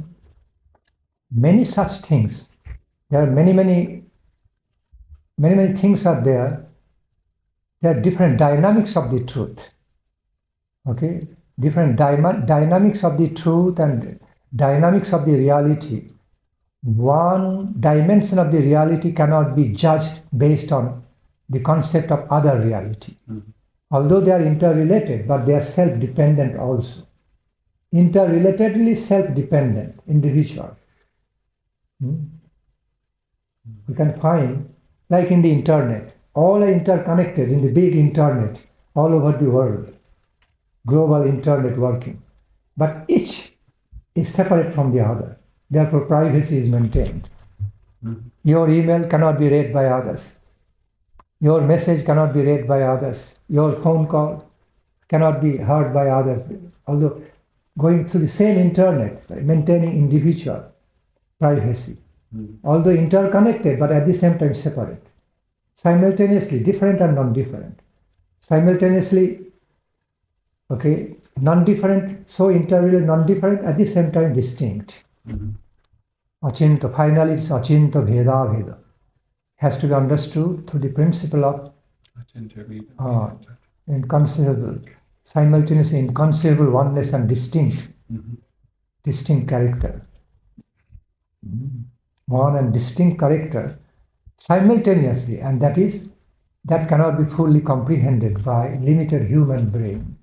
many such things. There are many things are there. There are different dynamics of the truth. Okay, different dynamics of the truth and dynamics of the reality. One dimension of the reality cannot be judged based on the concept of other reality. Although they are interrelated, but they are self-dependent also. Interrelatedly self-dependent, individual. We can find, like in the internet, all are interconnected in the big internet all over the world, global internet working. But each is separate from the other. Therefore, privacy is maintained. Your email cannot be read by others. Your message cannot be read by others. Your phone call cannot be heard by others. Although going through the same internet, maintaining individual privacy. Although interconnected, but at the same time separate. Simultaneously different and non-different. Simultaneously, okay, non-different, so interrelated, non-different, at the same time distinct. Achinta, finally it's achinta bheda bheda. Has to be understood through the principle of inconceivable, simultaneously inconceivable oneness and distinct character. One and distinct character simultaneously, and that cannot be fully comprehended by limited human brain.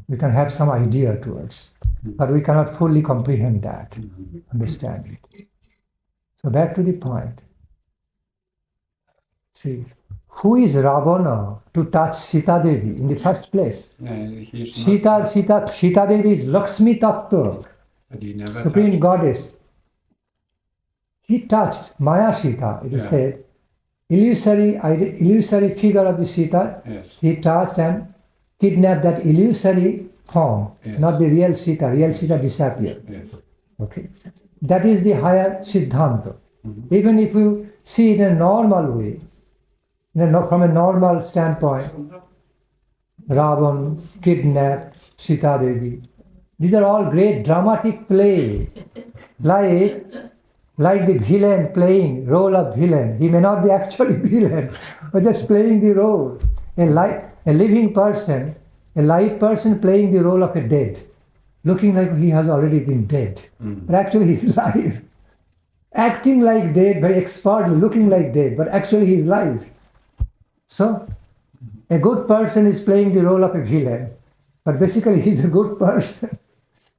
We can have some idea towards, but we cannot fully comprehend that, understand it. So back to the point. See, who is Ravana to touch Sita Devi in the first place? Sita Devi is Lakshmi Tattva, Supreme Goddess. He touched Maya Sita, it is said, illusory figure of the Sita, he touched and kidnapped that illusory form, not the real Sita. Real Sita disappeared. Okay, that is the higher Siddhanta. Even if you see it in a normal way, from a normal standpoint, Ravan kidnapped Sita Devi. These are all great dramatic play, like the villain playing role of villain. He may not be actually villain, but just playing the role. A living person, a live person playing the role of a dead, looking like he has already been dead, but actually he's live. Acting like dead, very expertly, looking like dead, but actually he's live. So, a good person is playing the role of a villain, but basically he's a good person,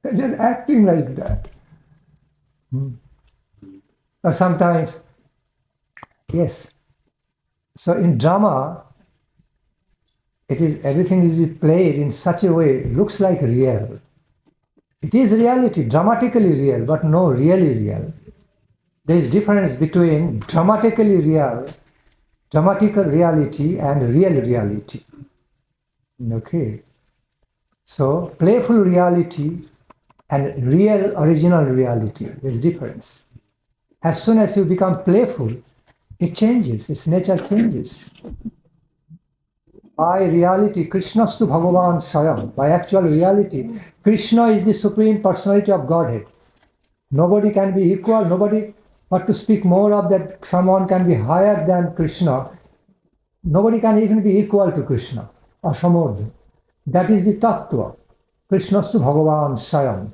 just acting like that. Or sometimes, yes. So in drama, everything is played in such a way, it looks like real. It is reality, dramatically real, but no really real. there is difference between dramatical reality and real reality. Okay. So playful reality and real original reality, there's difference. As soon as you become playful, it changes, its nature changes. By reality, Krishnastu Bhagavan Swayam. By actual reality, Krishna is the Supreme Personality of Godhead. Nobody can be equal, nobody, but to speak more of that, someone can be higher than Krishna. Nobody can even be equal to Krishna. Asamordha. That is the tattva. Krishnastu Bhagavan Swayam.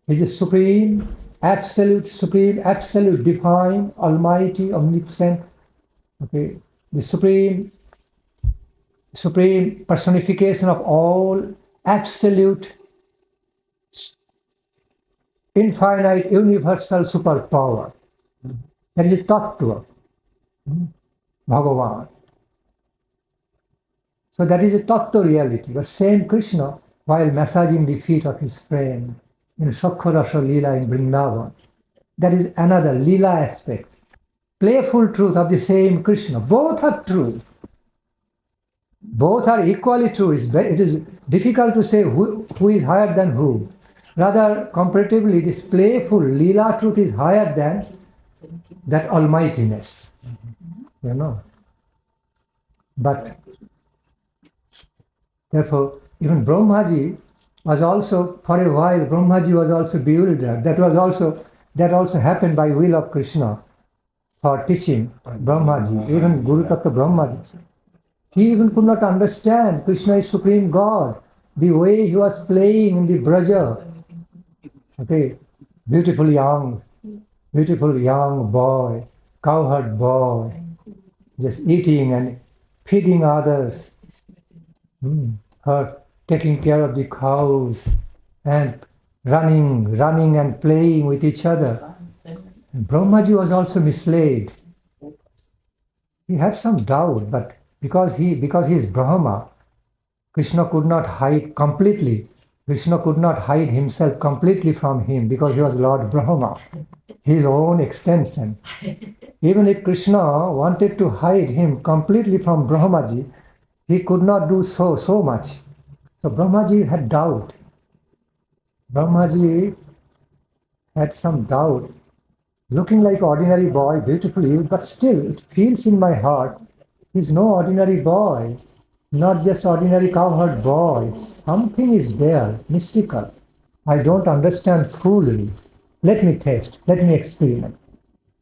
He is supreme, absolute, divine, almighty, omnipotent. Okay, the supreme personification of all absolute, infinite, universal superpower. That is a tattva, Bhagavan. So that is a tattva reality. But same Krishna, while massaging the feet of his friend in Shakharasa lila in Vrindavan, that is another lila aspect. Playful truth of the same Krishna. Both are true. Both are equally true. It is difficult to say who is higher than who. Rather, comparatively, this playful lila truth is higher than that almightiness. You know. But therefore, even Brahmaji was also, for a while, Brahmaji was also bewildered. That also happened by will of Krishna for teaching Brahmaji, even Guru Tattva Brahmaji. He even could not understand Krishna is Supreme God. The way he was playing in the Braja. Okay, beautiful young boy, cowherd boy, just eating and feeding others. Her taking care of the cows and running and playing with each other. And Brahmaji was also misled. He had some doubt, but because he is Brahma, Krishna could not hide completely. Krishna could not hide himself completely from him because he was Lord Brahma, his own extension. Even if Krishna wanted to hide him completely from Brahmaji, he could not do so much. So Brahmaji had doubt. Brahmaji had some doubt. Looking like ordinary boy, beautiful youth, but still it feels in my heart, he's no ordinary boy, not just ordinary cowherd boy. Something is there, mystical. I don't understand fully. Let me test, let me experiment.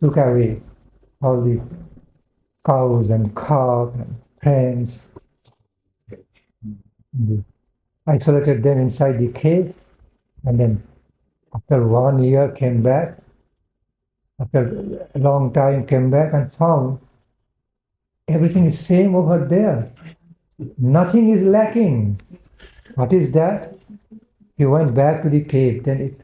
Took away all the cows and calves and friends. Isolated them inside the cave, and then after 1 year came back, after a long time came back and found everything is same over there. Nothing is lacking. What is that? He went back to the cave. Then it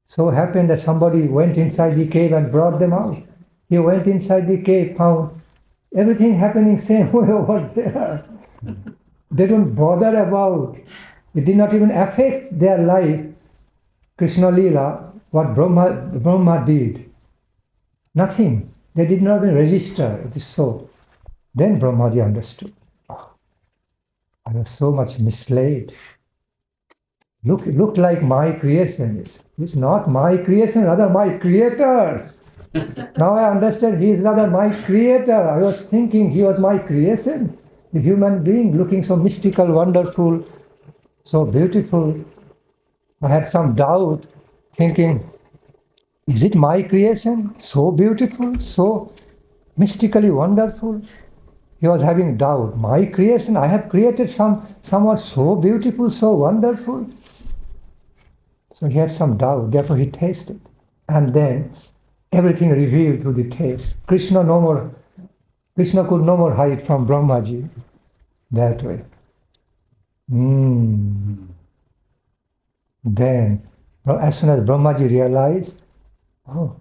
so happened that somebody went inside the cave and brought them out. He went inside the cave, found everything happening same way over there. They don't bother about. It did not even affect their life, Krishna Lila, what Brahma did. Nothing. They did not even register. It is so. Then Brahmaji understood. Oh, I was so much misled. Looked like my creation. It's not my creation, rather my creator. Now I understand he is rather my creator. I was thinking he was my creation. The human being looking so mystical, wonderful, so beautiful. I had some doubt, thinking, is it my creation? So beautiful, so mystically wonderful. He was having doubt. My creation, I have created someone so beautiful, so wonderful. So he had some doubt, therefore he tasted. And then everything revealed through the taste. Krishna could no more hide from Brahmaji that way. Then, as soon as Brahmaji realized, oh,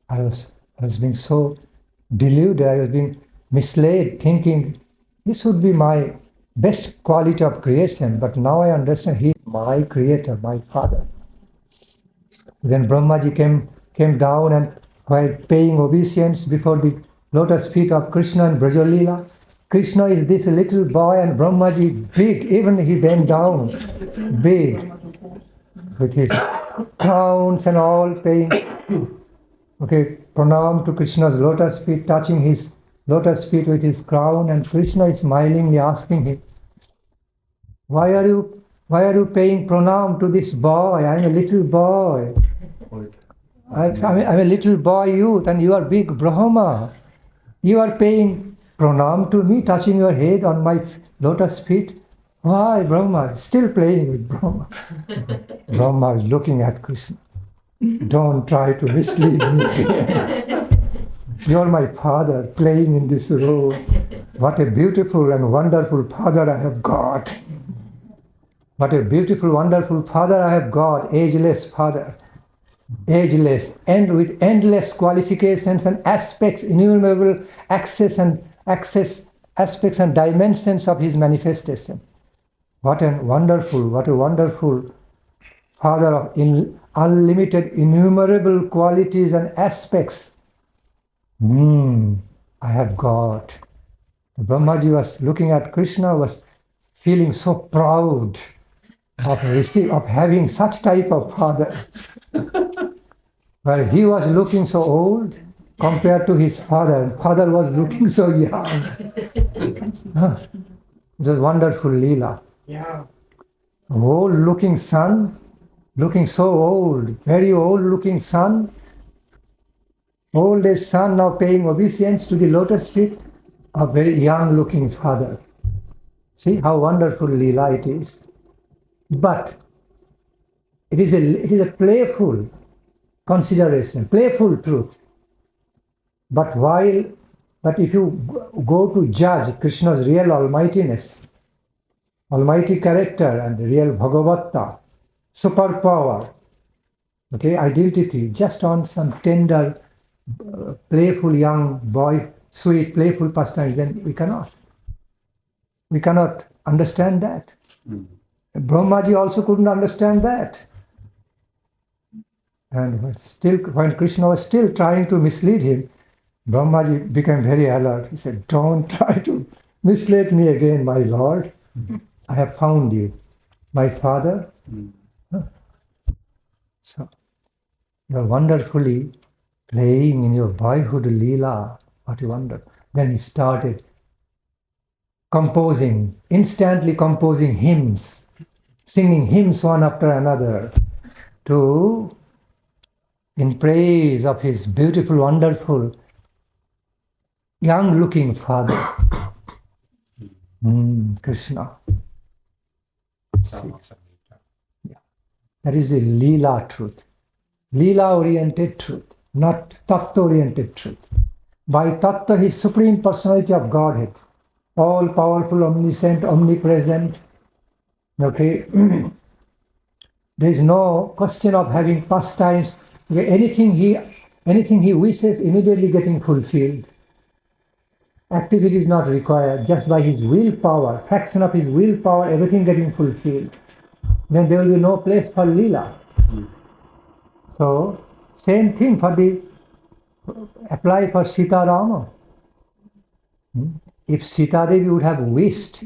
I was being so deluded, I was being misled, thinking this would be my best quality of creation, but now I understand he is my creator, my father. Then Brahmaji came came down and while paying obeisance before the lotus feet of Krishna and Brajalila. Krishna is this little boy and Brahmaji big, even he bent down, big, with his crowns and all paying, okay, pranam to Krishna's lotus feet, touching his lotus feet with his crown, and Krishna is smilingly asking him, why are you paying pranam to this boy? I am a little boy. I'm a little boy youth and you are big Brahma. You are paying pranam to me, touching your head on my lotus feet. Why, Brahma? Still playing with Brahma. Brahma is looking at Krishna. Don't try to mislead me. You're my father playing in this role. What a beautiful and wonderful father I have got. What a beautiful, wonderful father I have got. Ageless father. Ageless, and with endless qualifications and aspects, innumerable aspects and dimensions of his manifestation. What a wonderful father of unlimited, innumerable qualities and aspects. I have got. Brahmaji was looking at Krishna, was feeling so proud of having such type of father. Well, he was looking so old compared to his father, and father was looking so young. It was wonderful lila. Yeah. Old looking son, looking so old, very old looking son. Old age son now paying obeisance to the lotus feet of very young looking father. See how wonderful lila it is. But it is a playful consideration, playful truth. But if you go to judge Krishna's real almightiness, almighty character and real Bhagavatta, superpower, okay, identity, just on some tender, playful young boy, sweet, playful pastimes, then we cannot understand that. Brahmaji also couldn't understand that. And still, when Krishna was still trying to mislead him, Brahmaji became very alert. He said, don't try to mislead me again, my Lord. I have found you, my father. So, you are wonderfully playing in your boyhood lila. What a wonder. Then he started instantly composing hymns, singing hymns one after another in praise of his beautiful, wonderful, young-looking father, Krishna. See? Yeah. That is a lila truth, lila-oriented truth, not tattva-oriented truth. By tattva, his supreme personality of Godhead, all-powerful, omniscient, omnipresent. Okay, there is no question of having pastimes. Okay, anything he wishes, immediately getting fulfilled. Activity is not required. Just by his willpower, fraction of his willpower, everything getting fulfilled. Then there will be no place for lila. So, same thing apply for Sita Rama. If Sita Devi would have wished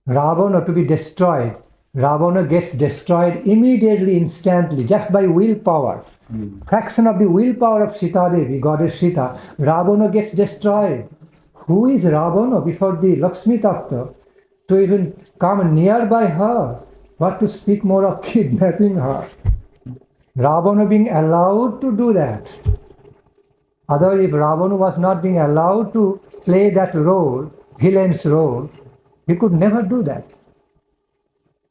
Ravana to be destroyed, Ravana gets destroyed immediately, instantly, just by willpower. Fraction of the willpower of Sita Devi, goddess Sita, Ravana gets destroyed. Who is Ravana before the Lakshmi tattva to even come nearby her? What to speak more of kidnapping her? Ravana being allowed to do that. Otherwise, if Ravana was not being allowed to play that role, villain's role, he could never do that.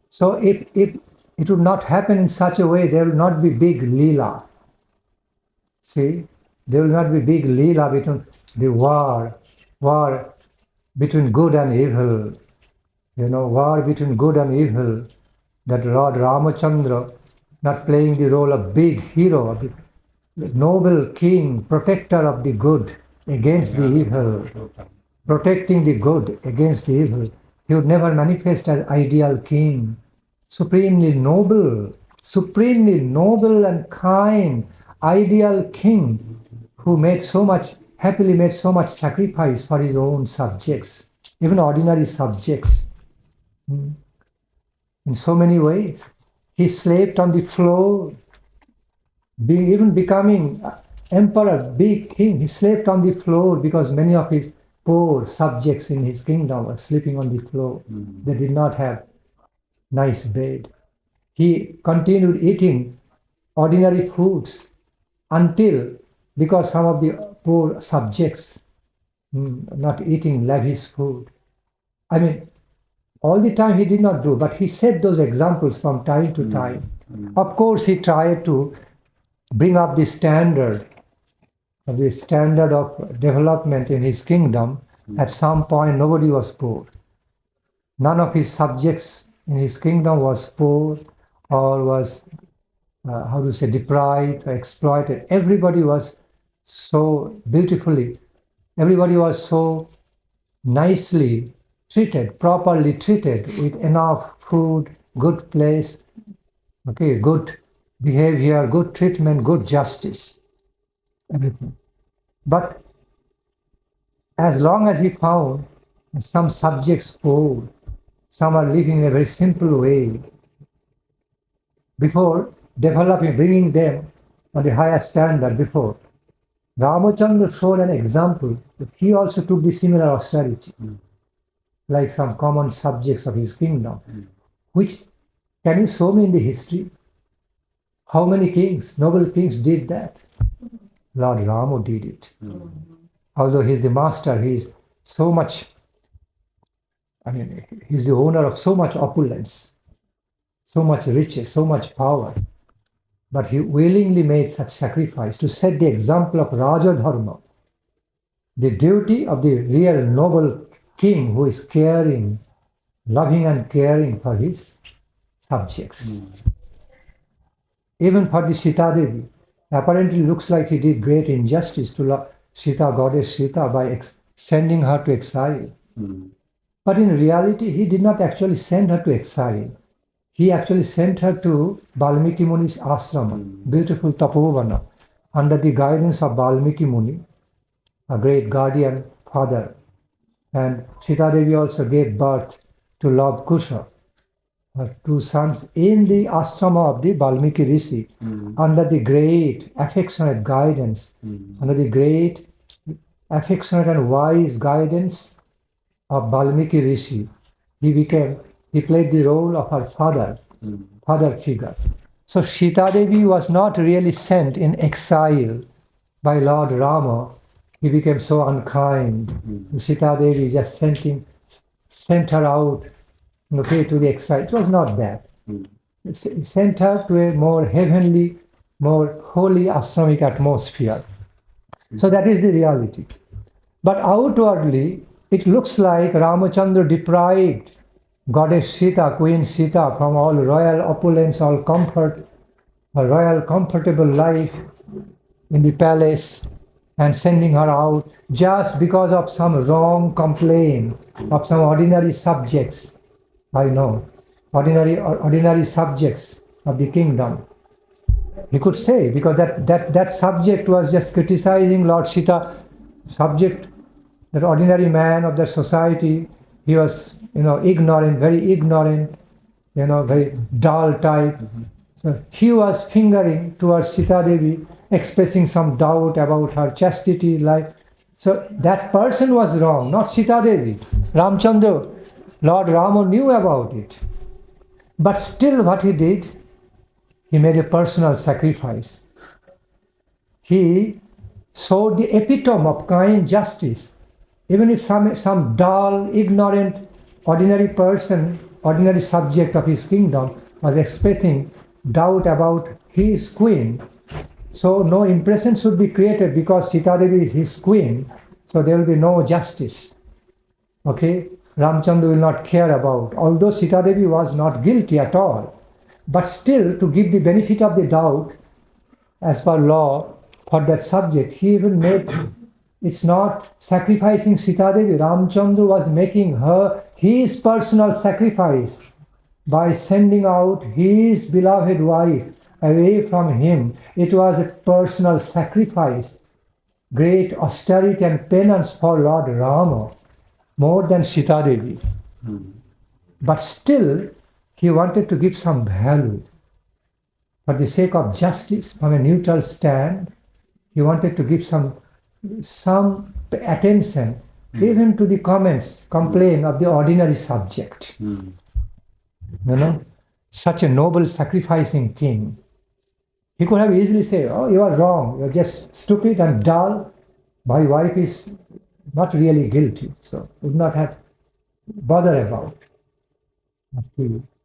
So if it would not happen in such a way, there will not be big lila. See, there will not be big lila between the war between good and evil. War between good and evil. That Lord Ramachandra not playing the role of big hero, of the noble king, protector of the good against the evil, protecting the good against the evil. He would never manifest as ideal king, supremely noble, supremely noble and kind, ideal king who happily made so much sacrifice for his own subjects, even ordinary subjects. In so many ways. He slept on the floor, even becoming emperor, big king. He slept on the floor because many of his poor subjects in his kingdom were sleeping on the floor. They did not have nice bed. He continued eating ordinary foods until, because some of the poor subjects not eating lavish food. I mean, all the time he did not do, but he set those examples from time to time. Of course, he tried to bring up the standard of development in his kingdom. At some point, nobody was poor. None of his subjects in his kingdom was poor or was, deprived or exploited. Everybody was so beautifully, everybody was so nicely treated, properly treated, with enough food, good place, good behavior, good treatment, good justice, everything. But as long as he found some subjects poor, some are living in a very simple way, before developing, bringing them on the higher standard, before Ramachandra showed an example that he also took the similar austerity, like some common subjects of his kingdom. Which, can you show me in the history? How many kings, noble kings did that? Lord Rama did it. Although he is the master, he is so much, he is the owner of so much opulence, so much riches, so much power. But he willingly made such sacrifice to set the example of Raja Dharma, the duty of the real noble king who is caring, loving and caring for his subjects. Even for the Sita Devi, apparently looks like he did great injustice to Sita, goddess Sita, by sending her to exile. But in reality, he did not actually send her to exile. He actually sent her to Valmiki Muni's ashram, beautiful tapovana, under the guidance of Valmiki Muni, a great guardian father. And Sita Devi also gave birth to Lord Kusha, her two sons, in the ashrama of the Valmiki Rishi, under the great affectionate guidance, under the great affectionate and wise guidance of Valmiki Rishi. He played the role of her father figure. So Sita Devi was not really sent in exile by Lord Rama. He became so unkind. Sita Devi just sent her out to the exile. It was not that. He sent her to a more heavenly, more holy ashramic atmosphere. So that is the reality. But outwardly, it looks like Ramachandra deprived Goddess Sita, Queen Sita, from all royal opulence, all comfort, a royal comfortable life in the palace, and sending her out just because of some wrong complaint of some ordinary subjects. I know, ordinary subjects of the kingdom. He could say, because that subject was just criticizing Lord Sita, subject, that ordinary man of the society. He was, ignorant, very very dull type. So he was fingering towards Sita Devi, expressing some doubt about her chastity, life. So that person was wrong, not Sita Devi. Ramchandra, Lord Rama knew about it. But still what he did, he made a personal sacrifice. He showed the epitome of kind justice. Even if some dull, ignorant, ordinary person, ordinary subject of his kingdom was expressing doubt about his queen, so no impression should be created because Sita Devi is his queen, so there will be no justice. Ramchandra will not care about, although Sita Devi was not guilty at all. But still, to give the benefit of the doubt, as per law, for that subject, he even made, it's not sacrificing Sita Devi. Ramchandra was making her his personal sacrifice by sending out his beloved wife away from him. It was a personal sacrifice, great austerity and penance for Lord Rama, more than Sita Devi. But still, he wanted to give some value. For the sake of justice, from a neutral stand, he wanted to give some attention even to the complaint of the ordinary subject. You know, such a noble sacrificing king. He could have easily said, oh, you are wrong, you are just stupid and dull. My wife is not really guilty, so would not have bothered about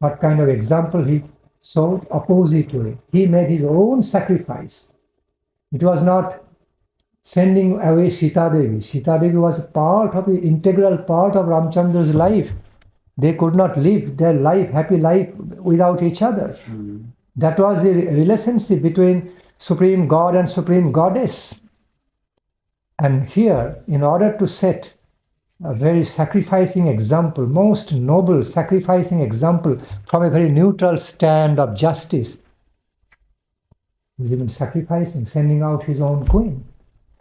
what kind of example he showed opposite to it. He made his own sacrifice. It was not sending away Sita Devi. Sita Devi was a part of the integral part of Ramchandra's life. They could not live their life, happy life, without each other. That was the relationship between Supreme God and Supreme Goddess. And here, in order to set a very sacrificing example, most noble sacrificing example from a very neutral stand of justice, he's even sacrificing, sending out his own queen.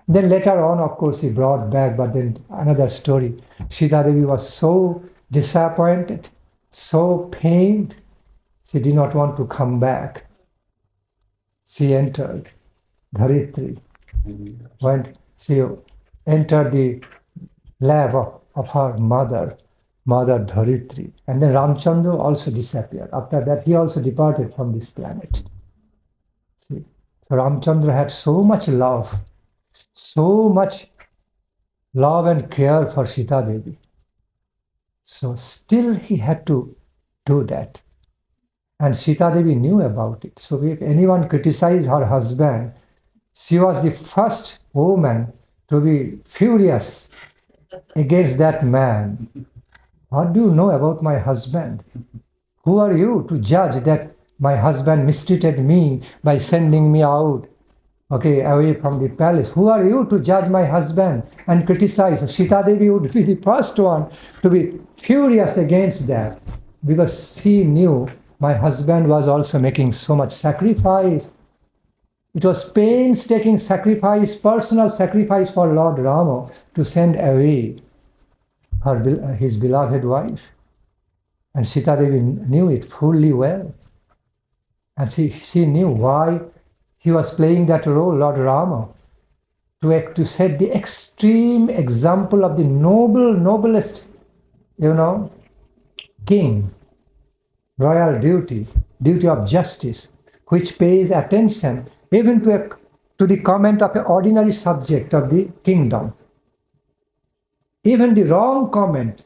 Then later on, of course, he brought back, but then another story. Sita Devi was so disappointed, so pained, she did not want to come back. She entered Dharitri. When she entered the lap of her mother Dharitri. And then Ramchandra also disappeared. After that, he also departed from this planet. See? So Ramchandra had so much love and care for Sita Devi. So still he had to do that. And Sita Devi knew about it. So if anyone criticized her husband, she was the first woman to be furious against that man. What do you know about my husband? Who are you to judge that my husband mistreated me by sending me out, away from the palace? Who are you to judge my husband and criticize? So Sita Devi would be the first one to be furious against that, because she knew my husband was also making so much sacrifice. It was painstaking sacrifice, personal sacrifice for Lord Rama to send away his beloved wife. And Sita Devi knew it fully well. And she knew why he was playing that role, Lord Rama, to set the extreme example of the noblest, king, royal duty of justice, which pays attention even to the comment of an ordinary subject of the kingdom. Even the wrong comment,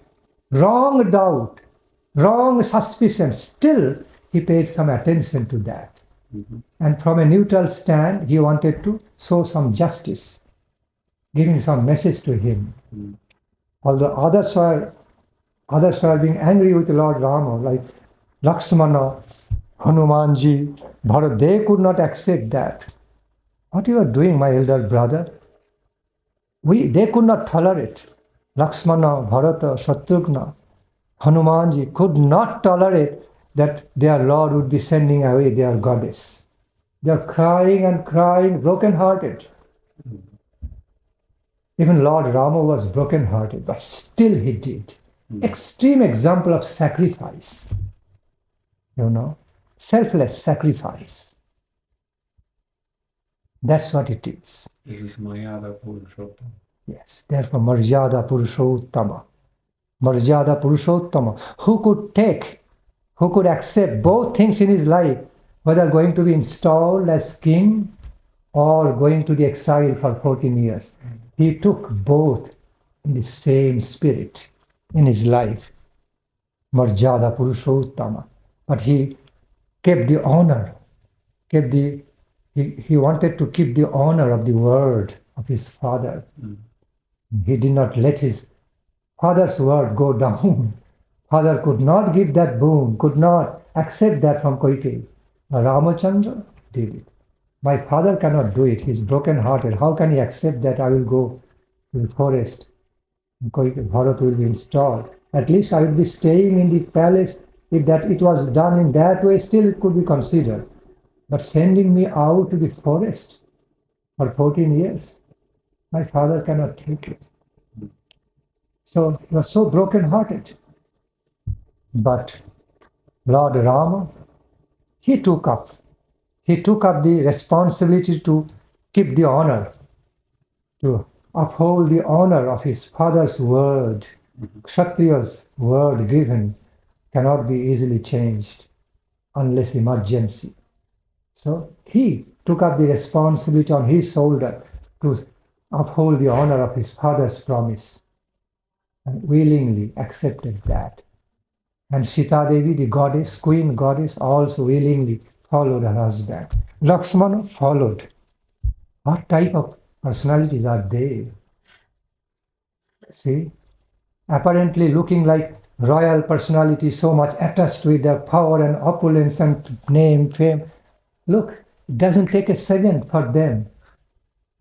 wrong doubt, wrong suspicion, still he paid some attention to that. And from a neutral stand, he wanted to show some justice, giving some message to him. Although others were being angry with Lord Rama, like Lakshmana, Hanumanji, Bharat, they could not accept that. What you are doing, my elder brother? They could not tolerate. Lakshmana, Bharata, Shatrugna, Hanumanji could not tolerate that their Lord would be sending away their goddess. They are crying and crying, broken-hearted. Even Lord Rama was broken-hearted, but still he did. Extreme example of sacrifice. Selfless sacrifice. That's what it is. This is Mayada Purushottama. Yes, therefore Marjada Purushottama. Marjada Purushottama. Who could accept both things in his life, whether going to be installed as king or going to the exile for 14 years. He took both in the same spirit in his life. Marjada Purushottama. But he kept the honor, he wanted to keep the honor of the word of his father. He did not let his father's word go down. Father could not give that boon, could not accept that from Kaikeyi. Ramachandra did it. My father cannot do it. He is broken-hearted. How can he accept that I will go to the forest? Bharat will be installed. At least I will be staying in the palace if that it was done in that way, still it could be considered. But sending me out to the forest for 14 years, my father cannot take it. So he was so broken-hearted. But Lord Rama, he took up the responsibility to keep the honor, to uphold the honor of his father's word. Kshatriya's word given cannot be easily changed unless emergency. So he took up the responsibility on his shoulder to uphold the honor of his father's promise and willingly accepted that. And Sita Devi, the goddess, queen goddess, also willingly followed her husband. Laksmana followed. What type of personalities are they? See? Apparently looking like royal personalities, so much attached with their power and opulence and name, fame. Look, it doesn't take a second for them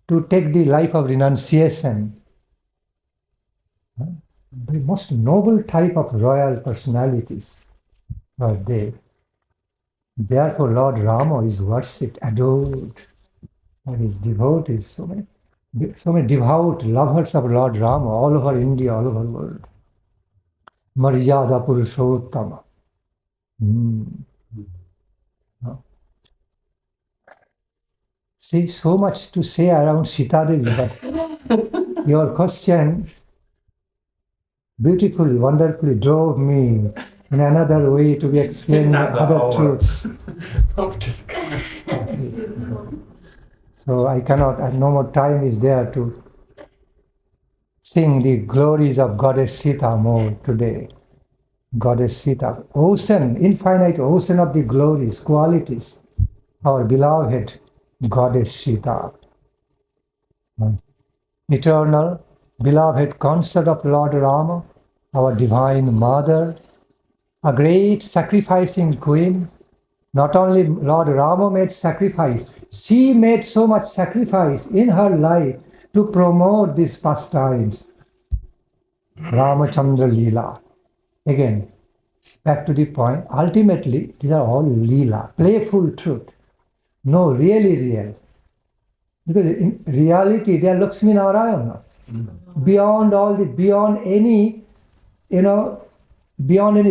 to take the life of renunciation. The most noble type of royal personalities are they. Therefore, Lord Rama is worshipped, adored by his devotees. So many devout lovers of Lord Rama all over India, all over the world. Maryada Purushottama. See, so much to say around Sita Devi, but your question beautifully, wonderfully drove me in another way to be explaining other truths. So I cannot, no more time is there to sing the glories of Goddess Sita more today. Goddess Sita, ocean, infinite ocean of the glories, qualities, our beloved Goddess Sita. Eternal, beloved consort of Lord Rama, our divine mother, a great sacrificing queen. Not only Lord Rama made sacrifice, she made so much sacrifice in her life to promote these pastimes. Ramachandra lila. Again, back to the point, ultimately these are all lila, playful truth. No, really real. Because in reality they are Laksminarayana. Beyond any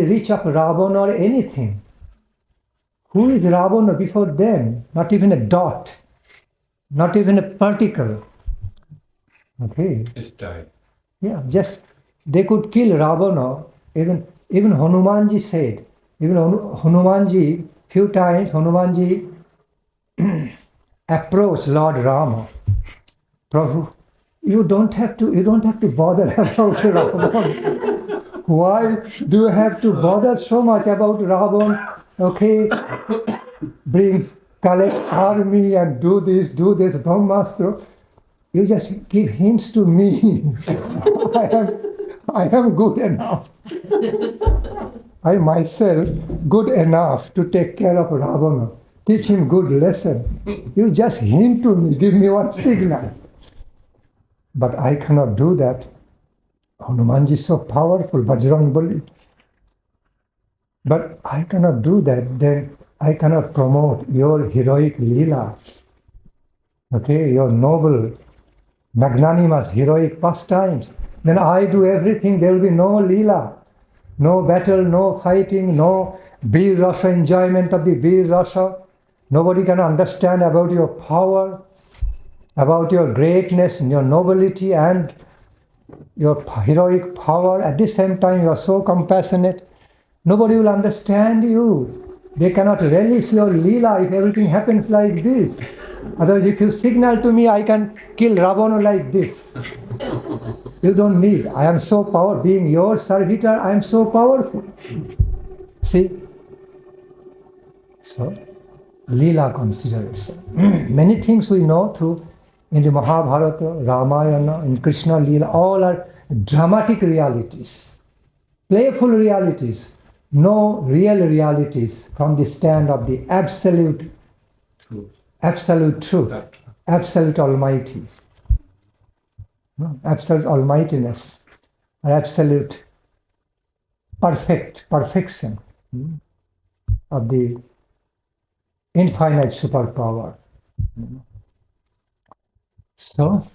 reach of Ravana or anything. Who is Ravana before them? Not even a dot, not even a particle. Okay. It's died. Yeah, just they could kill Ravana. Even Hanumanji said. Even Hanumanji, few times Hanumanji approached Lord Rama. Prabhu, you don't have to bother about Ravana. Why do you have to bother so much about Ravana? Okay, collect army and do this, Brahmastra. You just give hints to me. I am good enough. I myself good enough to take care of Ravana. Teach him good lesson. You just hint to me, give me one signal. But I cannot do that. Hanumanji is so powerful, Bajrangbali. But I cannot do that. Then I cannot promote your heroic lila. Okay, your noble, magnanimous, heroic pastimes. Then I do everything. There will be no lila, no battle, no fighting, no Bir Rasa, enjoyment of the Bir Rasa. Nobody can understand about your power, about your greatness and your nobility and your heroic power. At the same time, you are so compassionate. Nobody will understand you. They cannot relish your lila if everything happens like this. Otherwise, if you signal to me, I can kill Ravana like this. You don't need. I am so powerful. Being your servitor, I am so powerful. See? So, lila consideration. Many things we know through in the Mahabharata, Ramayana, in Krishna lila, all are dramatic realities, playful realities. No real realities from the stand of the absolute truth, absolute almighty, absolute almightiness, or absolute perfection. of the infinite superpower. So,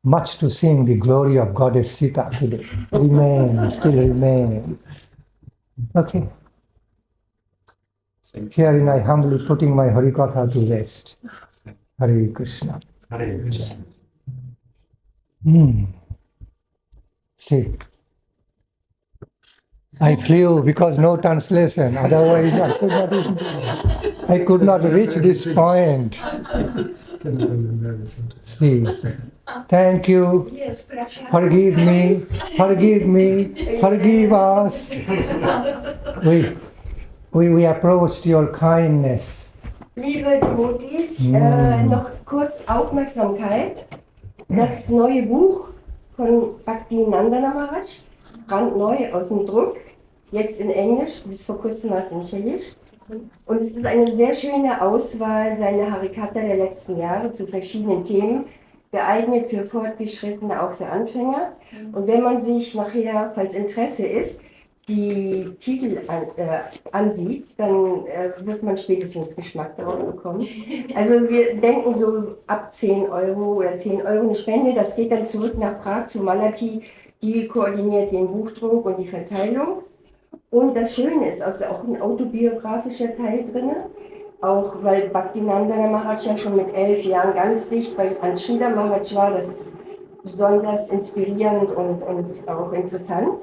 much to sing the glory of Goddess Sita today. Still remain. Okay. Herein I humbly putting my Harikatha to rest. Hare Krishna. Hare Krishna. See, I flew because no translation. Otherwise, I could not reach this point. See, thank you. Yes, prasad. Forgive me, forgive us. We approached your kindness. Liebe Devotees, noch kurz Aufmerksamkeit. Das neue Buch von Bhakti Nandan brandneu aus dem Druck, jetzt in Englisch, bis vor kurzem war es in Tschechisch. Und es ist eine sehr schöne Auswahl seiner Harikatha der letzten Jahre zu verschiedenen Themen, geeignet für Fortgeschrittene, auch für Anfänger. Und wenn man sich nachher, falls Interesse ist, die Titel ansieht, dann wird man spätestens Geschmack darauf bekommen. Also wir denken so ab 10 Euro oder 10 Euro eine Spende, das geht dann zurück nach Prag zu Malati, die koordiniert den Buchdruck und die Verteilung. Und das Schöne ist, also auch ein autobiografischer Teil drin, auch weil Bhakti Nandan ja schon mit 11 Jahren ganz dicht an Srila Maharaj war, das ist besonders inspirierend und auch interessant.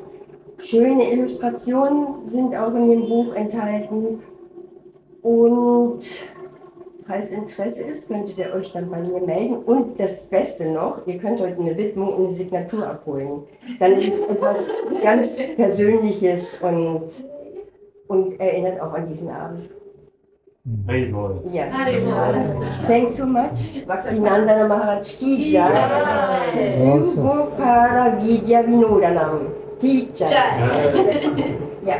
Schöne Illustrationen sind auch in dem Buch enthalten und falls Interesse ist, könntet ihr euch dann bei mir melden. Und das Beste noch, ihr könnt heute eine Widmung und eine Signatur abholen. Dann ist es etwas ganz Persönliches und erinnert auch an diesen Abend. Ja. Thanks so much. Bhakti Nandan Maharaj ki jai. Sugopara Vidya Vinodanam ki jai. Ja.